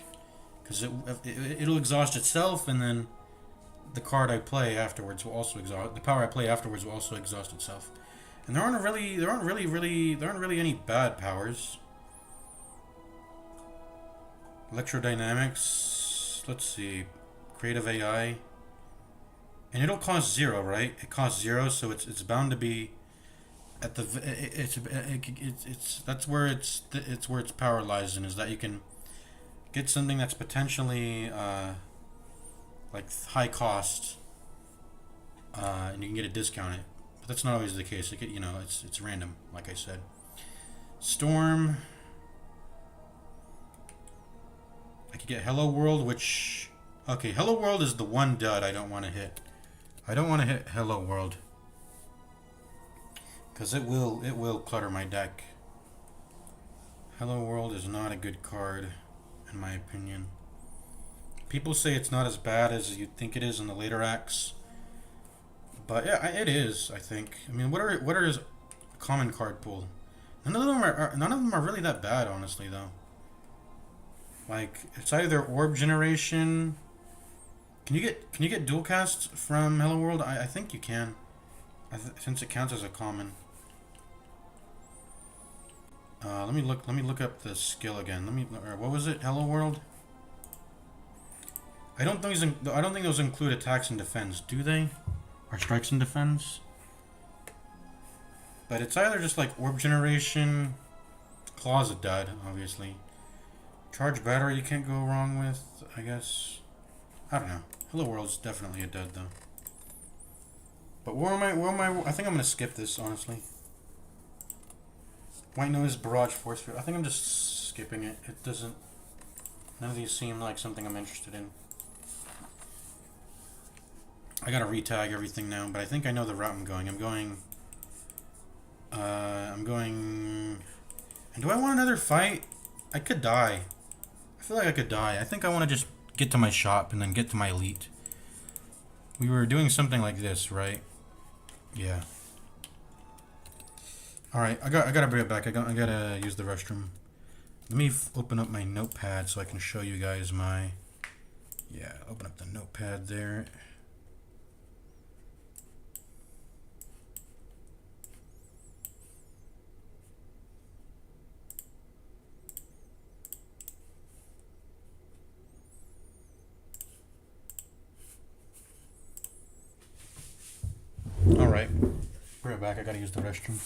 Because it'll exhaust itself, and then the card I play afterwards will also exhaust. The power I play afterwards will also exhaust itself. And there aren't really any bad powers. Electrodynamics. Let's see. Creative AI. And it'll cost 0, right? It costs 0, so it's bound to be at the it's that's where it's where its power lies in, is that you can get something that's potentially like high cost, and you can get a discount it. But that's not always the case. It's random, like I said. Storm. I could get Hello World, which okay, Hello World is the one dud I don't want to hit. I don't want to hit Hello World because it will clutter my deck. Hello World is not a good card, in my opinion. People say it's not as bad as you'd think it is in the later acts, but yeah, it is. I think. I mean, what are his common card pool? None of them are really that bad, honestly, though. Like it's either orb generation. Can you get dual cast from Hello World? I think you can, since it counts as a common. Let me look up the skill again. What was it? Hello World. I don't think those include attacks and defense, do they? Or strikes and defense? But it's either just like orb generation, claws a dud, obviously. Charge battery you can't go wrong with, I guess. I don't know. Hello World's definitely a dud though. But I think I'm gonna skip this, honestly. White Noise, Barrage, Force Field. I think I'm just skipping it. It doesn't. None of these seem like something I'm interested in. I gotta retag everything now, but I think I know the route I'm going. I'm going. And do I want another fight? I could die. I feel like I could die. I think I want to just get to my shop and then get to my elite. We were doing something like this, right? Yeah. All right, I gotta bring it back. I gotta use the restroom. Let me open up my notepad so I can show you guys my. Yeah, open up the notepad there. All right, bring it back. I gotta use the restroom.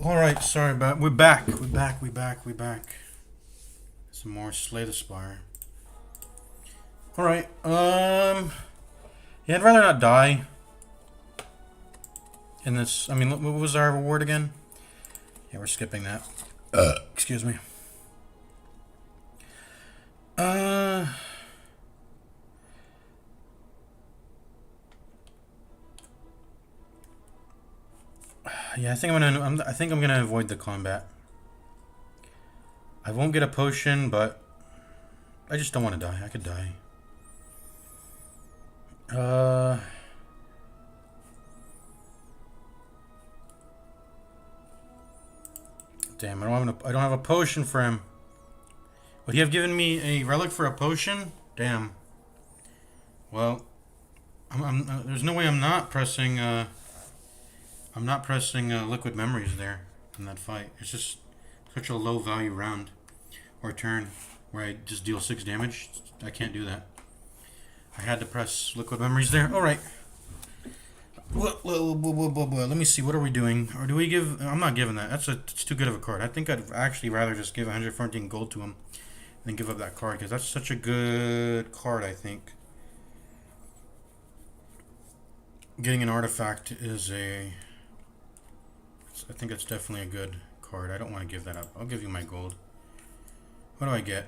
Alright, sorry about we're back. We're back. Some more Slay the Spire. Alright, yeah, I'd rather not die in this. I mean, what was our reward again? Yeah, we're skipping that. Excuse me. Yeah, I think I'm gonna avoid the combat. I won't get a potion, but I just don't want to die. I could die. Damn, I don't have a potion for him. Would he have given me a relic for a potion? Damn. Well, there's no way I'm not pressing liquid memories there in that fight. It's just such a low value round or turn where I just deal 6 damage. I can't do that. I had to press liquid memories there. All right. Let me see. What are we doing? Or do we give? I'm not giving that. It's too good of a card. I think I'd actually rather just give 114 gold to him than give up that card because that's such a good card. I think getting an artifact is a. I think it's definitely a good card. I don't want to give that up. I'll give you my gold. What do I get?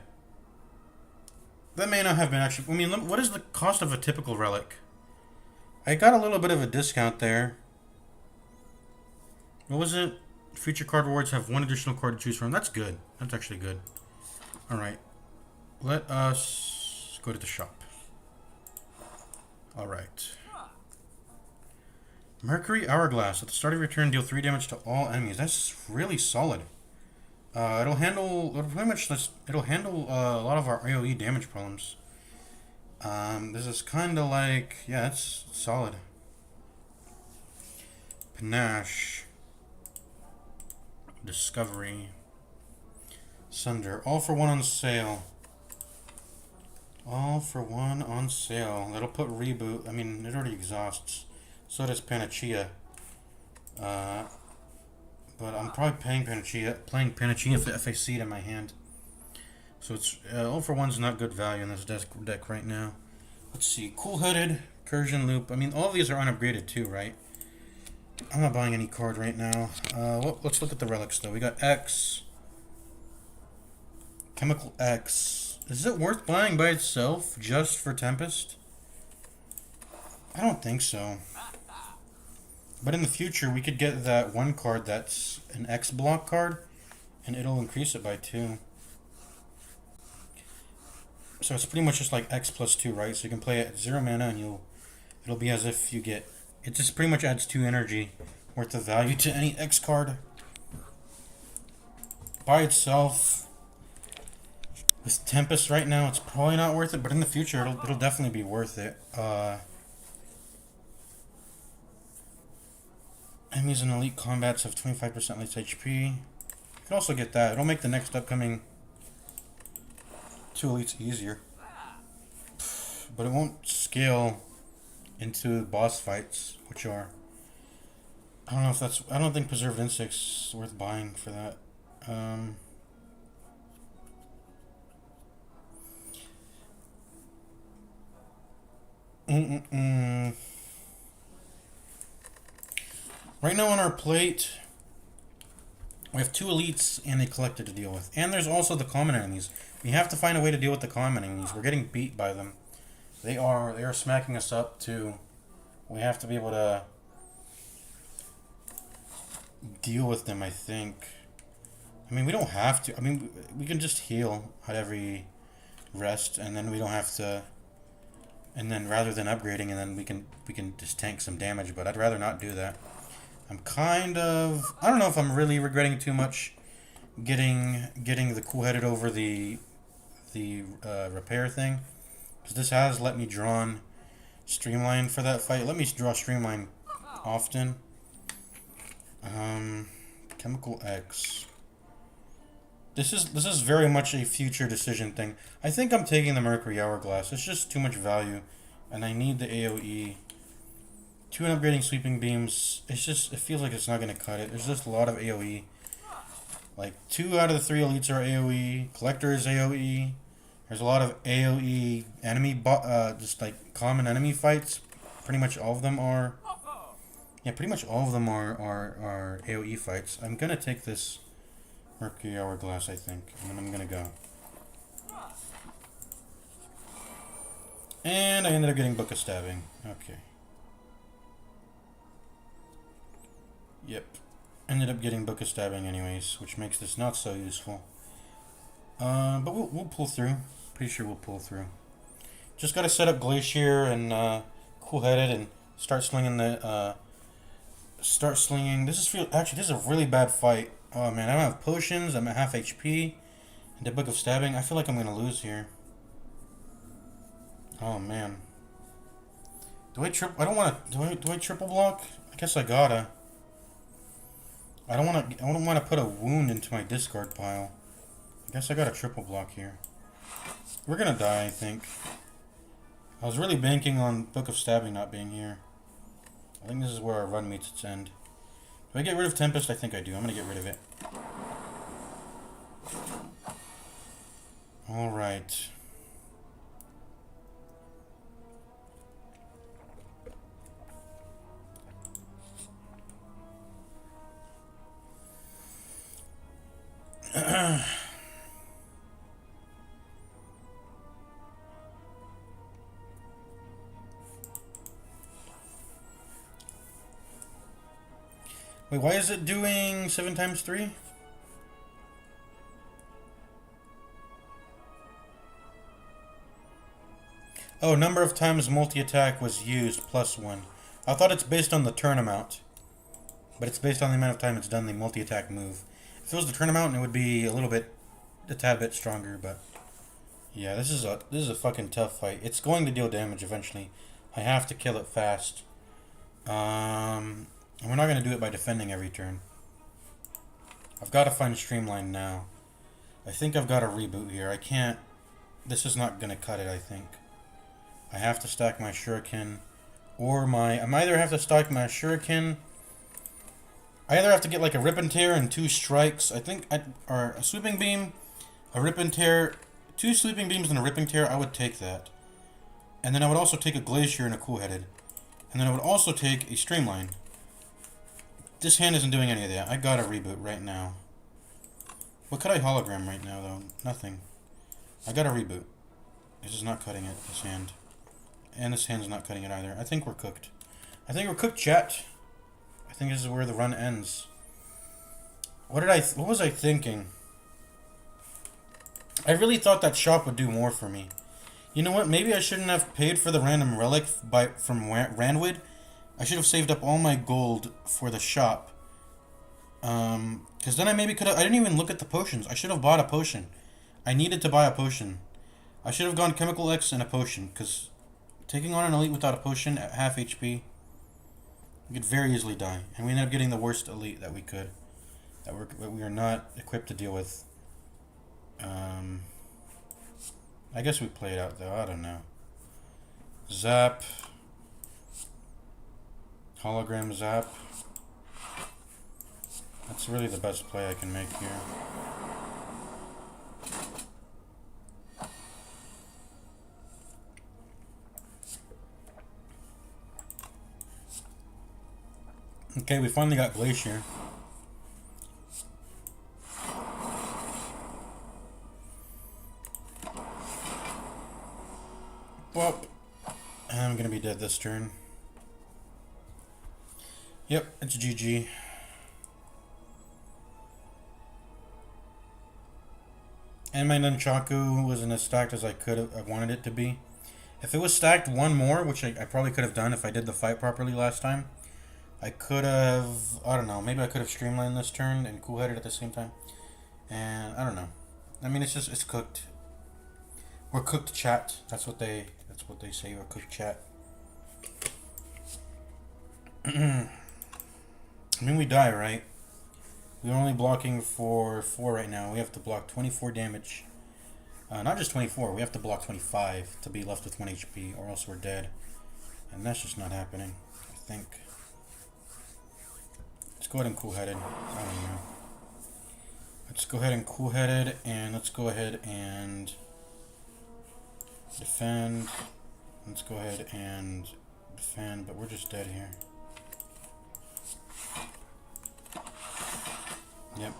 That may not have been actually. I mean, what is the cost of a typical relic? I got a little bit of a discount there. What was it? Future card rewards have 1 additional card to choose from. That's good. That's actually good. Alright. Let us go to the shop. Alright. Mercury Hourglass. At the start of your turn, deal 3 damage to all enemies. That's really solid. It'll handle a lot of our AoE damage problems. This is kind of like, yeah, it's solid. Panache. Discovery. Sunder. All for 1 on sale. All for 1 on sale. That'll put reboot. I mean, it already exhausts. So does Panacea. But I'm probably playing Panacea if I see it in my hand. So it's all for 1's not good value in this deck right now. Let's see. Cool-Headed, Recursion Loop. I mean, all of these are unupgraded too, right? I'm not buying any card right now. Let's look at the relics though. We got X. Chemical X. Is it worth buying by itself just for Tempest? I don't think so. But in the future, we could get that one card that's an X block card, and it'll increase it by 2. So it's pretty much just like X plus 2, right? So you can play it at 0 mana and it'll be as if you get, it just pretty much adds 2 energy worth of value to any X card. By itself, with Tempest right now, it's probably not worth it, but in the future, it'll definitely be worth it. Enemies in elite combats have 25% less HP. You can also get that. It'll make the next upcoming 2 elites easier, but it won't scale into boss fights, which are, I don't think Preserved Insects is worth buying for that. Right now on our plate, we have 2 elites and a collector to deal with. And there's also the common enemies. We have to find a way to deal with the common enemies. We're getting beat by them. They are smacking us up too. We have to be able to deal with them, I think. I mean, we don't have to. I mean, we can just heal at every rest, and then we don't have to. And then rather than upgrading, and then we can just tank some damage. But I'd rather not do that. I'm kind of, I don't know if I'm really regretting too much getting the Cool-Headed over the repair thing, because this has let me draw on Streamline for that fight. Let me draw Streamline often. Chemical X. This is very much a future decision thing. I think I'm taking the Mercury Hourglass. It's just too much value, and I need the AoE 2 and upgrading Sweeping Beams, it feels like it's not going to cut it. There's just a lot of AoE. Like, 2 out of the 3 elites are AoE. Collector is AoE. There's a lot of AoE enemy, just like common enemy fights. Pretty much all of them are. Yeah, pretty much all of them are AoE fights. I'm going to take this Mercury Hourglass, I think. And then I'm going to go. And I ended up getting Book of Stabbing. Okay. Yep. Ended up getting Book of Stabbing anyways, which makes this not so useful. But we'll pull through. Pretty sure we'll pull through. Just gotta set up Glacier and Cool-Headed and start slinging the Actually, this is a really bad fight. Oh man, I don't have potions. I'm at half HP. And the Book of Stabbing. I feel like I'm gonna lose here. Oh man. Do I triple block? I guess I gotta. I don't wanna put a wound into my discard pile. I guess I gotta triple block here. We're gonna die, I think. I was really banking on Book of Stabbing not being here. I think this is where our run meets its end. Do I get rid of Tempest? I think I do. I'm gonna get rid of it. Alright. Wait, why is it doing 7 times 3? Oh, number of times multi-attack was used plus 1. I thought it's based on the turn amount. But it's based on the amount of time it's done the multi-attack move. If it was the turn amount, it would be a tad bit stronger, but yeah, this is a fucking tough fight. It's going to deal damage eventually. I have to kill it fast. And we're not going to do it by defending every turn. I've got to find Streamline now. I think I've got to reboot here. I can't... This is not going to cut it, I think. I have to stack my Shuriken. Or my... I either have to stack my Shuriken... I either have to get like a Rip and Tear and 2 strikes. I think... or a Sweeping Beam, a Rip and Tear... 2 Sweeping Beams and a Rip and Tear. I would take that. And then I would also take a Glacier and a Cool-Headed. And then I would also take a Streamline. This hand isn't doing any of that. I gotta reboot right now. What could I hologram right now, though? Nothing. I gotta reboot. This is not cutting it, this hand. And this hand's not cutting it either. I think we're cooked. I think we're cooked, chat. I think this is where the run ends. What was I thinking? I really thought that shop would do more for me. You know what? Maybe I shouldn't have paid for the random relic from Randwood. I should have saved up all my gold for the shop. Because then I maybe could have... I didn't even look at the potions. I should have bought a potion. I needed to buy a potion. I should have gone Chemical X and a potion. Because taking on an elite without a potion at half HP, we could very easily die. And we ended up getting the worst elite that we could. That we are not equipped to deal with. I guess we play it out though. I don't know. Zap. Hologram Zap. That's really the best play I can make here. Okay, we finally got Glacier. Well, I'm gonna be dead this turn. Yep, it's GG. And my Nunchaku wasn't as stacked as I wanted it to be. If it was stacked one more, which I probably could have done if I did the fight properly last time, I could have, I don't know, maybe I could have streamlined this turn and cool-headed at the same time. And I don't know. I mean, it's cooked. We're cooked, chat. That's what they say. We're cooked, chat. I mean, we die, right? We're only blocking for 4 right now. We have to block 24 damage. Not just 24. We have to block 25 to be left with 1 HP, or else we're dead. And that's just not happening. I think. Let's go ahead and cool-headed. I don't know. Let's go ahead and cool-headed, and let's go ahead and defend. Let's go ahead and defend, but we're just dead here. Yep.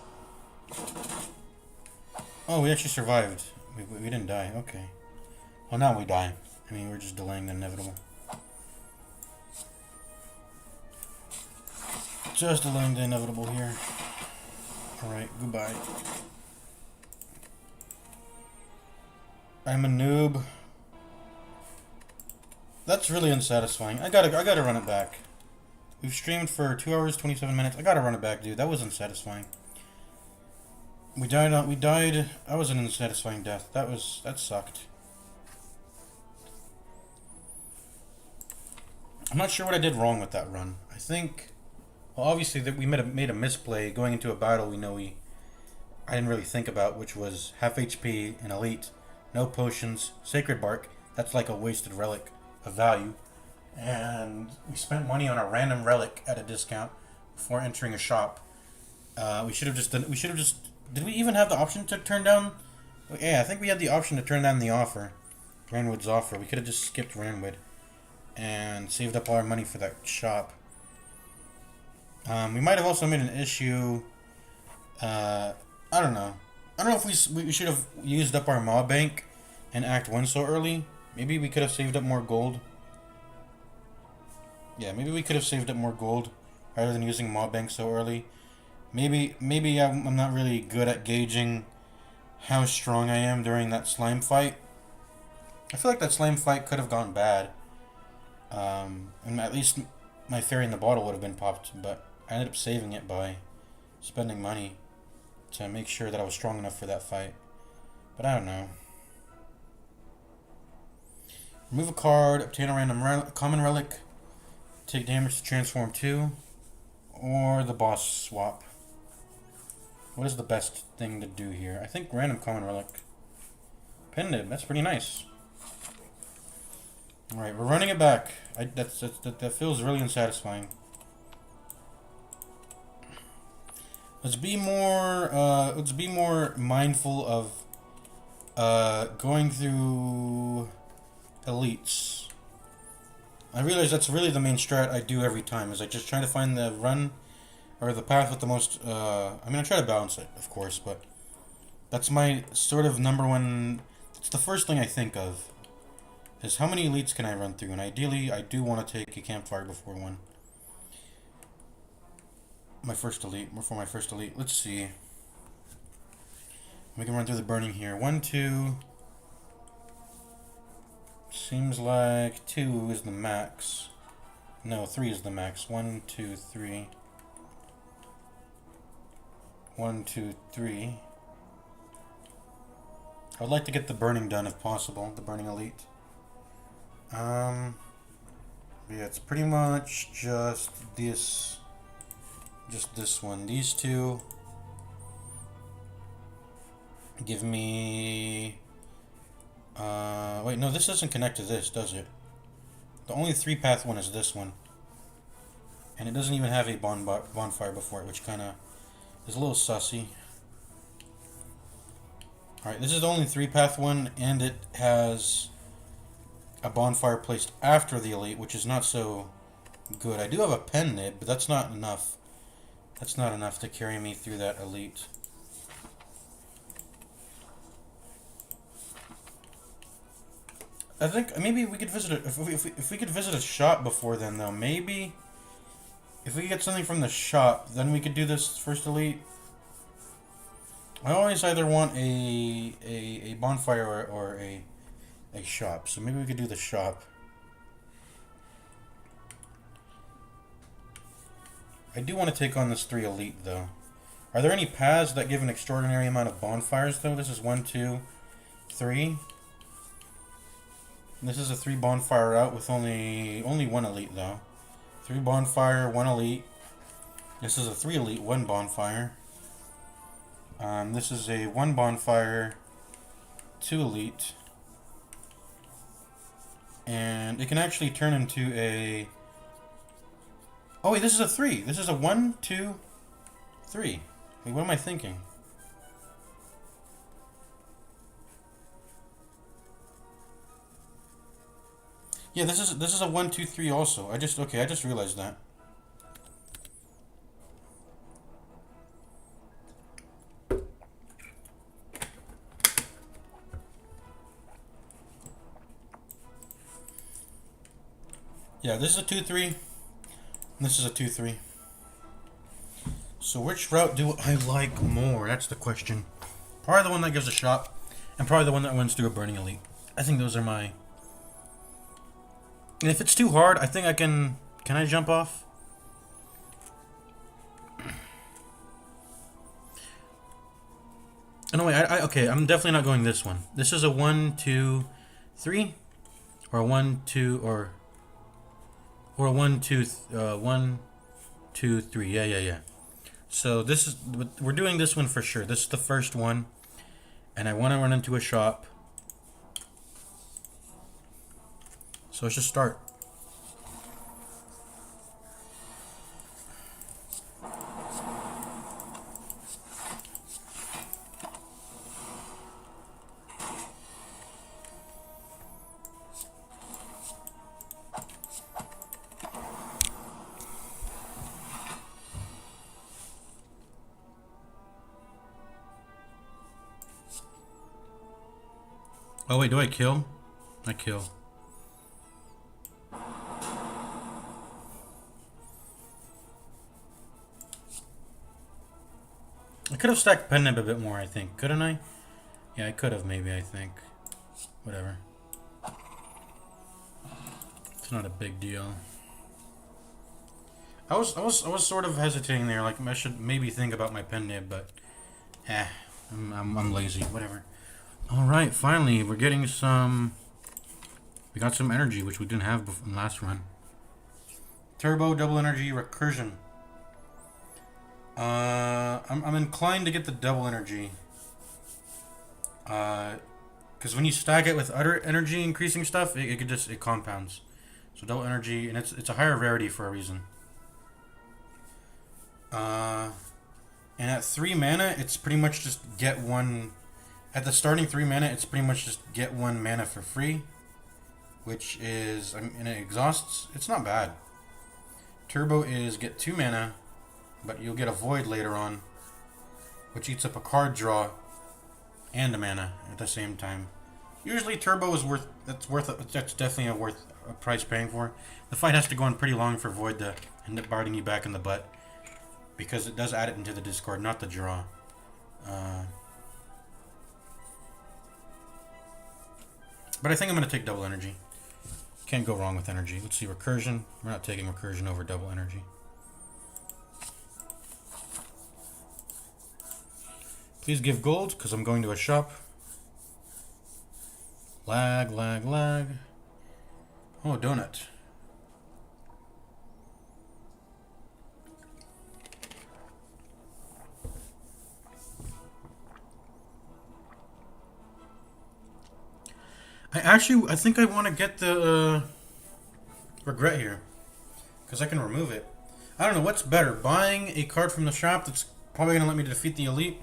Oh, we actually survived. We didn't die. Okay. Well, now we die. I mean, we're just delaying the inevitable. Just delaying the inevitable here. Alright, goodbye. I'm a noob. That's really unsatisfying. I gotta run it back. We've streamed for 2 hours, 27 minutes. I gotta run it back, dude. That was unsatisfying. We died. That was an unsatisfying death. That sucked. I'm not sure what I did wrong with that run. I think, well, obviously that we made a misplay going into a battle. I didn't really think about, which was half HP, an elite, no potions, sacred bark. That's like a wasted relic of value, and we spent money on a random relic at a discount before entering a shop. We should have just. Did we even have the option to turn down? Yeah, I think we had the option to turn down the offer, Ranwood's offer. We could have just skipped Ranwood and saved up all our money for that shop. We might have also made an issue. I don't know. I don't know if we should have used up our mob bank in Act 1 so early. Maybe we could have saved up more gold. Yeah, maybe we could have saved up more gold rather than using mob bank so early. Maybe I'm not really good at gauging how strong I am during that slime fight. I feel like that slime fight could have gone bad. And at least my fairy in the bottle would have been popped, but I ended up saving it by spending money to make sure that I was strong enough for that fight. But I don't know. Remove a card, obtain a random common relic, take damage to transform 2, or the boss swap. What is the best thing to do here? I think random common relic. Pendant, that's pretty nice. Alright, we're running it back. That feels really unsatisfying. Let's be more mindful of going through elites. I realize that's really the main strat I do every time, is I just try to find the run or the path with the most, I mean, I try to balance it, of course, but that's my sort of number one, it's the first thing I think of, is how many elites can I run through, and ideally, I do want to take a campfire before one. Before my first elite, let's see. We can run through the burning here. 1, 2, seems like 2 is the max. No, 3 is the max. 1, 2, 3. 1, 2, 3. I would like to get the burning done if possible, the burning elite. Yeah, it's pretty much just this one. These two give me wait, no, this doesn't connect to this, does it? The only 3-path one is this one. And it doesn't even have a bonfire before it, which kind of is a little sussy. Alright, this is the only 3-path one, and it has a bonfire placed after the elite, which is not so good. I do have a pen nib, but that's not enough. That's not enough to carry me through that elite. I think maybe we could visit if we could visit a shop before then, though. Maybe if we could get something from the shop, then we could do this first elite. I always either want a bonfire or a shop, so maybe we could do the shop. I do want to take on this 3 elite, though. Are there any paths that give an extraordinary amount of bonfires, though? This is 1, 2, 3. This is a 3 bonfire route with only 1 elite, though. 3 bonfire, 1 elite. This is a 3 elite, 1 bonfire. This is a 1 bonfire, 2 elite. And it can actually turn into a Oh wait, this is a 3. This is a 1, 2, 3. Wait, what am I thinking? Yeah, this is a 1, 2, 3 also. I just realized that. Yeah, this is a 2, 3. And this is a 2, 3. So which route do I like more? That's the question. Probably the one that gives a shot, and probably the one that wins through a Burning Elite. I think those are my... And if it's too hard, I think I can... Can I jump off? Oh, no, wait. Okay, I'm definitely not going this one. This is a 1, 2, 3? Or a 1, 2, or a 1, 2, 1, 2, 3. Yeah. So this is... We're doing this one for sure. This is the first one. And I want to run into a shop. So let's just start. Oh wait, do I kill? I kill. I could have stacked pen nib a bit more, I think. Couldn't I? Yeah, I could have maybe, I think. Whatever. It's not a big deal. I was sort of hesitating there, like I should maybe think about my pen nib, but I'm lazy, whatever. Alright, finally, we're getting some... We got some energy, which we didn't have before in the last run. Turbo, double energy, recursion. I'm inclined to get the double energy. Because when you stack it with other energy increasing stuff, it compounds. So double energy, and it's a higher rarity for a reason. And at 3 mana, it's pretty much just get one... At the starting 3 mana, it's pretty much just get 1 mana for free. Which is... and it exhausts. It's not bad. Turbo is get 2 mana, but you'll get a void later on, which eats up a card draw and a mana at the same time. Usually turbo is worth... That's definitely worth a price paying for. The fight has to go on pretty long for void to end up biting you back in the butt, because it does add it into the discard, not the draw. But I think I'm going to take double energy. Can't go wrong with energy. Let's see, recursion. We're not taking recursion over double energy. Please give gold, because I'm going to a shop. Lag. Oh, donut. I think I want to get the regret here, because I can remove it. I don't know what's better, buying a card from the shop that's probably gonna let me defeat the elite,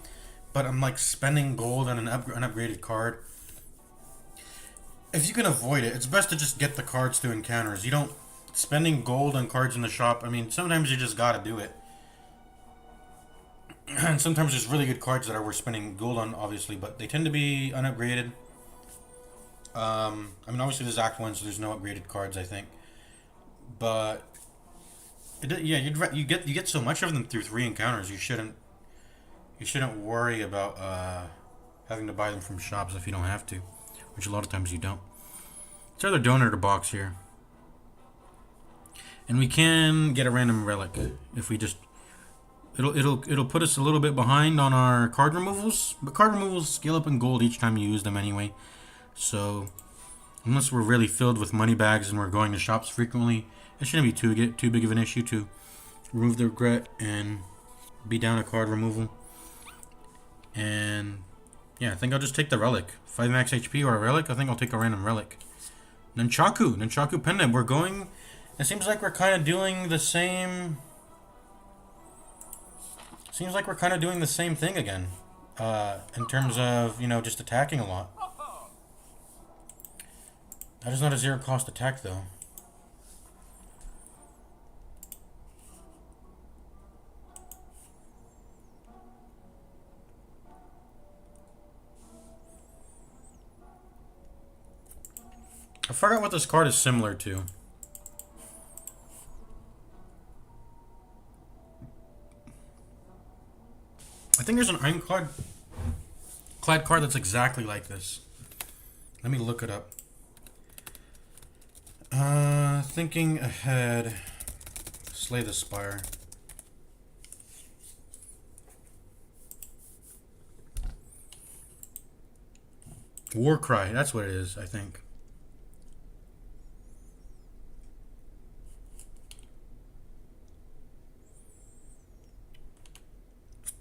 but I'm like spending gold on an upgraded card. If you can avoid it, it's best to just get the cards through encounters. You don't spending gold on cards in the shop. I mean, sometimes you just gotta do it. And sometimes there's really good cards that are worth spending gold on, obviously, but they tend to be unupgraded. I mean, obviously there's Act 1, so there's no upgraded cards, I think. But yeah, you get so much of them through 3 encounters. You shouldn't worry about having to buy them from shops if you don't have to, which a lot of times you don't. It's either donut or box here, and we can get a random relic if we just. It'll put us a little bit behind on our card removals, but card removals scale up in gold each time you use them anyway. So, unless we're really filled with money bags and we're going to shops frequently, it shouldn't be too big of an issue to remove the regret and be down a card removal. And yeah, I think I'll just take the relic. 5 max HP or a relic. I think I'll take a random relic. Nunchaku pen nib. We're going It seems like we're kind of doing the same... Seems like we're kind of doing the same thing again. In terms of, you know, just attacking a lot. That is not a zero cost attack, though. I forgot what this card is similar to. I think there's an ironclad card that's exactly like this. Let me look it up. Thinking ahead. Slay the Spire. Warcry, that's what it is, I think.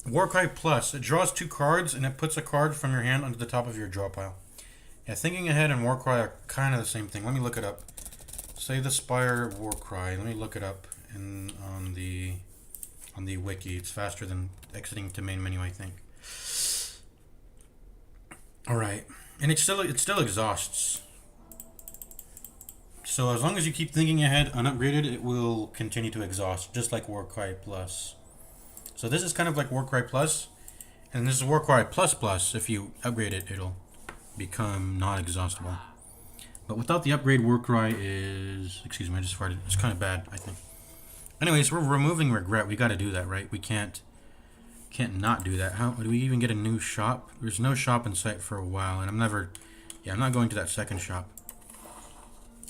Warcry Plus. It draws 2 cards and it puts a card from your hand onto the top of your draw pile. Yeah, Thinking Ahead and Warcry are kind of the same thing. Let me look it up. Say the Spire Warcry. Let me look it up on the wiki. It's faster than exiting to main menu, I think. All right, and it still exhausts. So as long as you keep Thinking Ahead unupgraded, it will continue to exhaust, just like Warcry Plus. So this is kind of like Warcry Plus, and this is Warcry Plus Plus. If you upgrade it, it'll become non-exhaustible. But without the upgrade, Warcry is... Excuse me, I just farted. It's kind of bad, I think. Anyways, we're removing Regret. We got to do that, right? We can't not do that. How do we even get a new shop? There's no shop in sight for a while, and I'm not going to that second shop.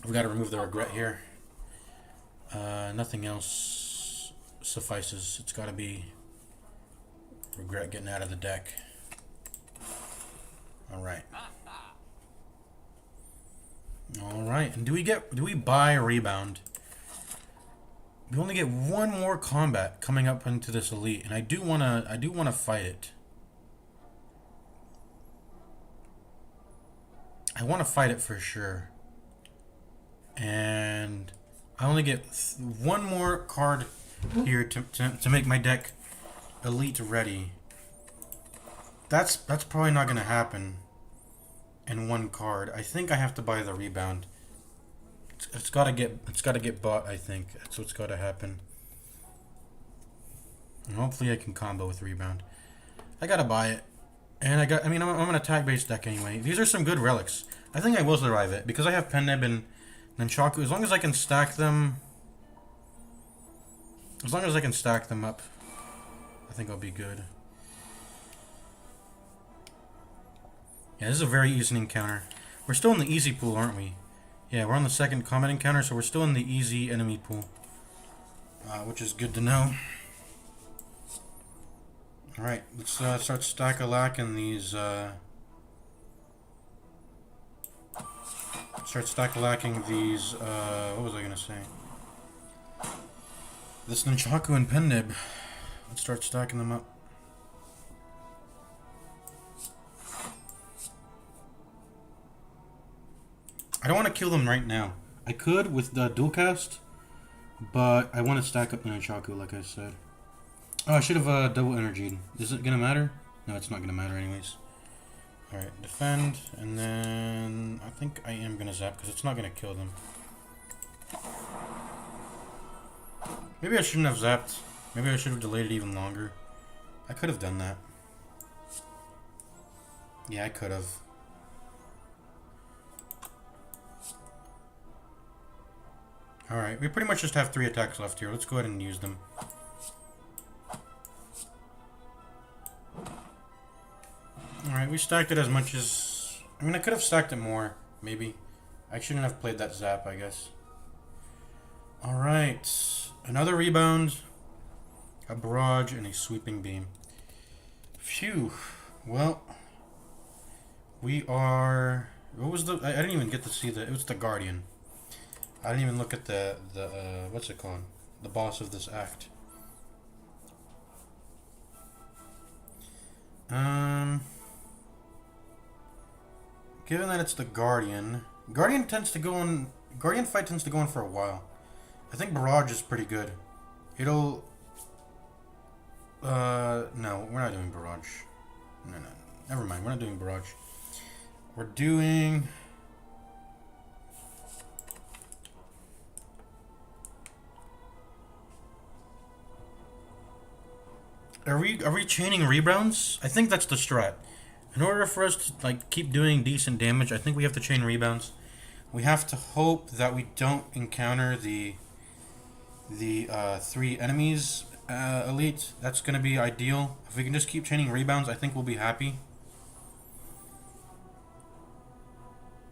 We got to remove the Regret here. Nothing else suffices. It's got to be Regret getting out of the deck. All right. All right. And do we buy a Rebound? We only get one more combat coming up into this elite, and I do wanna fight it. I want to fight it for sure. And I only get one more card here to make my deck elite ready. That's probably not gonna happen in one card. I think I have to buy the Rebound. It's gotta get bought, I think. That's what's gotta happen. And hopefully I can combo with Rebound. I gotta buy it. And I'm an attack-based deck anyway. These are some good relics. I think I will survive it, because I have Penneb and Nunchaku. As long as I can stack them... As long as I can stack them up, I think I'll be good. Yeah, this is a very easy encounter. We're still in the easy pool, aren't we? Yeah, we're on the second combat encounter, so we're still in the easy enemy pool. Which is good to know. Alright, let's start stack-a-lacking these, what was I gonna say? This Nunchaku and Penneb. Let's start stacking them up. I don't want to kill them right now. I could with the dual cast, but I want to stack up the Nunchaku, like I said. Oh, I should have double energied. Is it gonna matter? No, it's not gonna matter anyways. Alright, defend, and then I think I am gonna zap because it's not gonna kill them. Maybe I shouldn't have zapped. Maybe I should have delayed it even longer. I could have done that. Yeah, I could have. Alright, we pretty much just have 3 attacks left here. Let's go ahead and use them. Alright, we stacked it as much as... I mean, I could have stacked it more, maybe. I shouldn't have played that zap, I guess. Alright, another Rebound, a Barrage, and a Sweeping Beam. Phew. Well, we are... What was the... I didn't even get to see the... It was the Guardian. I didn't even look at the what's it called? The boss of this act. Given that it's the Guardian, Guardian fight tends to go on for a while. I think Barrage is pretty good. It'll... no, we're not doing Barrage. No. Never mind, we're not doing Barrage. We're doing... Are we chaining rebounds? I think that's the strat. In order for us to like keep doing decent damage, I think we have to chain rebounds. We have to hope that we don't encounter the 3 enemies elite. That's gonna be ideal. If we can just keep chaining rebounds, I think we'll be happy.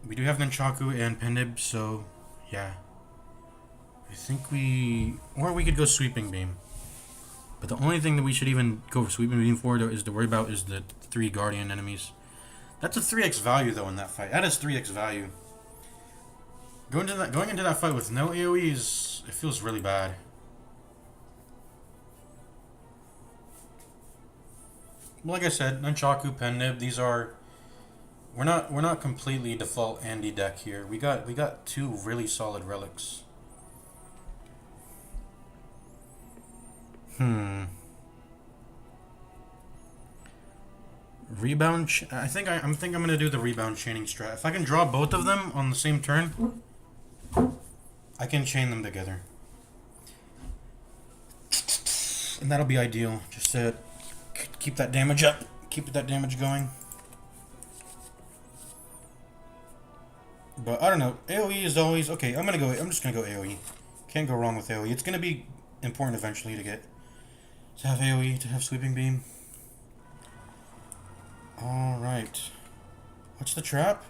We do have Nunchaku and Pendib, so yeah. I think or we could go Sweeping Beam. But the only thing that we should even go for Sweeping Beam for is to worry about is the 3 Guardian enemies. That's a 3x value though in that fight. That is 3x value. Going into that fight with no AoEs, it feels really bad. Well, like I said, Nunchaku, Pendib, these are we're not completely default Andy deck here. We got 2 really solid relics. Rebound. I think I'm gonna do the rebound chaining strat. If I can draw both of them on the same turn, I can chain them together, and that'll be ideal. Just to keep that damage up, keep that damage going. But I don't know. AoE is always okay. I'm just gonna go AoE. Can't go wrong with AoE. It's gonna be important eventually to have AoE, to have Sweeping Beam. Alright. What's the trap?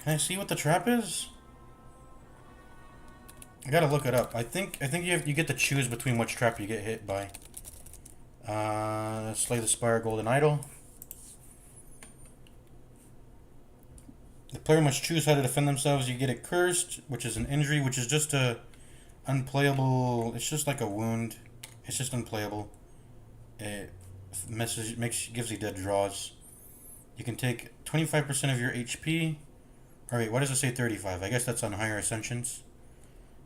Can I see what the trap is? I gotta look it up. I think you get to choose between which trap you get hit by. Slay the Spire Golden Idol. The player must choose how to defend themselves. You get it cursed, which is an injury, which is just a unplayable. It's just like a wound. It's just unplayable. It gives you dead draws. You can take 25% of your HP. Or wait, why does it say 35? I guess that's on higher ascensions.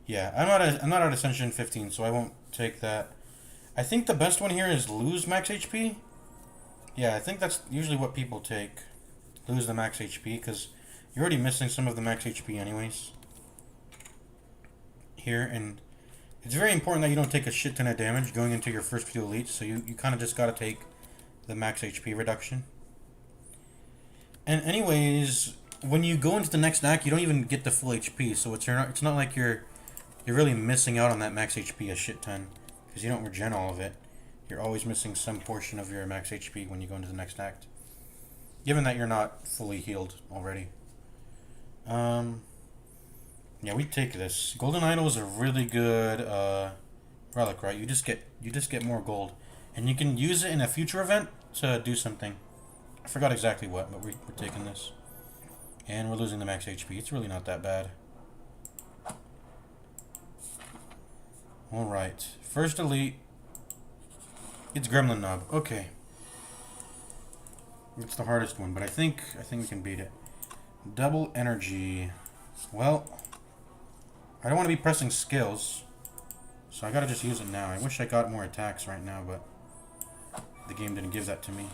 Yeah, I'm not at ascension 15, so I won't take that. I think the best one here is lose max HP. Yeah, I think that's usually what people take. Lose the max HP, because you're already missing some of the max HP anyways. Here, and it's very important that you don't take a shit ton of damage going into your first few elites, so you kind of just gotta take the max HP reduction. And anyways, when you go into the next act, you don't even get the full HP, so it's not like you're really missing out on that max HP a shit ton, because you don't regen all of it. You're always missing some portion of your max HP when you go into the next act, given that you're not fully healed already. Yeah, we take this. Golden Idol is a really good relic, right? You just get more gold, and you can use it in a future event to do something. I forgot exactly what, but we're taking this, and we're losing the max HP. It's really not that bad. All right, first elite. It's Gremlin Knob. Okay, it's the hardest one, but I think we can beat it. Double energy. Well, I don't want to be pressing skills, so I gotta just use it now. I wish I got more attacks right now, but the game didn't give that to me.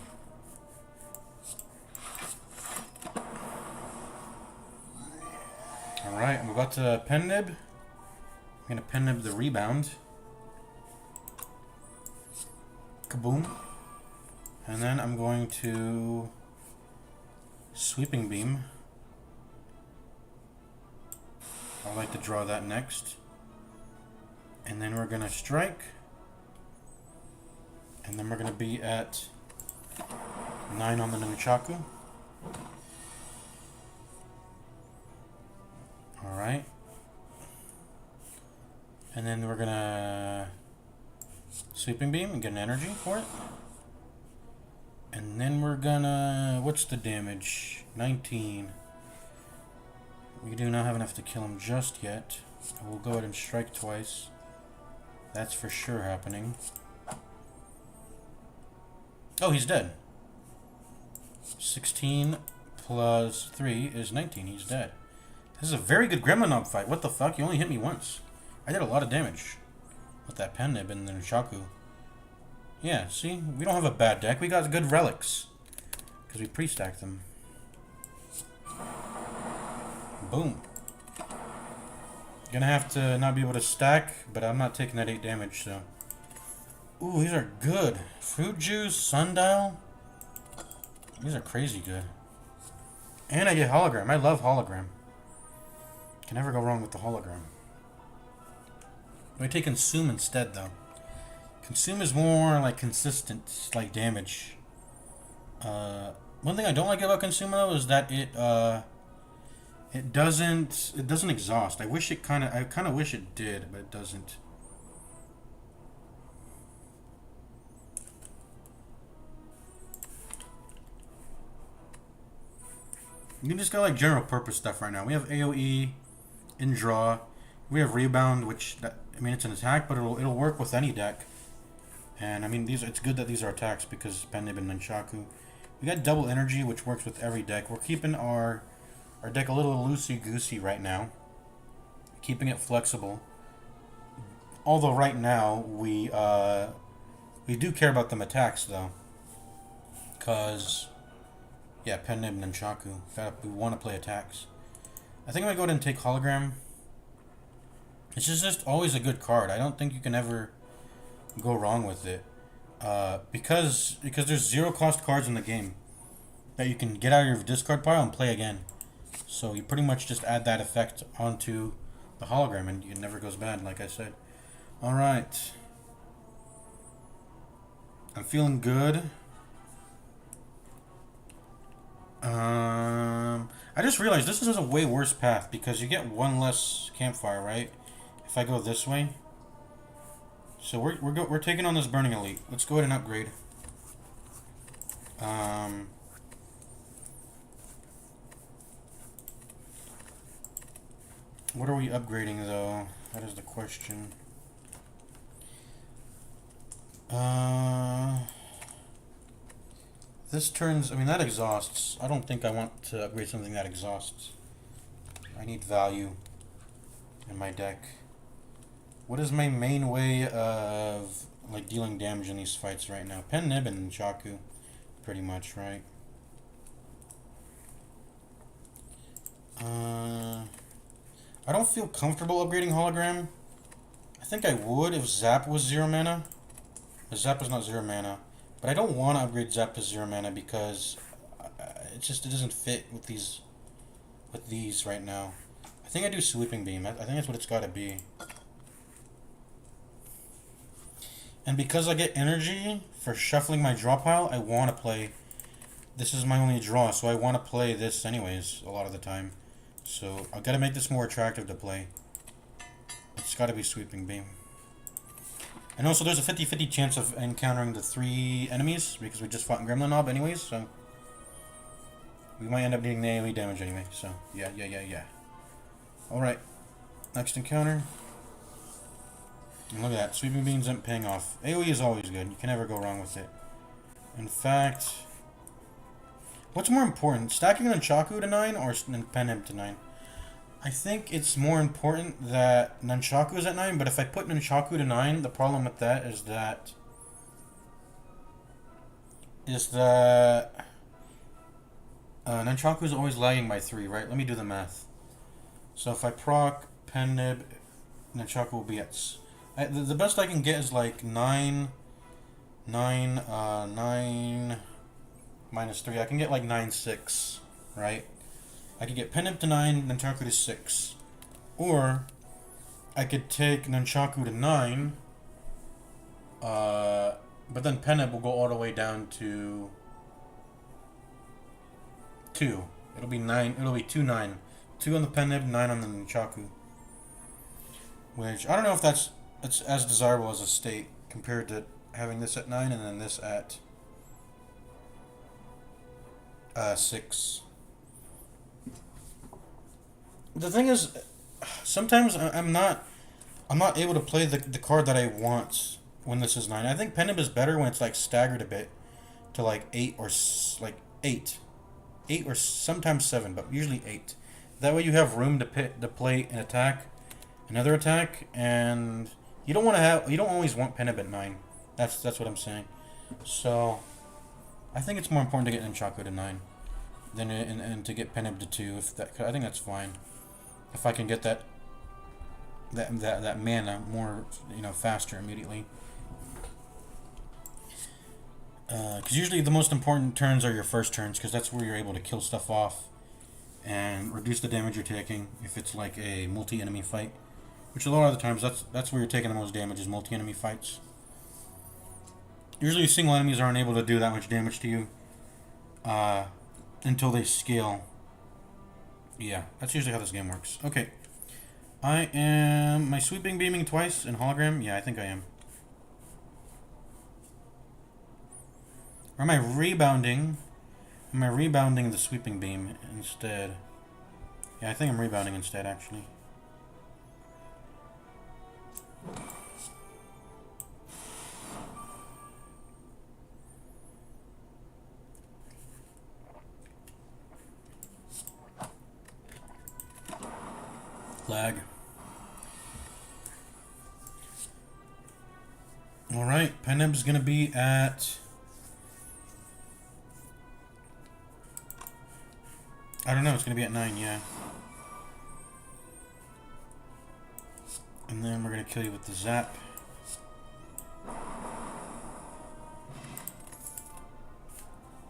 Alright, I'm about to Pendib. I'm gonna Pendib the rebound. Kaboom. And then I'm going to Sweeping Beam. I'd like to draw that next. And then we're gonna strike. And then we're gonna be at 9 on the Nunchaku. Alright. And then we're gonna Sweeping Beam and get an energy for it. And then we're gonna, what's the damage? 19. We do not have enough to kill him just yet. We'll go ahead and strike twice. That's for sure happening. Oh, he's dead. 16 plus 3 is 19. He's dead. This is a very good Gremlin fight. What the fuck? You only hit me once. I did a lot of damage with that pen nib and the Nunchaku. Yeah, see? We don't have a bad deck. We got good relics. Because we pre-stacked them. Boom. Gonna have to not be able to stack, but I'm not taking that 8 damage, so. Ooh, these are good. Fruit Juice, Sundial. These are crazy good. And I get Hologram. I love Hologram. Can never go wrong with the Hologram. I take Consume instead, though. Consume is more like consistent, like damage. One thing I don't like about Consume though is that it doesn't exhaust. I kind of wish it did, but it doesn't. You just got like general purpose stuff right now. We have AoE, in draw. We have rebound, which I mean it's an attack, but it'll work with any deck. And I mean it's good that these are attacks because Pen-Nib and Nunchaku. We got double energy, which works with every deck. We're keeping our deck a little loosey-goosey right now, keeping it flexible. Although right now we do care about them attacks though, cause yeah, Pen-Nib and Nunchaku. We want to play attacks. I think I'm gonna go ahead and take Hologram. It's just always a good card. I don't think you can ever go wrong with it. Because there's 0 cost cards in the game that you can get out of your discard pile and play again. So you pretty much just add that effect onto the Hologram and it never goes bad, like I said. Alright. I'm feeling good. I just realized this is a way worse path because you get 1 less campfire, right? If I go this way. So we're taking on this Burning Elite. Let's go ahead and upgrade. What are we upgrading though? That is the question. This turns. I mean that exhausts. I don't think I want to upgrade something that exhausts. I need value in my deck. What is my main way of like dealing damage in these fights right now? Pen-Nib and Nunchaku, pretty much, right? I don't feel comfortable upgrading Hologram. I think I would if Zap was 0 mana. But Zap is not 0 mana. But I don't want to upgrade Zap to 0 mana because it doesn't fit with these right now. I think I do Sweeping Beam. I think that's what it's got to be. And because I get energy for shuffling my draw pile, I want to play. This is my only draw, so I want to play this anyways a lot of the time. So I've got to make this more attractive to play. It's got to be Sweeping Beam. And also there's a 50-50 chance of encountering the 3 enemies because we just fought in Gremlin Mob anyways, so we might end up needing the AoE damage anyway, so yeah. Alright, next encounter. And look at that, Sweeping Beams isn't paying off. AoE is always good, you can never go wrong with it. In fact, what's more important, stacking Nunchaku to 9 or Pen-Nib to 9? I think it's more important that Nunchaku is at 9, but if I put Nunchaku to 9, the problem with that is that Nunchaku is always lagging by 3, right? Let me do the math. So if I proc Pen-Nib, Nunchaku will be at... the best I can get is like 9 minus 3. I can get like 9-6, right? I could get Pen-Nib to 9, Nunchaku to 6. Or I could take Nunchaku to 9, but then Pen-Nib will go all the way down to 2. It'll be 9. It'll be 2-9. 2 on the Pen-Nib, 9 on the Nunchaku. Which I don't know if it's as desirable as a state compared to having this at 9 and then this at 6. The thing is, sometimes I'm not able to play the card that I want when this is 9. I think Pen-Nib is better when it's like staggered a bit to like 8 or 8 or sometimes 7, but usually 8. That way you have room to play an attack, another attack, and you don't always want Penib at 9. That's what I'm saying. So I think it's more important to get Nchaku to 9 than and to get Penib to 2. I think that's fine. If I can get that mana more, faster immediately. Because usually the most important turns are your first turns, because that's where you're able to kill stuff off and reduce the damage you're taking if it's like a multi-enemy fight. Which a lot of the times that's where you're taking the most damage, is multi-enemy fights. Usually single enemies aren't able to do that much damage to you until they scale. Yeah, that's usually how this game works. Okay. Am I sweeping beaming twice in hologram? Yeah, I think I am. Or am I rebounding? Am I rebounding the sweeping beam instead? Yeah, I think I'm rebounding instead, actually. Lag. Alright, Penib's gonna be at... I don't know, it's gonna be at 9, yeah. And then we're gonna kill you with the zap.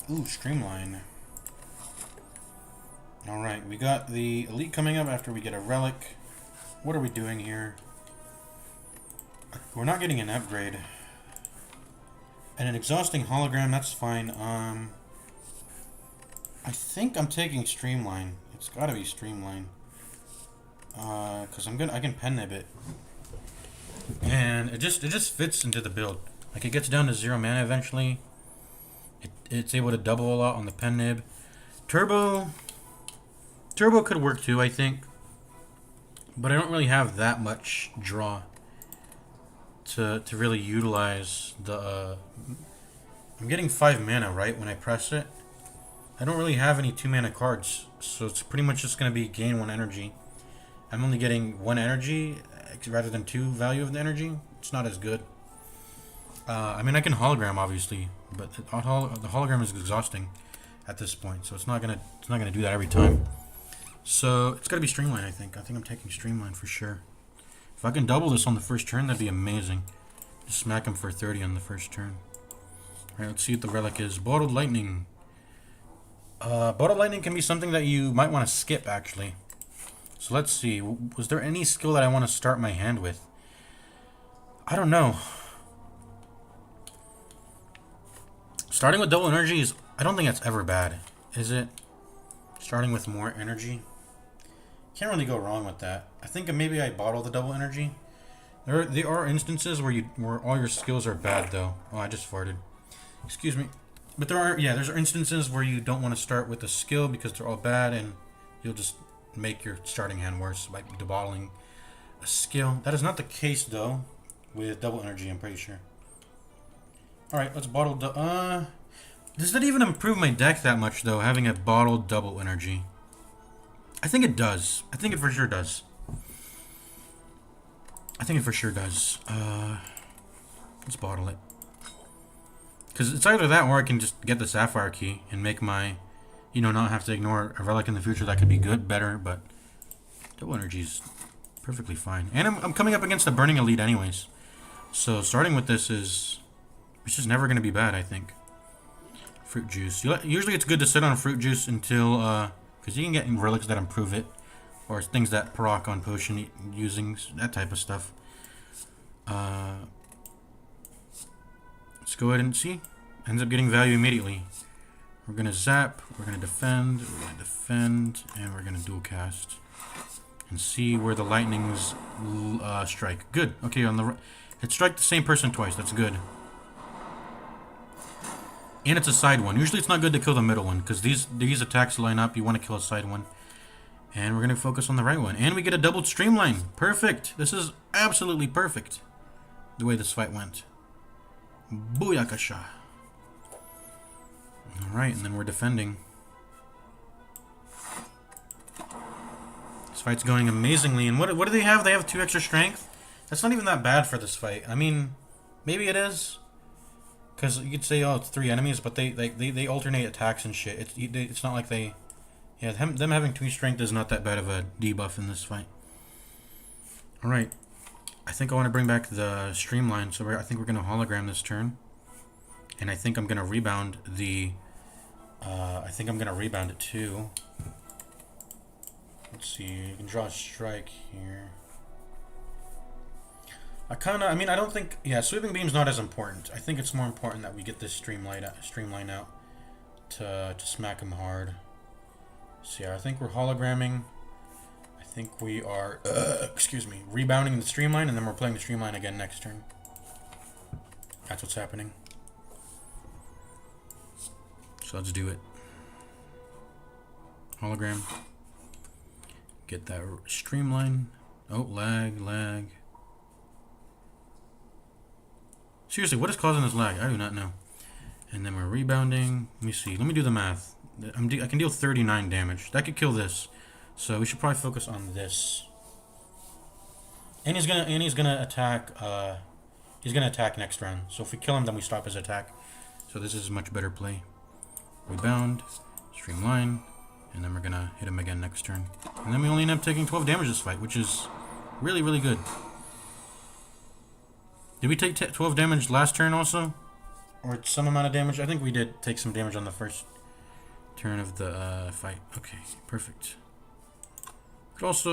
Ooh, streamline. Alright, we got the elite coming up after we get a relic. What are we doing here? We're not getting an upgrade. And an exhausting hologram, that's fine. I think I'm taking streamline. It's gotta be streamline. Cause I can pen nib it. And it just fits into the build. Like, it gets down to 0 mana eventually. It's able to double a lot on the pen nib. Turbo could work too, I think. But I don't really have that much draw to really utilize the... I'm getting 5 mana, right, when I press it. I don't really have any 2 mana cards, so it's pretty much just going to be gain 1 energy. I'm only getting 1 energy rather than 2 value of the energy. It's not as good. I mean, I can hologram, obviously, but the hologram is exhausting at this point, so it's not gonna do that every time. So it's gotta be streamline. I think I'm taking streamline for sure. If I can double this on the first turn, that'd be amazing. Just smack him for 30 on the first turn. All right, let's see what the relic is. Bottled lightning. Bottled lightning can be something that you might want to skip, actually. So let's see. Was there any skill that I want to start my hand with? I don't know. Starting with double energy is... I don't think that's ever bad. Is it? Starting with more energy? Can't really go wrong with that. I think maybe I bottle the double energy. There are instances where all your skills are bad, though. Oh, I just farted. Excuse me. But there's instances where you don't want to start with a skill because they're all bad, and you'll just make your starting hand worse by debottling a skill. That is not the case, though, with double energy, I'm pretty sure. Alright, let's bottle... does that even improve my deck that much, though, having a bottled double energy? I think it does. I think it for sure does. Let's bottle it. Because it's either that or I can just get the Sapphire Key and make my... not have to ignore a relic in the future that could be better, but... double energy is perfectly fine. And I'm coming up against a Burning Elite anyways. So starting with this is... it's just never going to be bad, I think. Fruit juice. Usually it's good to sit on fruit juice until... because you can get relics that improve it. Or things that proc on potion using, that type of stuff. Let's go ahead and see. Ends up getting value immediately. We're going to zap, we're going to defend, and we're going to dual cast. And see where the lightnings strike. Good. Okay, it strike the same person twice. That's good. And it's a side one. Usually it's not good to kill the middle one, because these attacks line up. You want to kill a side one. And we're going to focus on the right one. And we get a doubled streamline. Perfect. This is absolutely perfect, the way this fight went. Booyakasha. Alright, and then we're defending. fight's going amazingly. And what do they have? They have 2 extra strength? That's not even that bad for this fight. I mean, maybe it is. Because you could say, oh, it's 3 enemies, but they alternate attacks and shit. It's not like they... Yeah, them having 2 strength is not that bad of a debuff in this fight. Alright. I think I want to bring back the streamline, so I think we're going to hologram this turn. And I think I'm going to rebound the... I think I'm going to rebound it too. Let's see, you can draw a strike here. I mean, I don't think... Yeah, Sweeping Beam's not as important. I think it's more important that we get this streamline out to smack him hard. So yeah, I think we're hologramming. I think we are, excuse me, rebounding the streamline, and then we're playing the streamline again next turn. That's what's happening. So let's do it. Hologram. Get that streamline. Oh, lag. Seriously, what is causing this lag? I do not know. And then we're rebounding. Let me see. Let me do the math. I can deal 39 damage. That could kill this. So we should probably focus on this. And he's gonna attack. He's gonna attack next round. So if we kill him, then we stop his attack. So this is a much better play. Rebound, streamline, and then we're gonna hit him again next turn. And then we only end up taking 12 damage this fight, which is really, really good. Did we take 12 damage last turn also? Or some amount of damage? I think we did take some damage on the first turn of the fight. Okay, perfect. Could also...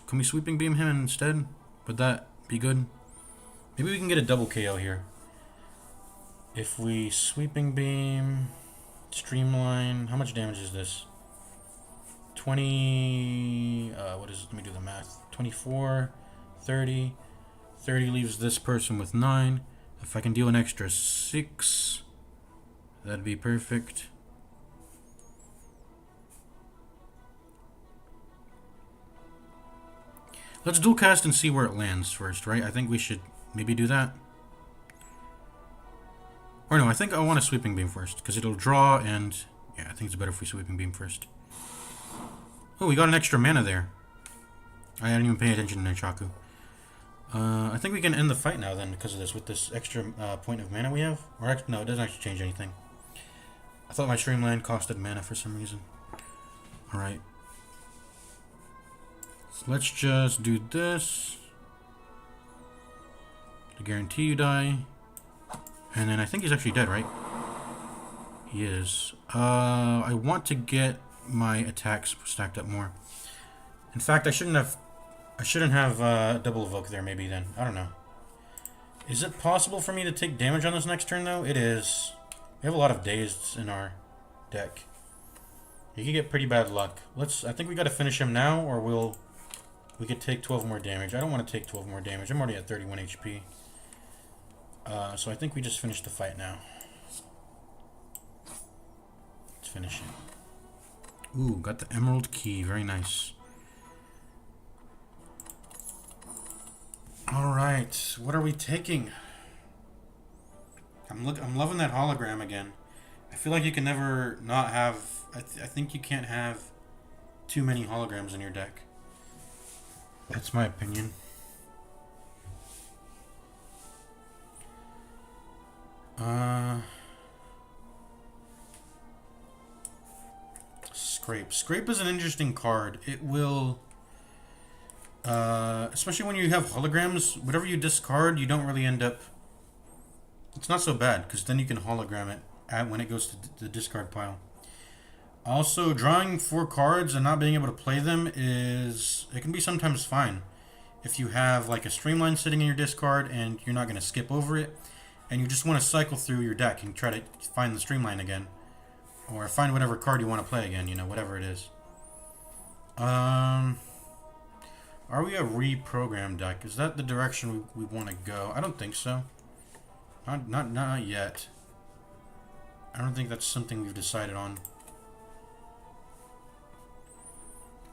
Can we Sweeping Beam him instead? Would that be good? Maybe we can get a double KO here. If we Sweeping Beam... Streamline... How much damage is this? 20... what is it? Let me do the math. 24... 30... 30 leaves this person with 9. If I can deal an extra 6... That'd be perfect. Let's dual cast and see where it lands first, right? I think we should maybe do that. Or no, I think I want a Sweeping Beam first, because it'll draw and... Yeah, I think it's better if we Sweeping Beam first. Oh, we got an extra mana there. I didn't even pay attention to Nunchaku. I think we can end the fight now then, because of this, with this extra point of mana we have. Or no, it doesn't actually change anything. I thought my Streamline costed mana for some reason. Alright. So let's just do this. To guarantee you die. And then I think he's actually dead, right? He is. I want to get my attacks stacked up more. In fact, I shouldn't have double evoke there maybe then. I don't know. Is it possible for me to take damage on this next turn though? It is. We have a lot of dazed in our deck. You could get pretty bad luck. I think we gotta finish him now, or we could take 12 more damage. I don't want to take 12 more damage. I'm already at 31 HP. So I think we just finish the fight now. Let's finish it. Ooh, got the Emerald Key. Very nice. Alright, what are we taking? I'm loving that hologram again. I feel like you can never not have... I think you can't have too many holograms in your deck. That's my opinion. Scrape. Scrape is an interesting card. It will... especially when you have holograms, whatever you discard, you don't really end up... It's not so bad, because then you can hologram it when it goes to the discard pile. Also, drawing 4 cards and not being able to play them it can be sometimes fine. If you have like a Streamline sitting in your discard and you're not going to skip over it, and you just want to cycle through your deck and try to find the Streamline again. Or find whatever card you want to play again, whatever it is. Are we a reprogram deck? Is that the direction we want to go? I don't think so. Not yet. I don't think that's something we've decided on.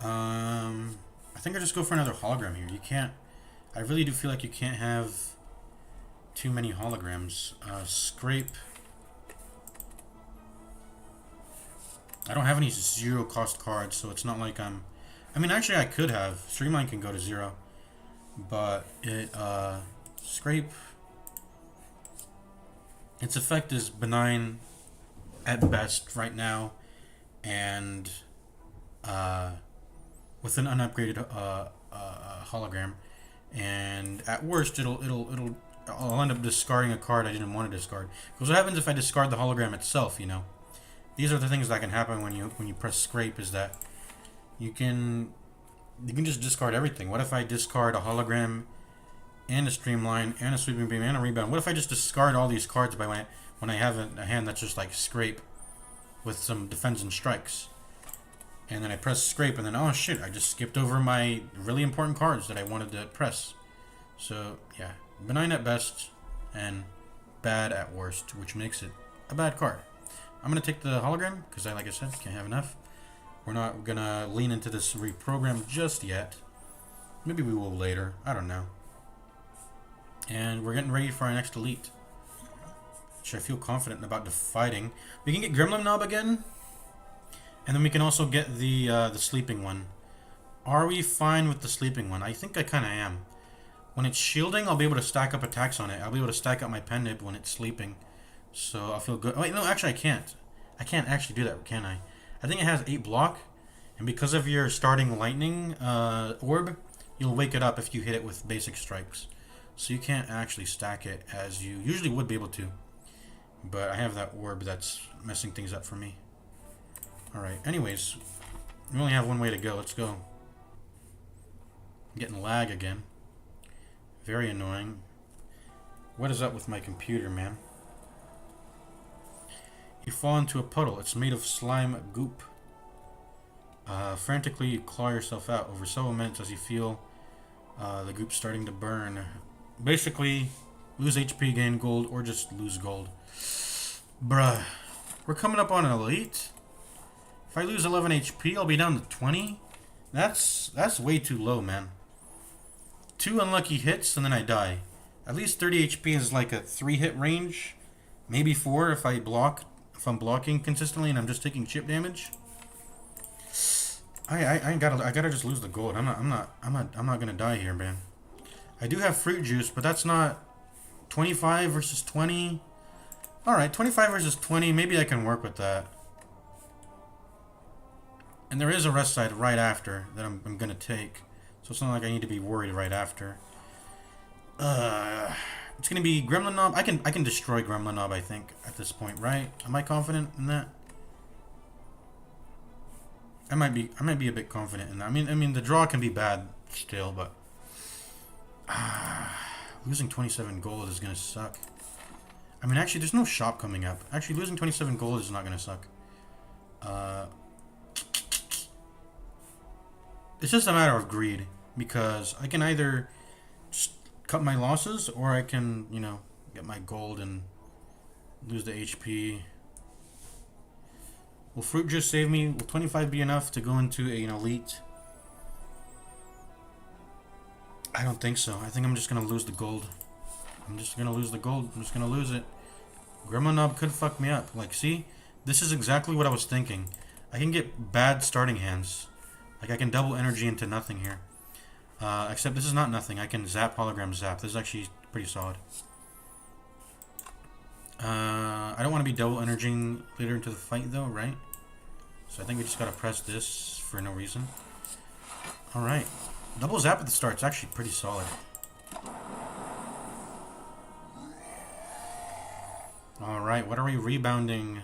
I think I just go for another hologram here. You can't... I really do feel like you can't have too many holograms. Scrape. I don't have any zero cost cards, so it's not like I'm... I mean, actually, I could have. Streamline can go to 0. But it, Scrape... Its effect is benign at best right now, and with an unupgraded hologram, and at worst I'll end up discarding a card I didn't want to discard. Because what happens if I discard the hologram itself? You know, these are the things that can happen when you press scrape. Is that you can just discard everything. What if I discard a hologram and a streamline and a sweeping beam and a rebound? What if I just discard all these cards by when I have a hand that's just like scrape with some defense and strikes, and then I press scrape, and then oh shit, I just skipped over my really important cards that I wanted to press. So yeah, benign at best and bad at worst, which makes it a bad card. I'm gonna take the hologram because like I said, can't have enough. We're not gonna lean into this reprogram just yet. Maybe we will later. I don't know. And we're getting ready for our next elite, which I feel confident about fighting. We can get Gremlin Knob again, and then we can also get the sleeping one. Are we fine with the sleeping one? I think I kind of am. When it's shielding, I'll be able to stack up attacks on it. I'll be able to stack up my pen nib when it's sleeping, so I'll feel good. Oh, wait, no, actually I can't. I can't actually do that, can I? I think it has 8 block, and because of your starting lightning orb, you'll wake it up if you hit it with basic strikes. So you can't actually stack it as you usually would be able to. But I have that orb that's messing things up for me. Alright, anyways, we only have one way to go. Let's go. I'm getting lag again. Very annoying. What is up with my computer, man? You fall into a puddle. It's made of slime goop. Frantically, you claw yourself out. Over several minutes as you feel the goop starting to burn. Basically, lose HP, gain gold, or just lose gold. Bruh. We're coming up on an elite. If I lose 11 HP, I'll be down to 20. That's way too low, man. 2 unlucky hits, and then I die. At least 30 HP is like a 3-hit range. Maybe 4 if I'm blocking consistently and I'm just taking chip damage. I gotta just lose the gold. I'm not gonna die here, man. I do have fruit juice, but that's not 25 versus 20. Alright, 25 versus 20, maybe I can work with that. And there is a rest side right after that I'm gonna take. So it's not like I need to be worried right after. It's gonna be Gremlin Knob. I can destroy Gremlin Knob, I think, at this point, right? Am I confident in that? I might be a bit confident in that. I mean the draw can be bad still, but losing 27 gold is gonna suck. I mean, actually, there's no shop coming up. Actually, losing 27 gold is not gonna suck. It's just a matter of greed, because I can either just cut my losses, or I can, you know, get my gold and lose the HP. Will fruit juice save me? Will 25 be enough to go into an elite? I don't think so. I think I'm just gonna lose the gold. I'm just gonna lose the gold. I'm just gonna lose it. Gremlin Knob could fuck me up. Like, see? This is exactly what I was thinking. I can get bad starting hands. Like, I can double energy into nothing here. Except this is not nothing. I can zap, hologram, zap. This is actually pretty solid. I don't want to be double energying later into the fight, though, right? So I think we just gotta press this for no reason. Alright. Double zap at the start is actually pretty solid. Alright, what are we rebounding?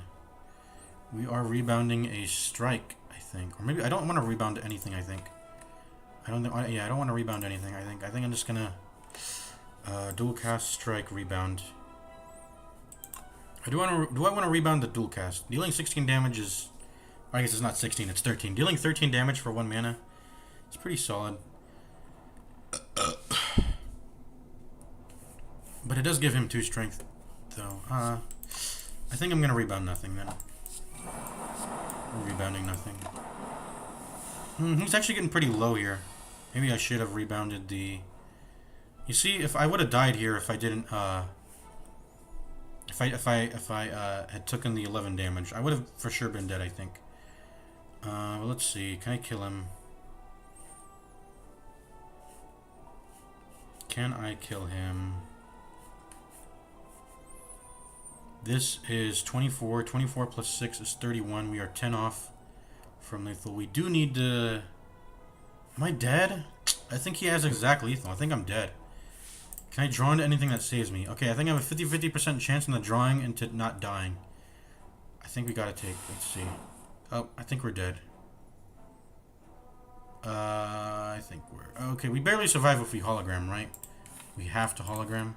We are rebounding a strike, I think. Or maybe I don't want to rebound anything, I think. I don't want to rebound anything, I think. I think I'm just gonna dual cast strike rebound. Do I want to rebound the dual cast? Dealing 16 damage is... I guess it's not 16, it's 13. Dealing 13 damage for 1 mana. It's pretty solid. But it does give him 2 strength, though. I think I'm going to rebound nothing, then. Rebounding nothing. He's actually getting pretty low here. Maybe I should have rebounded the... You see, if I would have died here if I didn't... If I had taken the 11 damage, I would have for sure been dead, I think. Let's see. Can I kill him? Can I kill him? This is 24. 24 plus 6 is 31. We are 10 off from lethal. We do need to... Am I dead? I think he has exact lethal. I think I'm dead. Can I draw into anything that saves me? Okay, I think I have a 50% chance in the drawing into not dying. I think we gotta take... Let's see. Oh, I think we're dead. I think we're... Okay, we barely survive if we hologram, right? We have to hologram.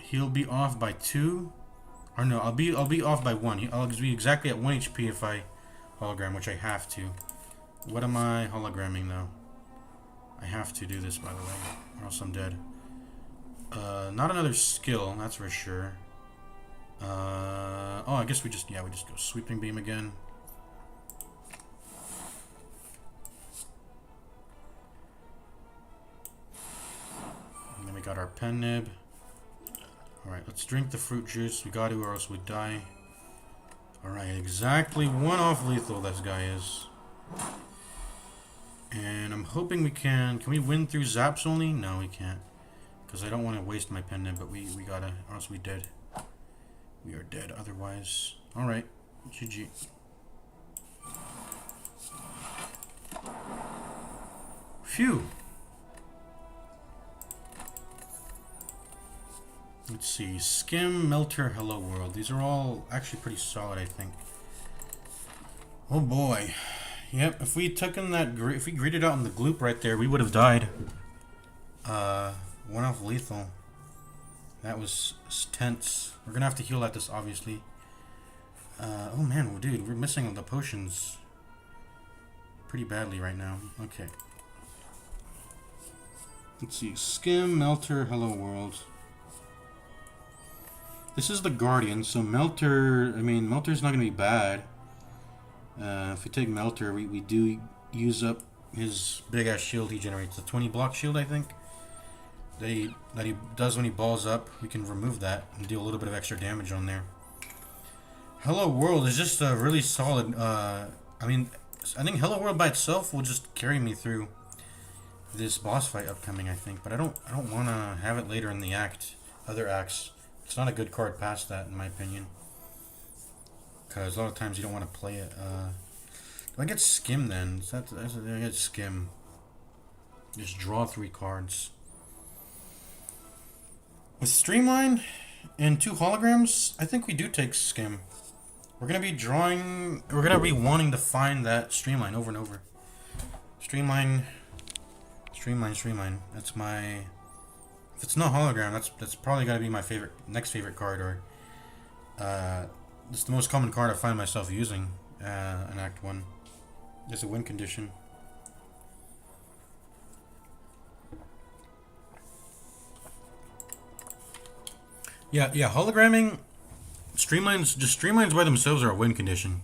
He'll be off by 2. Or no, I'll be off by 1. I'll be exactly at 1 HP if I hologram, which I have to. What am I hologramming, though? I have to do this, by the way, or else I'm dead. Not another skill, that's for sure. Oh, I guess we just go Sweeping Beam again. And then we got our Pen Nib. Alright, let's drink the fruit juice. We got to, or else we die. Alright, exactly 1 off lethal this guy is. And I'm hoping we can... Can we win through zaps only? No, we can't. Because I don't want to waste my Pen Nib, but we gotta, or else we dead. We are dead otherwise. Alright, GG. Phew. Let's see. Skim, Melter, Hello World. These are all actually pretty solid, I think. Oh boy. Yep, if we took in that, if we greeted out in the gloop right there, we would have died. 1 off lethal. That was tense. We're gonna have to heal at this, obviously. Oh man, well, dude, we're missing the potions pretty badly right now. Okay. Let's see. Skim, Melter, Hello World. This is the Guardian, so Melter, I mean, Melter's not gonna be bad. If we take Melter, we do use up his big-ass shield he generates. The 20-block shield, I think, that he does when he balls up. We can remove that and deal a little bit of extra damage on there. Hello World is just a really solid... I mean, I think Hello World by itself will just carry me through this boss fight upcoming, I think. But I don't want to have it later in the other acts. It's not a good card past that, in my opinion. Because a lot of times you don't want to play it. Do I get Skim then? I get Skim. Just draw 3 cards. With Streamline and 2 holograms, I think we do take Skim. We're going to be drawing... We're going to be wanting to find that Streamline over and over. Streamline. That's my... If it's not hologram, that's probably got to be my next favorite card, or... it's the most common card I find myself using in Act 1. It's a win condition. Yeah, hologramming, streamlines by themselves are a win condition.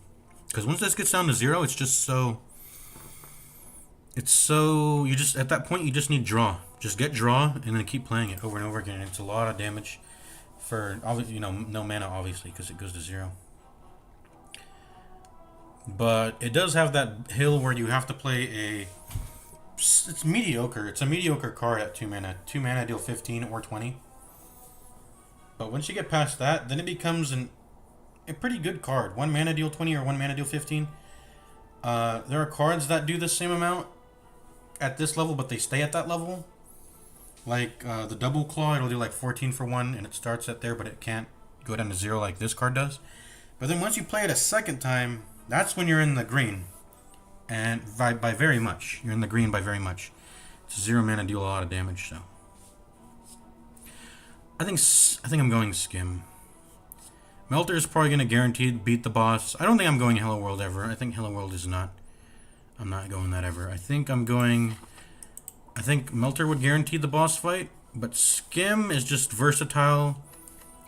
Because once this gets down to 0, it's just so... you just, at that point, you just need draw. Just get draw, and then keep playing it over and over again. It's a lot of damage for, you know, no mana, obviously, because it goes to 0. But it does have that hill where you have to play a... It's mediocre. It's a mediocre card at 2 mana. 2 mana deal 15 or 20. But once you get past that, then it becomes a pretty good card. 1 mana deal 20 or 1 mana deal 15. There are cards that do the same amount at this level, but they stay at that level. Like the Double Claw, it'll do like 14 for 1, and it starts at there, but it can't go down to 0 like this card does. But then once you play it a second time, that's when you're in the green. And by very much. You're in the green by very much. It's a 0 mana, deal a lot of damage, so... I think I'm going Skim. Melter is probably going to guarantee beat the boss. I don't think I'm going Hello World ever. I think Hello World is not. I'm not going that ever. I think Melter would guarantee the boss fight, but Skim is just versatile.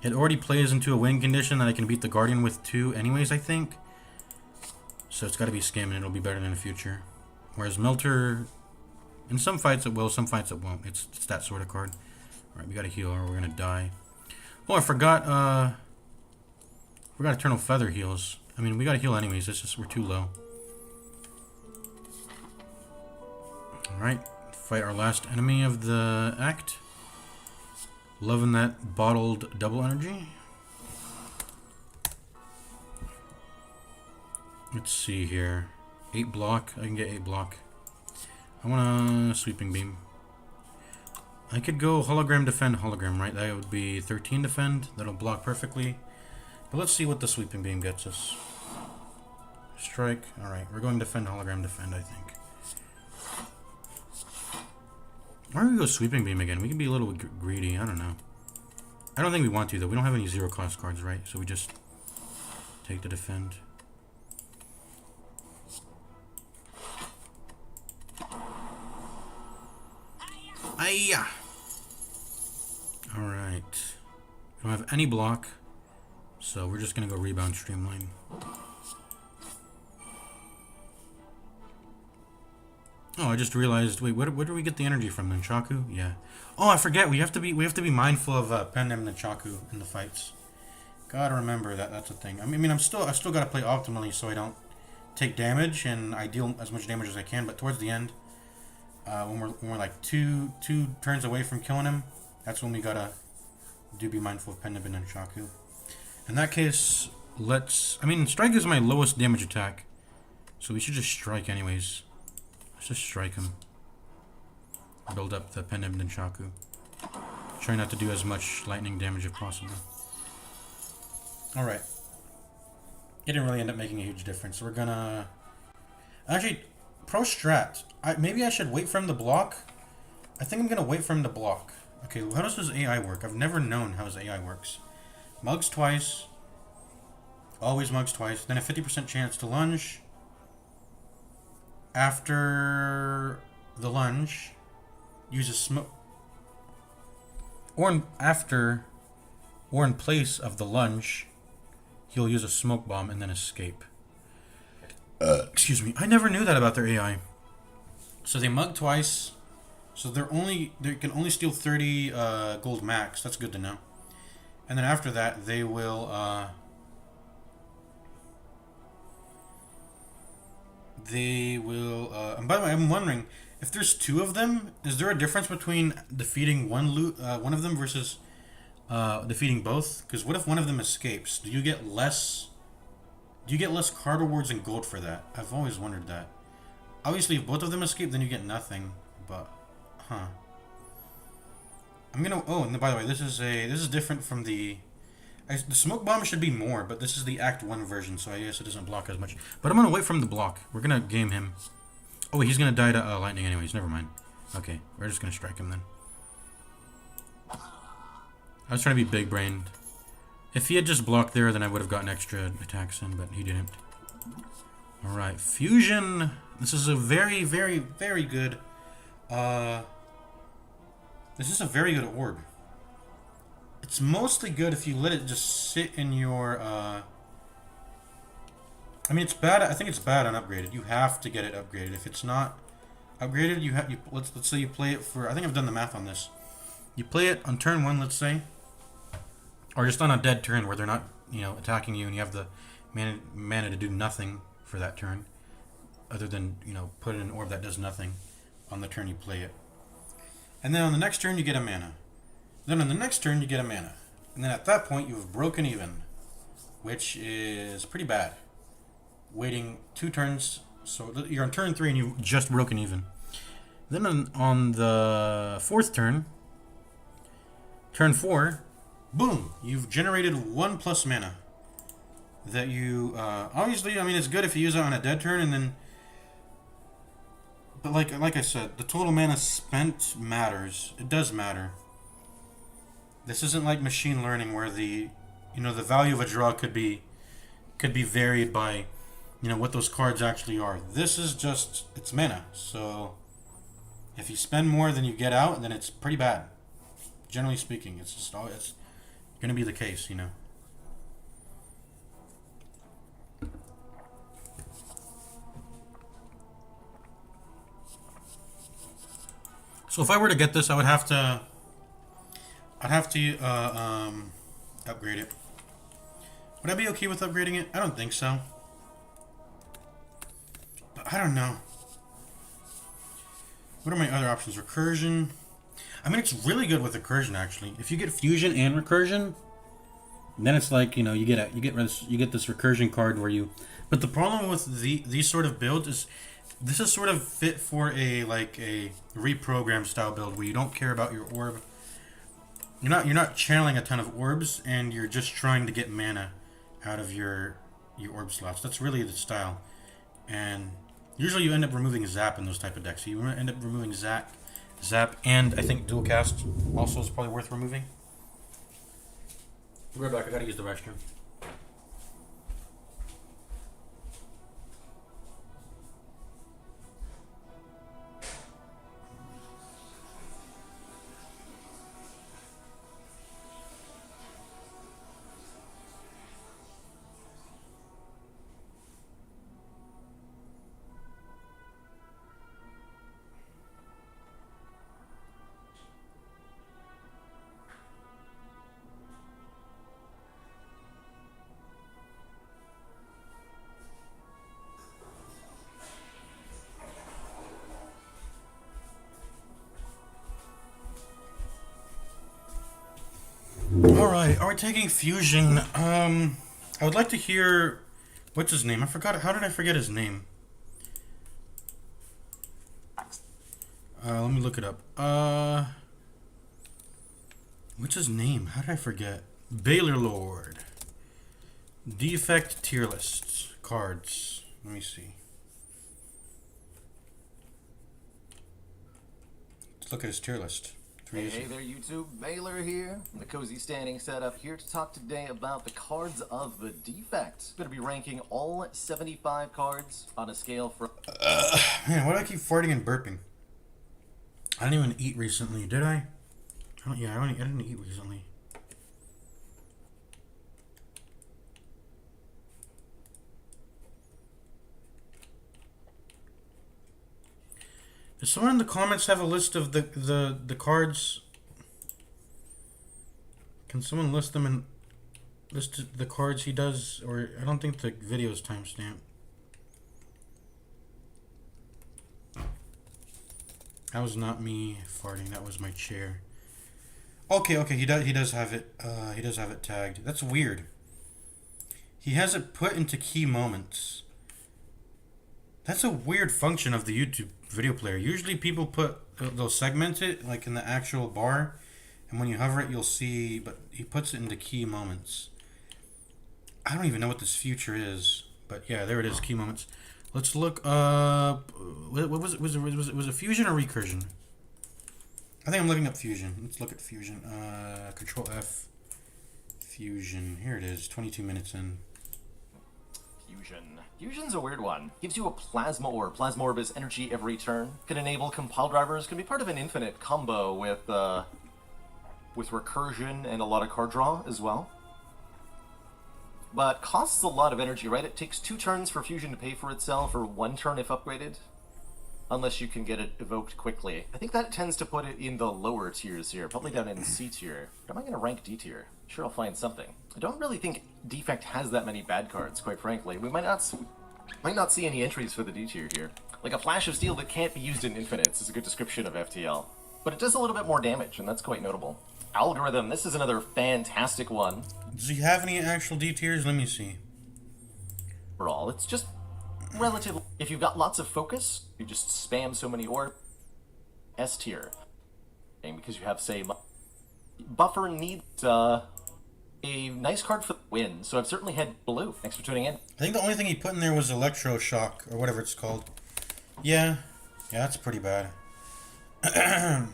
It already plays into a win condition that I can beat the Guardian with 2 anyways, I think. So it's got to be Skim, and it'll be better in the future. Whereas Melter, in some fights it will, some fights it won't. It's that sort of card. Alright, we got to heal or we're going to die. Oh, I forgot Eternal Feather heals. I mean, we gotta heal anyways. It's just we're too low. Alright. Fight our last enemy of the act. Loving that bottled double energy. Let's see here. 8 block. I can get 8 block. I want a sweeping beam. I could go hologram, defend, hologram, right? That would be 13 defend. That'll block perfectly. But let's see what the sweeping beam gets us. Strike. Alright, we're going defend, hologram, defend, I think. Why don't we go sweeping beam again? We can be a little greedy. I don't know. I don't think we want to, though. We don't have any zero cost cards, right? So we just take the defend. Ayah! Alright. We don't have any block. So we're just going to go rebound streamline. Oh, I just realized. Wait, where do we get the energy from? Nunchaku? Yeah. Oh, I forget. We have to be mindful of Pendem Nunchaku in the fights. Gotta remember that. That's a thing. I mean, I still gotta play optimally so I don't take damage and I deal as much damage as I can. But towards the end, when we're like two turns away from killing him, that's when we gotta be mindful of Pendem Nunchaku. In that case, I mean, strike is my lowest damage attack, so we should just strike anyways. Let's just strike him. Build up the Pendem Nunchaku. Try not to do as much lightning damage if possible. Alright. It didn't really end up making a huge difference. So we're gonna... Actually, pro strat. Maybe I should wait for him to block. I think I'm gonna wait for him to block. Okay, how does his AI work? I've never known how his AI works. Mugs twice. Always mugs twice. Then a 50% chance to lunge. After the lunge, use a smoke. Or in place of the lunge, he'll use a smoke bomb and then escape. Excuse me. I never knew that about their AI. So they mug twice. So they can only steal 30 gold max. That's good to know. And then after that, they will. And by the way, I'm wondering if there's 2 of them. Is there a difference between defeating one of them versus defeating both? Because what if one of them escapes? Do you get less card rewards and gold for that? I've always wondered that. Obviously, if both of them escape, then you get nothing. But, I'm gonna. Oh, and by the way, this is different from the. The smoke bomb should be more, but this is the Act 1 version, so I guess it doesn't block as much. But I'm gonna wait for him to block. We're gonna game him. Oh, wait, he's gonna die to lightning anyways. Never mind. Okay, we're just gonna strike him then. I was trying to be big-brained. If he had just blocked there, then I would have gotten extra attacks in, but he didn't. Alright, fusion. This is a very, very, very good... This is a very good orb. It's mostly good if you let it just sit in your... I mean, it's bad. I think it's bad on upgraded. You have to get it upgraded. If it's not upgraded, let's say you play it for... I think I've done the math on this. You play it on turn 1, let's say. Or just on a dead turn where they're not, attacking you and you have the mana to do nothing for that turn. Other than, put in an orb that does nothing on the turn you play it. And then on the next turn you get a mana. Then on the next turn you get a mana. And then at that point you've broken even. Which is pretty bad. Waiting 2 turns. So you're on turn 3 and you've just broken even. Then on the 4th turn, turn 4, boom, you've generated 1+ mana. That you, obviously, I mean, it's good if you use it on a dead turn and then, but like I said, the total mana spent matters. It does matter. This isn't like machine learning where the value of a draw could be varied by, what those cards actually are. This is just, it's mana. So if you spend more than you get out, then it's pretty bad. Generally speaking, it's going to be the case, So if I were to get this, I'd have to upgrade it. Would I be okay with upgrading it? I don't think so. But I don't know. What are my other options? Recursion. I mean, it's really good with recursion actually. If you get fusion and recursion, then it's like, you know, you get this recursion card where you. But the problem with these sort of builds is this is sort of fit for a reprogram style build where you don't care about your orb. You're not channeling a ton of orbs, and you're just trying to get mana out of your orb slots. That's really the style. And usually you end up removing Zap in those type of decks. So you end up removing Zap, and I think Dual Cast also is probably worth removing. We're back. I gotta use the restroom. Alright, are we taking fusion? I would like to hear what's his name? I forgot. How did I forget his name? Let me look it up. What's his name? How did I forget? Baylor Lord. Defect tier lists. Cards. Let me see. Let's look at his tier list. Hey there YouTube, Baylor here, the Cozy Standing setup here to talk today about the cards of the defect. Going to be ranking all 75 cards on a scale from... Man, why do I keep farting and burping? I didn't even eat recently, did I? I didn't eat recently. Does someone in the comments have a list of the cards? Can someone list them and list the cards he does? Or I don't think the video is timestamped. That was not me farting. That was my chair. Okay. He does have it. He does have it tagged. That's weird. He has it put into key moments. That's a weird function of the YouTube video player. Usually people they'll segment it like in the actual bar, and when you hover it you'll see, but he puts it into key moments. I don't even know what this future is, but yeah, there it is, key moments. Let's look up, what was it? Was it fusion or recursion? I think I'm looking up fusion. Let's look at fusion. Control F, fusion, here it is, 22 minutes in. Fusion's a weird one. Gives you a Plasma Orb. Plasma Orb is energy every turn. Can enable compile drivers. Can be part of an infinite combo with recursion and a lot of card draw as well. But costs a lot of energy, right? It takes 2 turns for Fusion to pay for itself, or 1 turn if upgraded. Unless you can get it evoked quickly. I think that tends to put it in the lower tiers here, probably down in C tier. But am I going to rank D tier? Sure, I'll find something. I don't really think Defect has that many bad cards, quite frankly. We might not see any entries for the D tier here. Like a Flash of Steel that can't be used in infinites is a good description of FTL. But it does a little bit more damage, and that's quite notable. Algorithm, this is another fantastic one. Does he have any actual D tiers? Let me see. Overall, it's just relatively... If you've got lots of focus, you just spam so many orbs. S tier. Because you have, say, Buffer needs a nice card for the win, so I've certainly had blue. Thanks for tuning in. I think the only thing he put in there was Electroshock, or whatever it's called. Yeah, that's pretty bad. I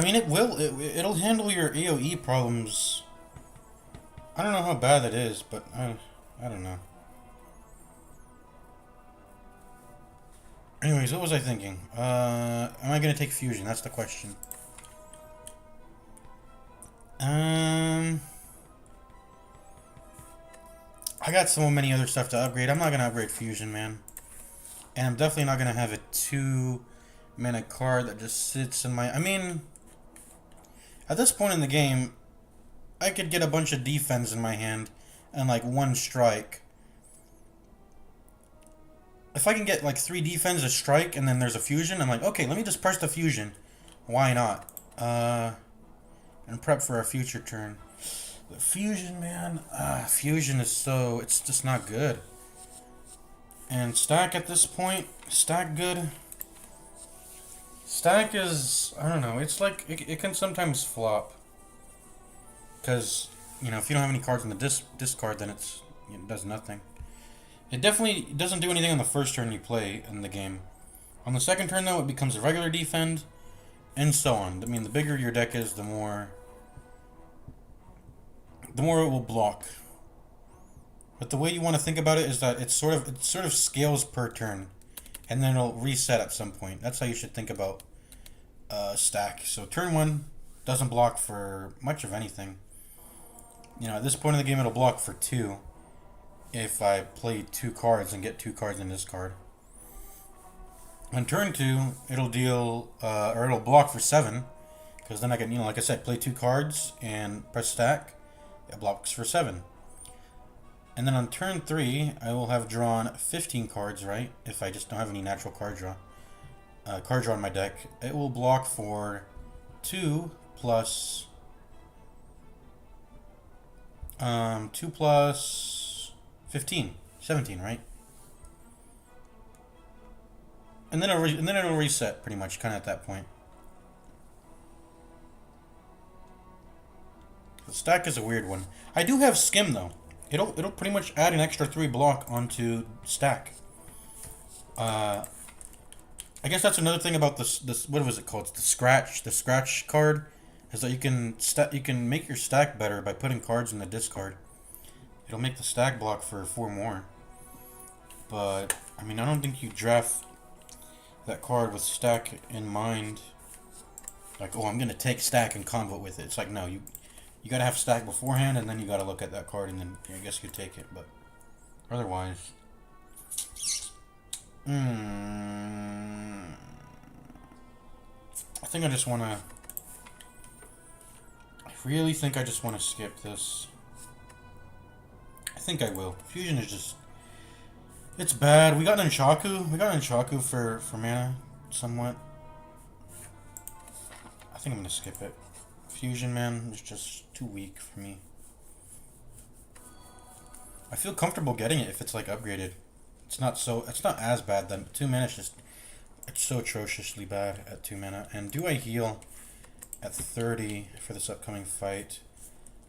mean, it'll handle your AoE problems. I don't know how bad that is, but I don't know. Anyways, what was I thinking? Am I gonna take fusion? That's the question. I got so many other stuff to upgrade. I'm not gonna upgrade fusion, man. And I'm definitely not gonna have a 2-mana card that just sits in my... I mean, at this point in the game, I could get a bunch of defense in my hand and like one strike. If I can get like 3 defense, a strike, and then there's a fusion, I'm like, okay, let me just press the fusion. Why not? And prep for a future turn. The fusion, man. Fusion is so... It's just not good. And stack at this point, stack good. Stack is... I don't know. It's like... It can sometimes flop. Because, you know, if you don't have any cards in the discard, then it does nothing. It definitely doesn't do anything on the first turn you play in the game. On the second turn, though, it becomes a regular defend, and so on. I mean, the bigger your deck is, the more it will block. But the way you want to think about it is that it sort of scales per turn, and then it'll reset at some point. That's how you should think about stack. So turn 1 doesn't block for much of anything. You know, at this point in the game, it'll block for 2 if I play 2 cards and get 2 cards in this card. On turn 2, it'll deal or it'll block for 7, because then I can, you know, like I said, play 2 cards and press stack. It blocks for 7. And then on turn 3, I will have drawn 15 cards, right? If I just don't have any natural card draw in my deck. It will block for 2 plus 2 plus 15, 17, right? And then it'll reset pretty much, kind of at that point. The stack is a weird one. I do have skim though. It'll pretty much add an extra 3 block onto stack. I guess that's another thing about this what was it called? It's the scratch card, is that you can make your stack better by putting cards in the discard. It'll make the stack block for 4 more. But I mean, I don't think you draft that card with stack in mind. Like, oh, I'm gonna take stack and combo with it. It's like, no, you gotta have stack beforehand, and then you gotta look at that card, and then I guess you take it. But otherwise, I think I just wanna. I really think I just wanna skip this. I think I will. Fusion is just. It's bad. We got Nunchaku. We got Nunchaku for mana, somewhat. I think I'm gonna skip it. Fusion, man, is just too weak for me. I feel comfortable getting it if it's like upgraded. It's not as bad then. 2 mana is just, it's so atrociously bad at 2 mana. And do I heal at 30 for this upcoming fight?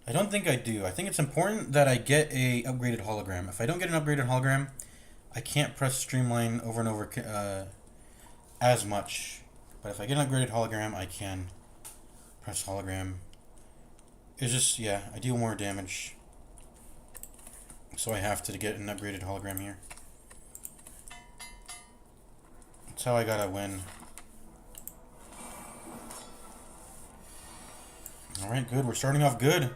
I don't think I do. I think it's important that I get a upgraded hologram. If I don't get an upgraded hologram, I can't press streamline over and over as much. But if I get an upgraded hologram, I can press hologram. It's just, yeah, I deal more damage. So I have to get an upgraded hologram here. That's how I gotta win. Alright, good. We're starting off good.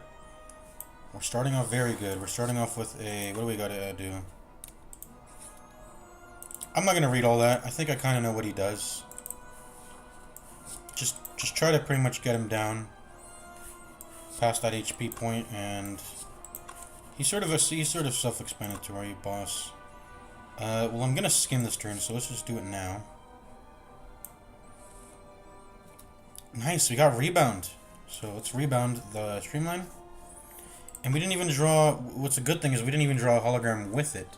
We're starting off very good. We're starting off with a... What do we gotta do? I'm not gonna read all that. I think I kind of know what he does. Just try to pretty much get him down past that HP point, and he's sort of self-explanatory, boss. Well, I'm gonna skim this turn, so let's just do it now. Nice, we got rebound. So let's rebound the streamline. And we didn't even draw. What's a good thing is we didn't even draw a hologram with it.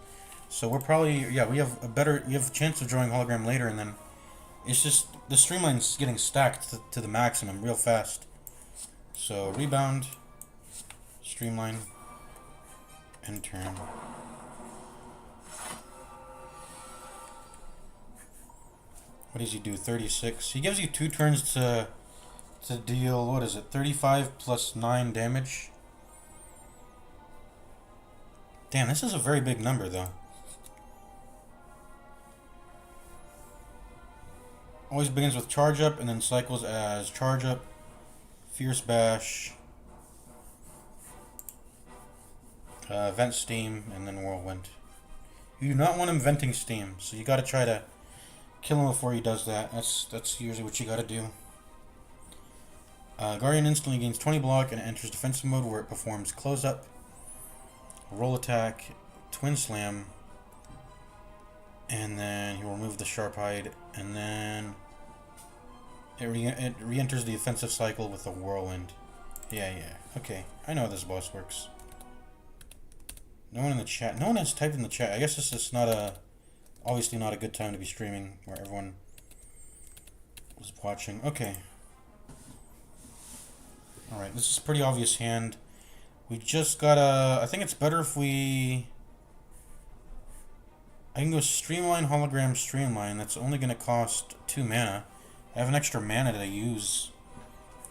So we're probably, yeah, we have a chance of drawing hologram later, and then it's just the streamline's getting stacked to the maximum real fast. So rebound, streamline, end turn. What does he do? 36. He gives you 2 turns to deal, what is it? 35 plus 9 damage. Damn, this is a very big number though. Always begins with charge up and then cycles as charge up, fierce bash, vent steam, and then whirlwind. You do not want him venting steam, so you gotta try to kill him before he does that. That's usually what you gotta do. Guardian instantly gains 20 block and enters defensive mode where it performs close up, roll attack, twin slam, and then he will remove the sharp hide, and then it re-enters the offensive cycle with a whirlwind. Yeah, okay. I know how this boss works. No one in the chat. No one has typed in the chat. I guess this is obviously not a good time to be streaming where everyone was watching. Okay. Alright, this is a pretty obvious hand. We just gotta... I think it's better if we... I can go Streamline, Hologram, Streamline. That's only gonna cost 2 mana. I have an extra mana to use,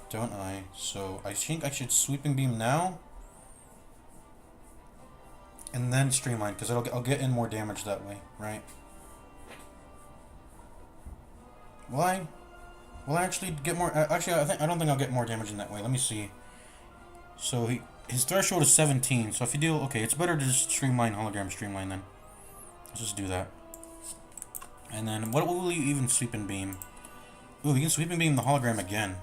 don't I? So I think I should Sweeping Beam now. And then Streamline, because I'll get in more damage that way, right? Will I actually get more... Actually, I don't think I'll get more damage in that way. Let me see. So his threshold is 17. So if you deal... Okay, it's better to just Streamline, Hologram, Streamline then. Let's just do that. And then what will you even Sweeping Beam? Ooh, we can Sweeping Beam the Hologram again.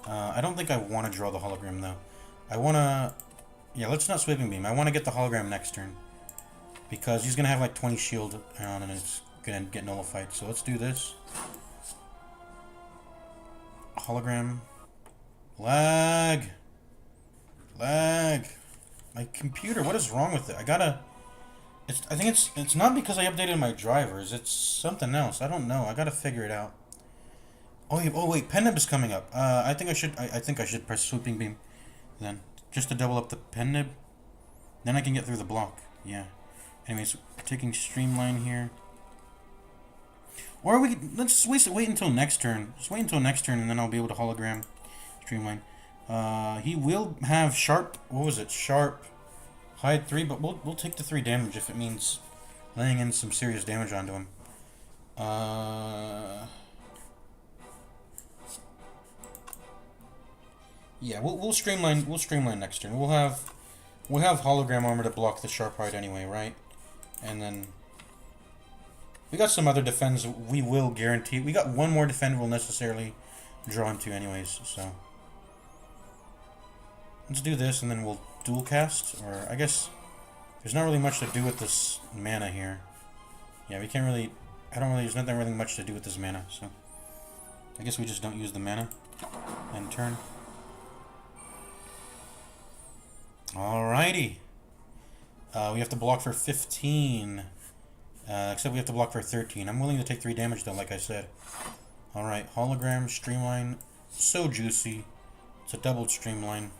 I don't think I want to draw the Hologram though. I want to... Yeah, let's not Sweeping Beam. I want to get the Hologram next turn. Because he's going to have like 20 shield on and it's going to get nullified. So let's do this. Hologram. Lag. My computer, what is wrong with it? I think it's not because I updated my drivers. It's something else. I don't know. I gotta figure it out. Oh wait, Pen Nib is coming up. I think I should press Sweeping Beam then, just to double up the Pen Nib. Then I can get through the block. Yeah. Anyways, we're taking Streamline here. Or let's wait until next turn. Just wait until next turn, and then I'll be able to Hologram Streamline. He will have sharp. What was it? Sharp hide 3, but we'll take the 3 damage if it means laying in some serious damage onto him. Yeah, we'll streamline next turn. We'll have hologram armor to block the sharp hide anyway, right? And then we got some other defends we will guarantee. We got one more defend we'll necessarily draw into anyways, so let's do this and then we'll dual cast, or I guess there's not really much to do with this mana here. Yeah, we can't really, there's nothing really much to do with this mana, so I guess we just don't use the mana and turn. Alrighty. We have to block for 15. Except we have to block for 13. I'm willing to take 3 damage though, like I said. Alright, Hologram, Streamline. So juicy. It's a doubled Streamline.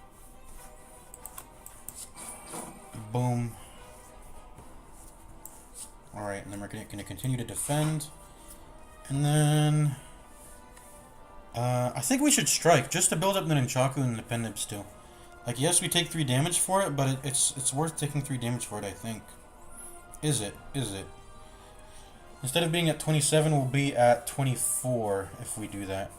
Boom. Alright, and then we're going to continue to defend. And then... I think we should strike, just to build up the Nunchaku and the Pen Nib still. Like, yes, we take 3 damage for it, but it's worth taking 3 damage for it, I think. Is it? Instead of being at 27, we'll be at 24 if we do that.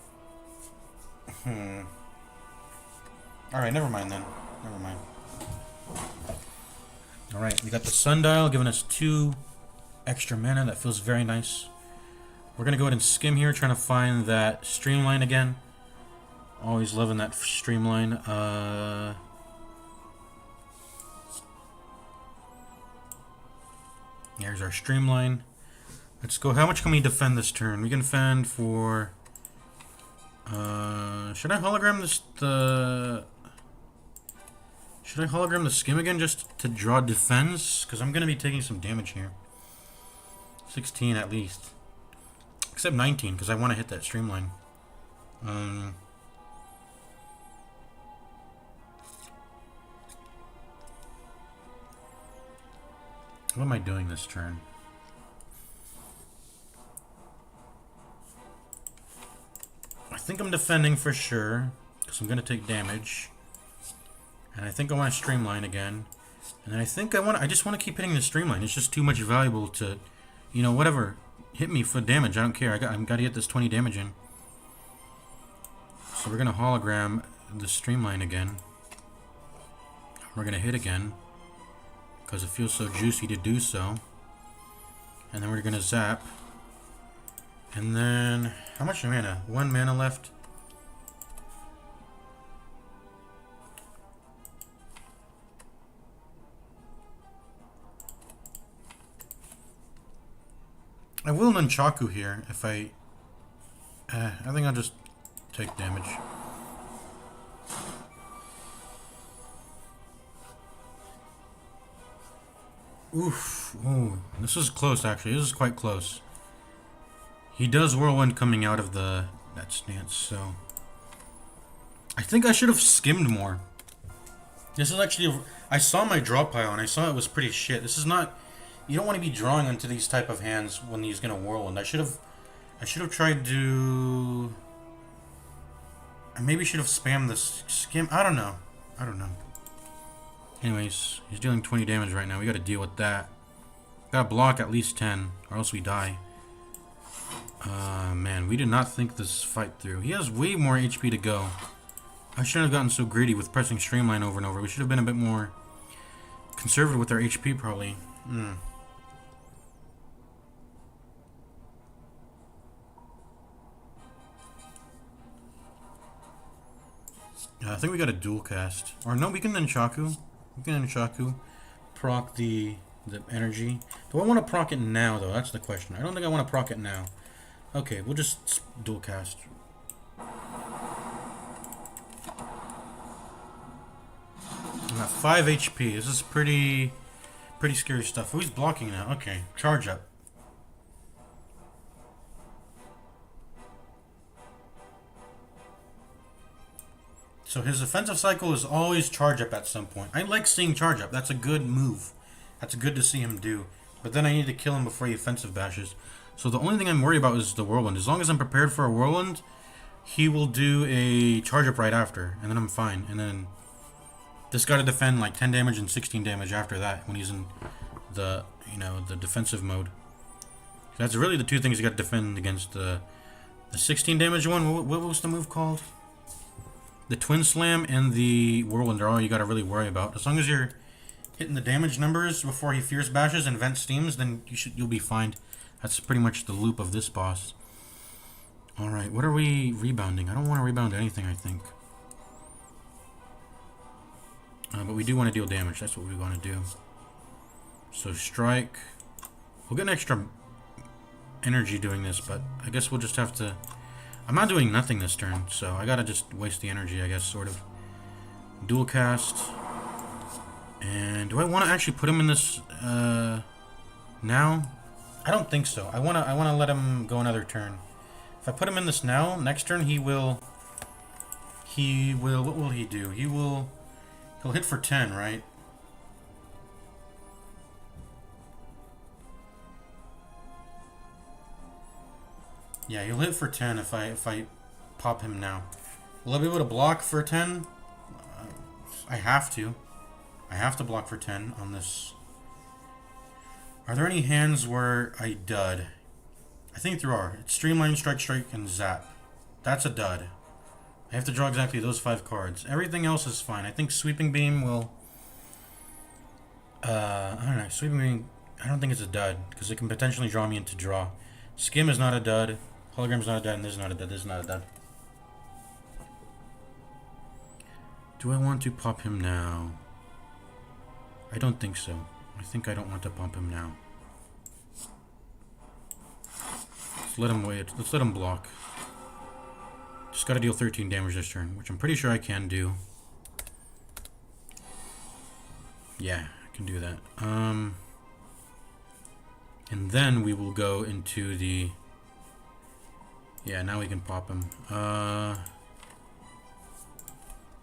Alright, never mind then. Never mind. Alright, we got the Sundial giving us 2 extra mana. That feels very nice. We're going to go ahead and skim here, trying to find that Streamline again. Always loving that Streamline. Here's our Streamline. Let's go. How much can we defend this turn? We can defend for... should I hologram this... Should I hologram the skim again just to draw defense? Because I'm going to be taking some damage here. 16 at least. Except 19, because I want to hit that Streamline. What am I doing this turn? I think I'm defending for sure, because I'm going to take damage. And I think I want to Streamline again. And I think I just want to keep hitting the Streamline. It's just too much valuable to, you know, whatever. Hit me for damage. I don't care. I've got to get this 20 damage in. So we're going to hologram the Streamline again. We're going to hit again, because it feels so juicy to do so. And then we're going to zap. And then, how much mana? 1 mana left. I will nunchaku here if I think I'll just take damage. Oof. Ooh. This is close, actually. This is quite close. He does whirlwind coming out of that stance, so... I think I should have skimmed more. This is actually... I saw my draw pile, and I saw it was pretty shit. This is not... You don't want to be drawing onto these type of hands when he's going to whirlwind. I should have tried to... I maybe should have spammed this skim. I don't know. Anyways, he's dealing 20 damage right now. We gotta deal with that. Gotta block at least 10, or else we die. Man, we did not think this fight through. He has way more HP to go. I shouldn't have gotten so greedy with pressing Streamline over and over. We should have been a bit more conservative with our HP, probably. I think we got a dual cast. Or no, we can Nunchaku. We can Nunchaku. Proc the energy. Do I want to proc it now, though? That's the question. I don't think I want to proc it now. Okay, we'll just dual cast. I'm at 5 HP. This is pretty scary stuff. Oh, he's blocking now. Okay, charge up. So his offensive cycle is always charge up at some point. I like seeing charge up. That's a good move. That's good to see him do. But then I need to kill him before he offensive bashes. So the only thing I'm worried about is the whirlwind. As long as I'm prepared for a whirlwind, he will do a charge up right after, and then I'm fine. And then this got to defend like 10 damage and 16 damage after that when he's in the the defensive mode. That's really the two things you got to defend against. The 16 damage one. What was the move called? The Twin Slam and the Whirlwind are all you got to really worry about. As long as you're hitting the damage numbers before he Fierce Bashes and Vent Steams, then you'll be fine. That's pretty much the loop of this boss. Alright, what are we rebounding? I don't want to rebound anything, I think. But we do want to deal damage. That's what we want to do. So Strike. We'll get an extra energy doing this, but I guess we'll just have to... I'm not doing nothing this turn, so I gotta just waste the energy, I guess, sort of. Dual cast. And do I want to actually put him in this now? I don't think so. I wanna let him go another turn. If I put him in this now, next turn he will. What will he do? He'll hit for 10, right? Yeah, he'll hit for 10 if I pop him now. Will I be able to block for 10? I have to. I have to block for 10 on this. Are there any hands where I dud? I think there are. It's Streamline, Strike, and Zap. That's a dud. I have to draw exactly those 5 cards. Everything else is fine. I think Sweeping Beam will... I don't know. Sweeping Beam... I don't think it's a dud, because it can potentially draw me into draw. Skim is not a dud. Hologram's not a dud, and this is not a dud. This is not a dud. Do I want to pop him now? I don't think so. I think I don't want to pump him now. Let's let him wait. Let's let him block. Just gotta deal 13 damage this turn, which I'm pretty sure I can do. Yeah, I can do that. And then we will go into the... Yeah, now we can pop him. Yeah,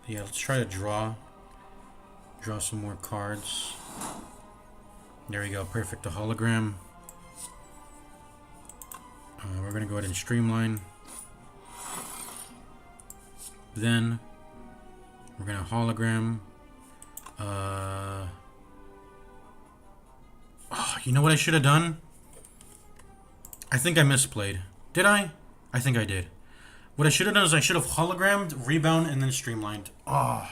let's try to draw some more cards. There we go, perfect. A hologram. We're gonna go ahead and Streamline. Then we're gonna hologram. Oh, you know what I should have done? I think I misplayed. Did I? I think I did. What I should have done is I should have hologrammed, rebound, and then streamlined. Oh.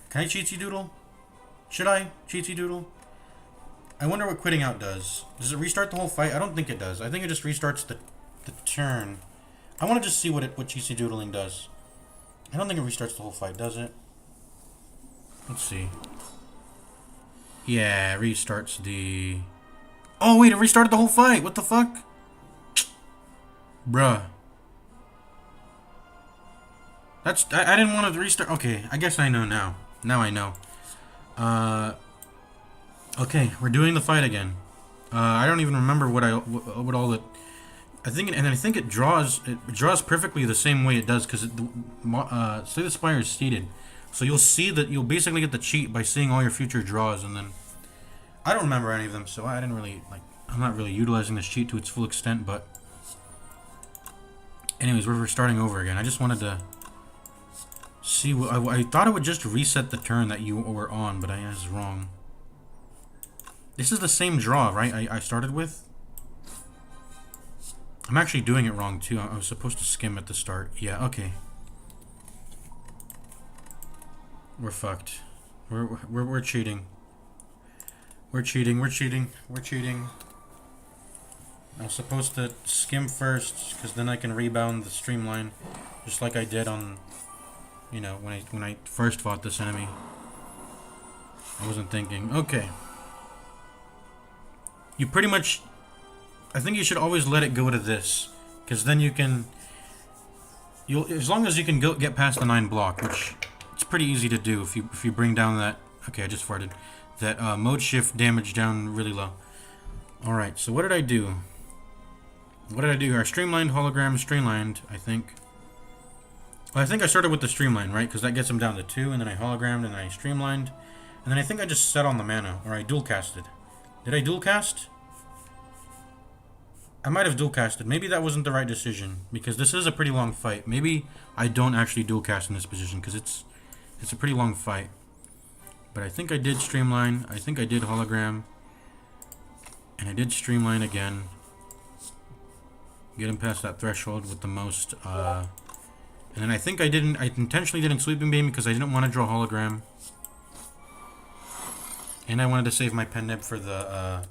Can I cheatsy doodle? Should I cheatsy doodle? I wonder what quitting out does. Does it restart the whole fight? I don't think it does. I think it just restarts the turn. I want to just see what cheatsy doodling does. I don't think it restarts the whole fight, does it? Let's see. Yeah, it restarts the... Oh, wait, it restarted the whole fight. What the fuck? Bruh. I didn't want to restart. Okay, I guess I know now. Now I know. Okay, we're doing the fight again. I don't even remember what all the... I think it draws perfectly the same way it does, because say the Spire is seated. So you'll see that you'll basically get the cheat by seeing all your future draws, and then... I don't remember any of them, so I didn't really, I'm not really utilizing this cheat to its full extent, but... Anyways, we're starting over again. I just wanted to see what... I thought it would just reset the turn that you were on, but I was wrong. This is the same draw, right, I started with? I'm actually doing it wrong, too. I was supposed to skim at the start. Yeah, okay. We're fucked. We're cheating. We're cheating. I was supposed to skim first, because then I can rebound the streamline, just like I did on, you know, when I first fought this enemy. I wasn't thinking. Okay. You pretty much... I think you should always let it go to this, because then you can... as long as you can get past the 9 block, which it's pretty easy to do if you bring down that... Okay, I just farted. That mode shift damage down really low. Alright, so what did I do? What did I do here? I streamlined, hologram, streamlined, I think. Well, I think I started with the streamline, right? Because that gets him down to 2, and then I hologrammed, and I streamlined. And then I think I just set on the mana, or I dual casted. Did I dual cast? I might have dual casted. Maybe that wasn't the right decision, because this is a pretty long fight. Maybe I don't actually dual cast in this position, because it's a pretty long fight. But I think I did streamline. I think I did hologram. And I did streamline again. Get him past that threshold with the most. And then I think I intentionally didn't sweeping beam because I didn't want to draw hologram. And I wanted to save my pen nib for the,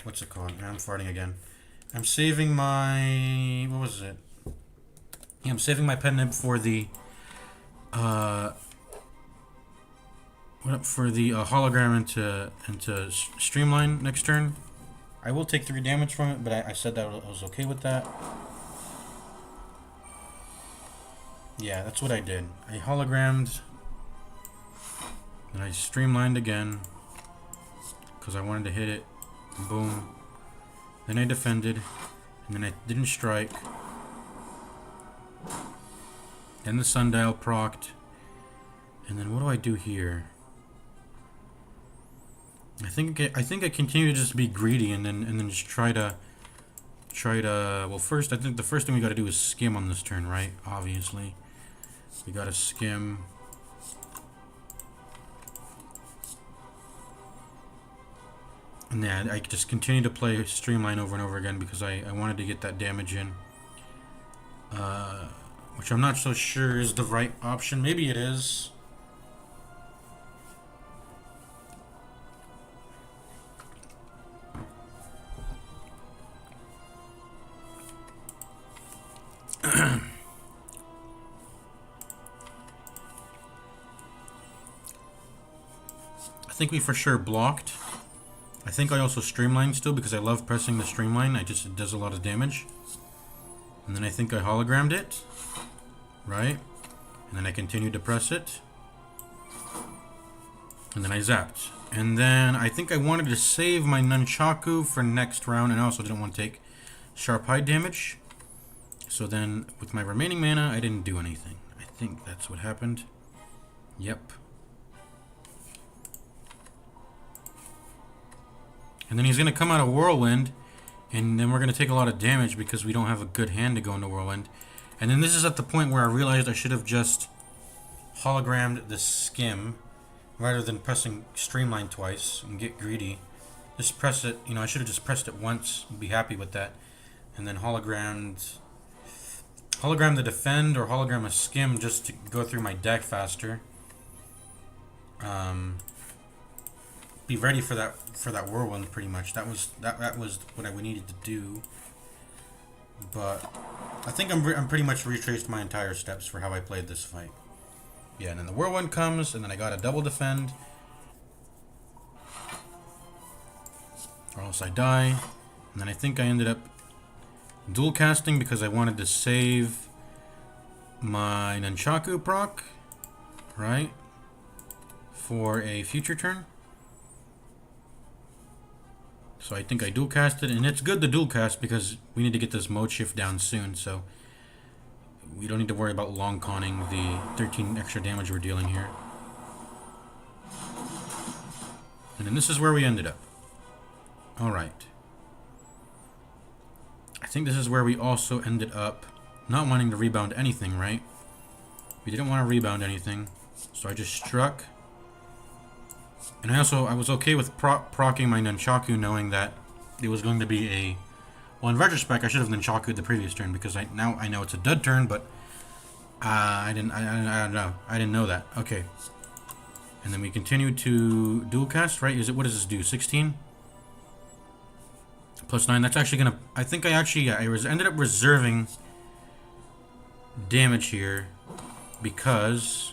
what's it called? I'm farting again. I'm saving my, what was it? Yeah, I'm saving my pen nib for the, hologram into streamline next turn. I will take 3 damage from it, but I said that I was okay with that. Yeah, that's what I did. I hologrammed, and I streamlined again, because I wanted to hit it. Boom. Then I defended, and then I didn't strike. Then the sundial procced. And then what do I do here? I think I continue to just be greedy and then just try to well, first I think the first thing we got to do is skim on this turn, right? Obviously. We got to skim. And yeah, I just continue to play streamline over and over again because I wanted to get that damage in. Which I'm not so sure is the right option. Maybe it is. I think we for sure blocked. I think I also streamlined still because I love pressing the streamline. It does a lot of damage. And then I think I hologrammed it. Right? And then I continued to press it. And then I zapped. And then I think I wanted to save my nunchaku for next round, and I also didn't want to take sharp hide damage. So then with my remaining mana, I didn't do anything. I think that's what happened. Yep. And then he's going to come out of Whirlwind, and then we're going to take a lot of damage because we don't have a good hand to go into Whirlwind. And then this is at the point where I realized I should have just hologrammed the skim rather than pressing streamline twice and get greedy. Just press it, I should have just pressed it once and be happy with that. And then hologram the defend or hologram a skim just to go through my deck faster. Be ready for that whirlwind pretty much. That was what I needed to do. But I think I'm pretty much retraced my entire steps for how I played this fight. Yeah, and then the whirlwind comes, and then I got a double defend. or else I die. And then I think I ended up dual casting because I wanted to save my Nunchaku proc, right? For a future turn. So I think I dual casted, and it's good to dual cast because we need to get this mode shift down soon, so we don't need to worry about long conning the 13 extra damage we're dealing here. And then this is where we ended up. Alright. I think this is where we also ended up not wanting to rebound anything, right? We didn't want to rebound anything, so I just struck. And I was okay with procking my Nunchaku, knowing that it was going to be a... Well, in retrospect, I should have Nunchaku'd the previous turn, because now I know it's a dud turn, but I don't know. I didn't know that. Okay. And then we continue to dual cast, right? What does this do? 16? Plus 9. That's actually gonna... I think I actually... I ended up reserving damage here because...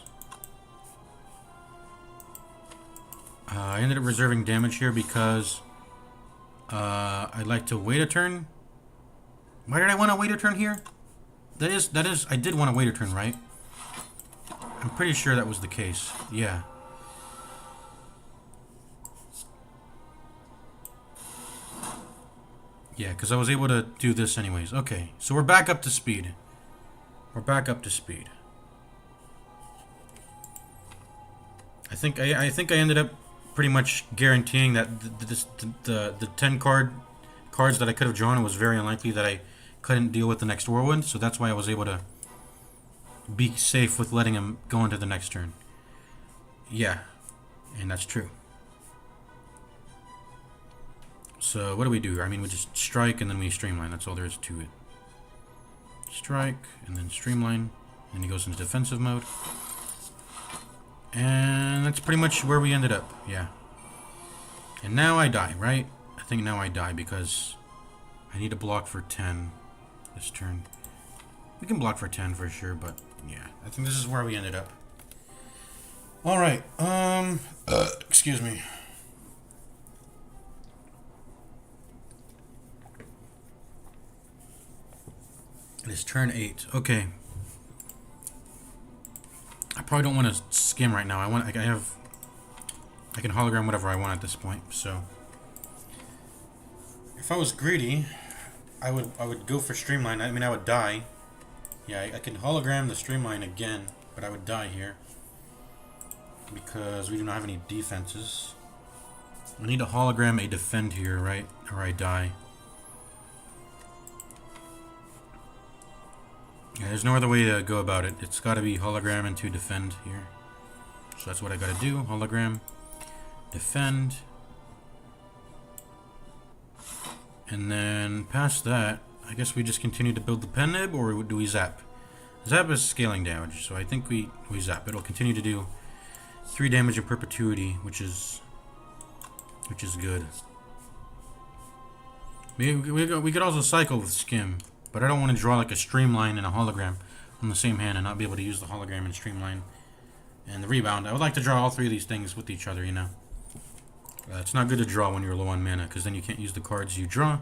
I ended up reserving damage here because I'd like to wait a turn. Why did I want to wait a turn here? That is, I did want to wait a turn, right? I'm pretty sure that was the case. Yeah. Yeah, because I was able to do this anyways. Okay, so we're back up to speed. We're back up to speed. I think I ended up pretty much guaranteeing that the 10 cards that I could have drawn, it was very unlikely that I couldn't deal with the next whirlwind, so that's why I was able to be safe with letting him go into the next turn. Yeah, and that's true. So what do we do? I mean, we just strike and then we streamline. That's all there is to it. Strike and then streamline, and he goes into defensive mode. And that's pretty much where we ended up, yeah. And now I die, right? I think now I die because I need to block for 10 this turn. We can block for 10 for sure, but yeah. I think this is where we ended up. Alright, excuse me. It is turn 8, okay. I probably don't want to skim right now. I can hologram whatever I want at this point. So if I was greedy, I would go for streamline. I mean, I would die. Yeah, I can hologram the streamline again, but I would die here because we do not have any defenses. I need to hologram a defend here, right? Or I die. Yeah, there's no other way to go about it. It's got to be hologram and to defend here. So that's what I got to do. Hologram, defend. And then past that, I guess we just continue to build the pen nib, or do we zap? Zap is scaling damage, so I think we zap. It'll continue to do 3 damage in perpetuity, which is good. We could also cycle with skim. But I don't want to draw like a streamline and a hologram on the same hand and not be able to use the hologram and streamline and the rebound. I would like to draw all 3 of these things with each other, you know. It's not good to draw when you're low on mana, because then you can't use the cards you draw.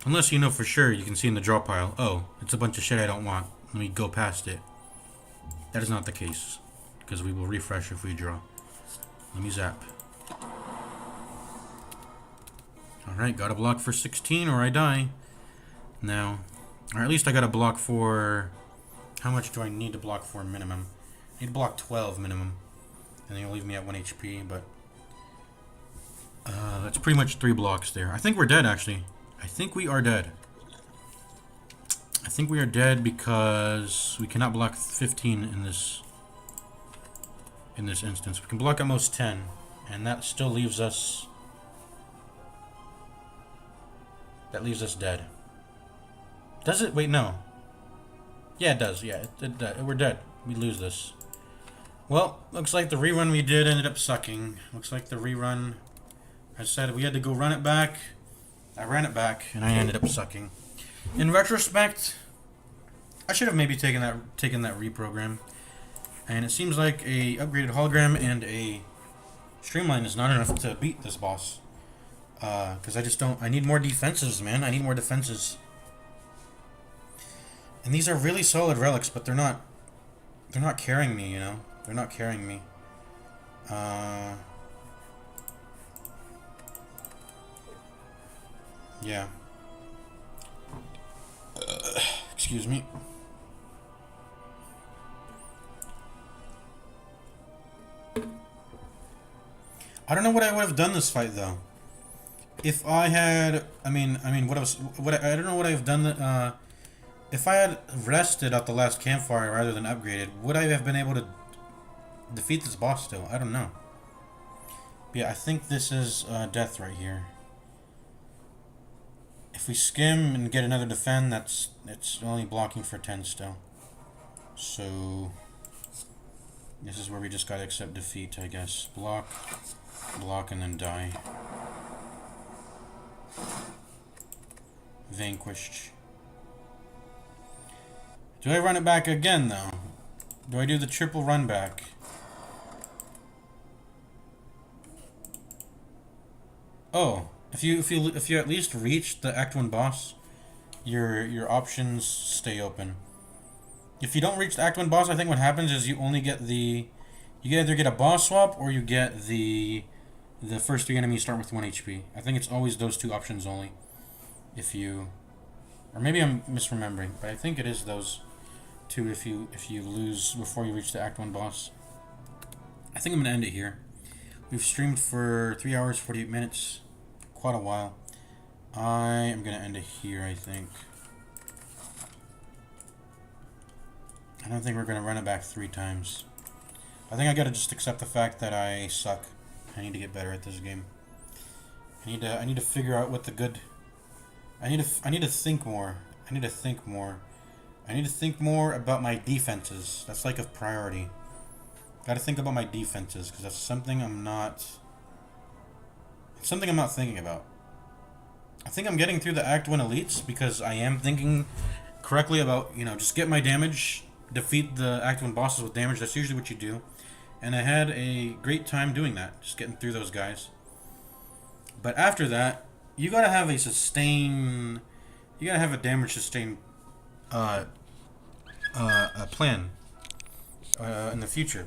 Unless you know for sure, you can see in the draw pile, oh, it's a bunch of shit I don't want. Let me go past it. That is not the case, because we will refresh if we draw. Let me zap. Alright, gotta block for 16 or I die. Now, or at least I gotta block for... How much do I need to block for minimum? I need to block 12 minimum. And then you'll leave me at 1 HP, but... that's pretty much 3 blocks there. I think we're dead, actually. I think we are dead. I think we are dead because we cannot block 15 in this instance. We can block at most 10, and that still leaves us... That leaves us dead. Does it? Wait, no. Yeah, it does. Yeah, we're dead. We lose this. Well, looks like the rerun we did ended up sucking. Looks like the rerun... I said we had to go run it back. I ran it back, and I ended up sucking. In retrospect, I should have maybe taken that reprogram. And it seems like a upgraded hologram and a streamline is not enough to beat this boss. Because I just don't... I need more defenses, man. I need more defenses. And these are really solid relics, but they're not... They're not carrying me, you know? They're not carrying me. Yeah. Excuse me. I don't know what I would have done this fight though. If I had, I mean, I don't know what I've done. If I had rested at the last campfire rather than upgraded, would I have been able to defeat this boss still? I don't know. But yeah, I think this is death right here. If we skim and get another defend, it's only blocking for 10 still. So this is where we just gotta accept defeat, I guess. Block, block, and then die. Vanquished. Do I run it back again though? Do I do the triple run back? Oh, if you at least reach the Act 1 boss, your options stay open. If you don't reach the Act 1 boss, I think what happens is you only get the... You either get a boss swap or you get the first 3 enemies start with 1 HP. I think it's always those 2 options only. If you... Or maybe I'm misremembering, but I think it is those 2 if you lose before you reach the Act 1 boss. I think I'm going to end it here. We've streamed for 3 hours, 48 minutes. Quite a while. I am going to end it here, I think. I don't think we're going to run it back 3 times. I think I got to just accept the fact that I suck. I need to get better at this game. I need to figure out what the good... I need to think more. I need to think more. I need to think more about my defenses. That's like a priority. Got to think about my defenses because that's something I'm not... It's something I'm not thinking about. I think I'm getting through the Act 1 elites because I am thinking correctly about, you know, just get my damage, defeat the Act 1 bosses with damage. That's usually what you do. And I had a great time doing that, just getting through those guys. But after that, you gotta have a sustain... You gotta have a damage sustain a plan in the future.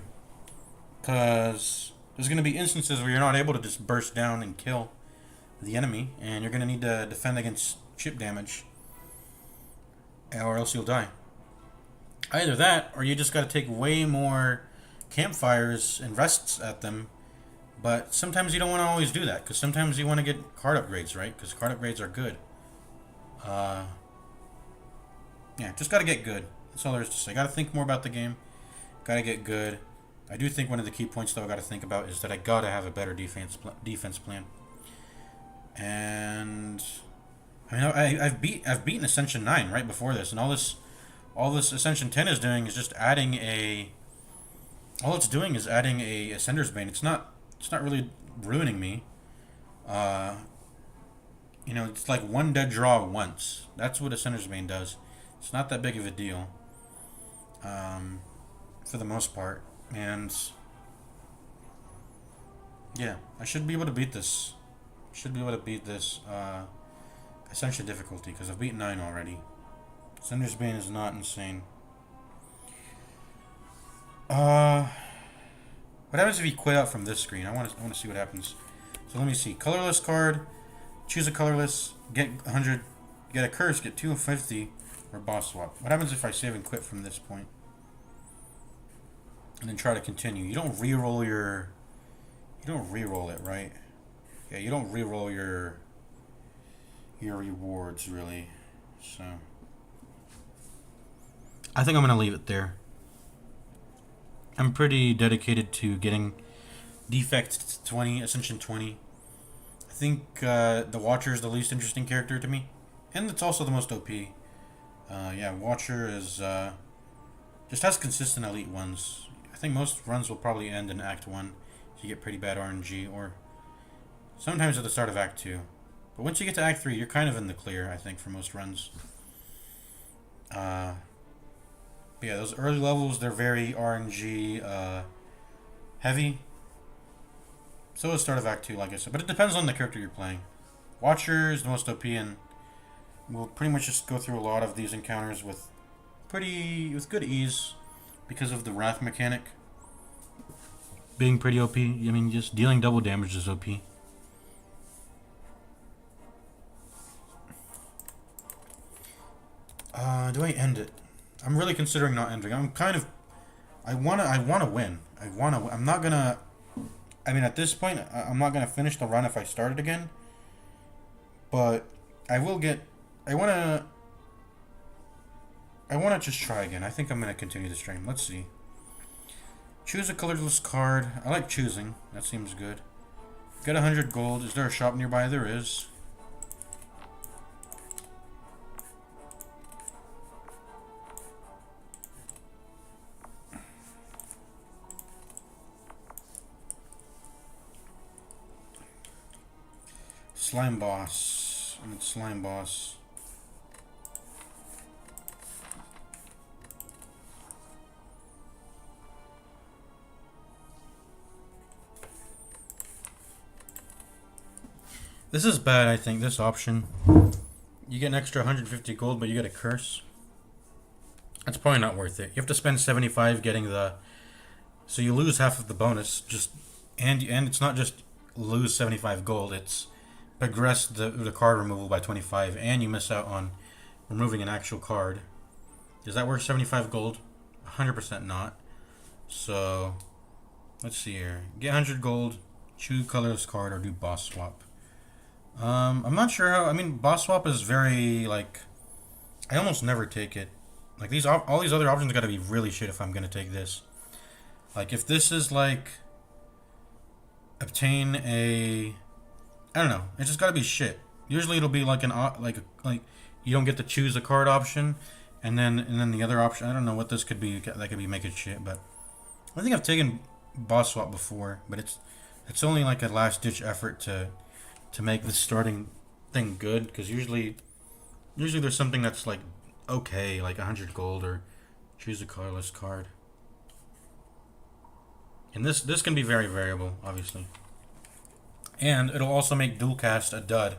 Because there's going to be instances where you're not able to just burst down and kill the enemy, and you're going to need to defend against chip damage, or else you'll die. Either that, or you just got to take way more campfires and rests at them, but sometimes you don't want to always do that, because sometimes you want to get card upgrades, right? Because card upgrades are good. Yeah, just got to get good. That's all there is to say. Got to think more about the game. Got to get good. I do think one of the key points, though, I got to think about is that I got to have a better defense plan. And I mean, I've beaten Ascension 9 right before this, and all this Ascension 10 is doing is just adding a... All it's doing is adding a Ascender's Bane. It's not really ruining me. You know, it's like one dead draw once. That's what Ascender's Bane does. It's not that big of a deal. For the most part. And yeah, I should be able to beat this. Ascension difficulty, because I've beaten 9 already. Ascender's Bane is not insane. What happens if you quit out from this screen? I want to see what happens. So let me see. Colorless card. Choose a colorless. Get 100. Get a curse. Get 250. Or boss swap. What happens if I save and quit from this point? And then try to continue. You don't re-roll your... You don't re-roll it, right? Yeah, you don't re-roll your rewards, really. So... I think I'm going to leave it there. I'm pretty dedicated to getting Defect 20, Ascension 20. I think the Watcher is the least interesting character to me. And it's also the most OP. Yeah, Watcher is... just has consistent elite ones. I think most runs will probably end in Act 1. If you get pretty bad RNG, or sometimes at the start of Act 2. But once you get to Act 3, you're kind of in the clear, I think, for most runs. But yeah, those early levels, they're very RNG heavy. So is start of Act 2, like I said. But it depends on the character you're playing. Watcher is the most OP, and we'll pretty much just go through a lot of these encounters with good ease because of the Wrath mechanic being pretty OP. I mean, just dealing double damage is OP. Do I end it? I'm really considering not ending. I'm kind of. I wanna win. I'm not gonna. I mean, at this point, I'm not gonna finish the run if I start it again. But I will get. I wanna just try again. I think I'm gonna continue the stream. Let's see. Choose a colorless card. I like choosing. That seems good. Get 100 gold. Is there a shop nearby? There is. Slime boss. I need slime boss. This is bad, I think, this option. You get an extra 150 gold, but you get a curse. That's probably not worth it. You have to spend 75 getting the... So you lose half of the bonus, and it's not just lose 75 gold, it's progress the card removal by 25, and you miss out on removing an actual card. Does that work 75 gold? 100% not. So, let's see here. Get 100 gold, choose colorless card, or do boss swap. I'm not sure how. I mean, boss swap is very like. I almost never take it. Like all these other options got to be really shit if I'm gonna take this. Like if this is like obtain a. I don't know. It just got to be shit. Usually it'll be like like you don't get to choose a card option, and then the other option. I don't know what this could be. That could be making shit, but I think I've taken boss swap before, but it's only like a last ditch effort to make this starting thing good, because usually there's something that's like okay, like 100 gold, or choose a colorless card. And this can be very variable, obviously. And it'll also make dual cast a dud.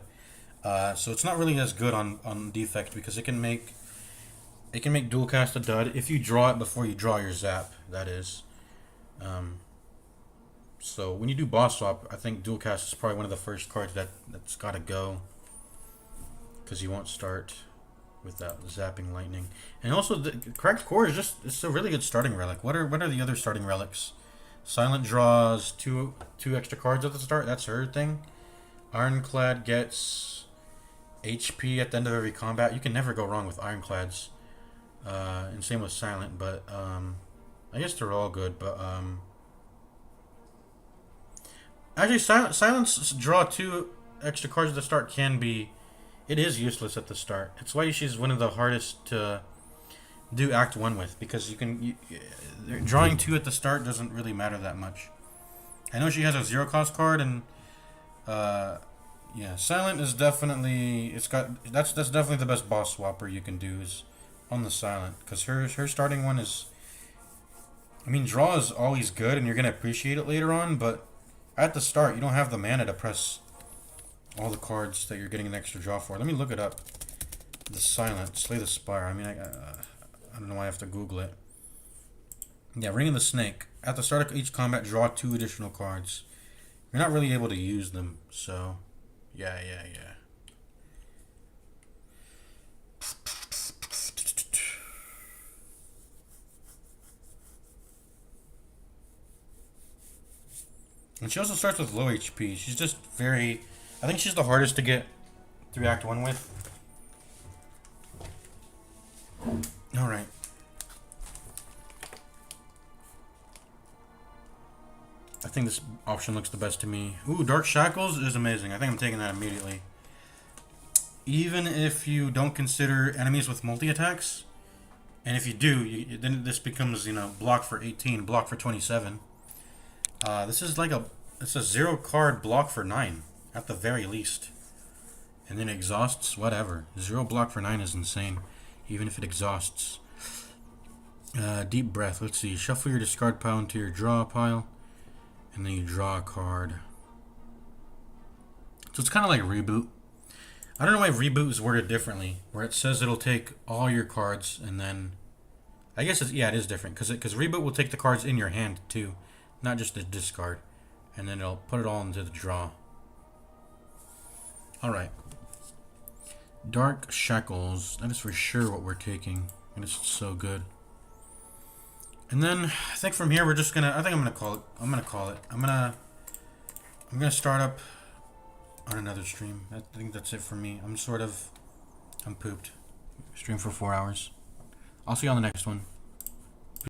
So it's not really as good on defect, because it can make dual cast a dud if you draw it before you draw your zap, that is. So when you do boss swap, I think dual cast is probably one of the first cards that's got to go, because you won't start without zapping lightning. And also the correct core is it's a really good starting relic. What are the other starting relics? Silent draws two extra cards at the start. That's her thing. Ironclad gets HP at the end of every combat. You can never go wrong with Ironclads. And same with Silent, but I guess they're all good. But actually, Silence draw 2 extra cards at the start can be. It is useless at the start. It's why she's one of the hardest to do Act 1 with, because drawing 2 at the start doesn't really matter that much. I know she has a 0 cost card, and yeah, Silent is definitely that's definitely the best boss swapper you can do is on the Silent, because her starting one is. I mean, draw is always good, and you're gonna appreciate it later on, but at the start you don't have the mana to press all the cards that you're getting an extra draw for. Let me look it up. The Silent, Slay the Spire. I mean, I don't know why I have to Google it. Yeah, Ring of the Snake. At the start of each combat, draw 2 additional cards. You're not really able to use them, so yeah. And she also starts with low HP. She's just very. I think she's the hardest to get through Act 1 with. Alright. I think this option looks the best to me. Ooh, Dark Shackles is amazing. I think I'm taking that immediately. Even if you don't consider enemies with multi-attacks, and if you do, then this becomes, block for 18, block for 27. This is like it's a 0 card block for 9, at the very least. And then exhausts, whatever. 0 block for 9 is insane, even if it exhausts. Deep breath, let's see. Shuffle your discard pile into your draw pile, and then you draw a card. So it's kind of like Reboot. I don't know why reboot is worded differently, where it says it'll take all your cards and then, I guess it's, yeah, it is different because reboot will take the cards in your hand too, not just the discard, and then it'll put it all into the draw. All right. Dark Shackles. That is for sure what we're taking, and it's so good. And then I think from here we're just gonna. I think I'm gonna call it. I'm gonna start up on another stream. I think that's it for me. I'm pooped. Stream for 4 hours. I'll see you on the next one.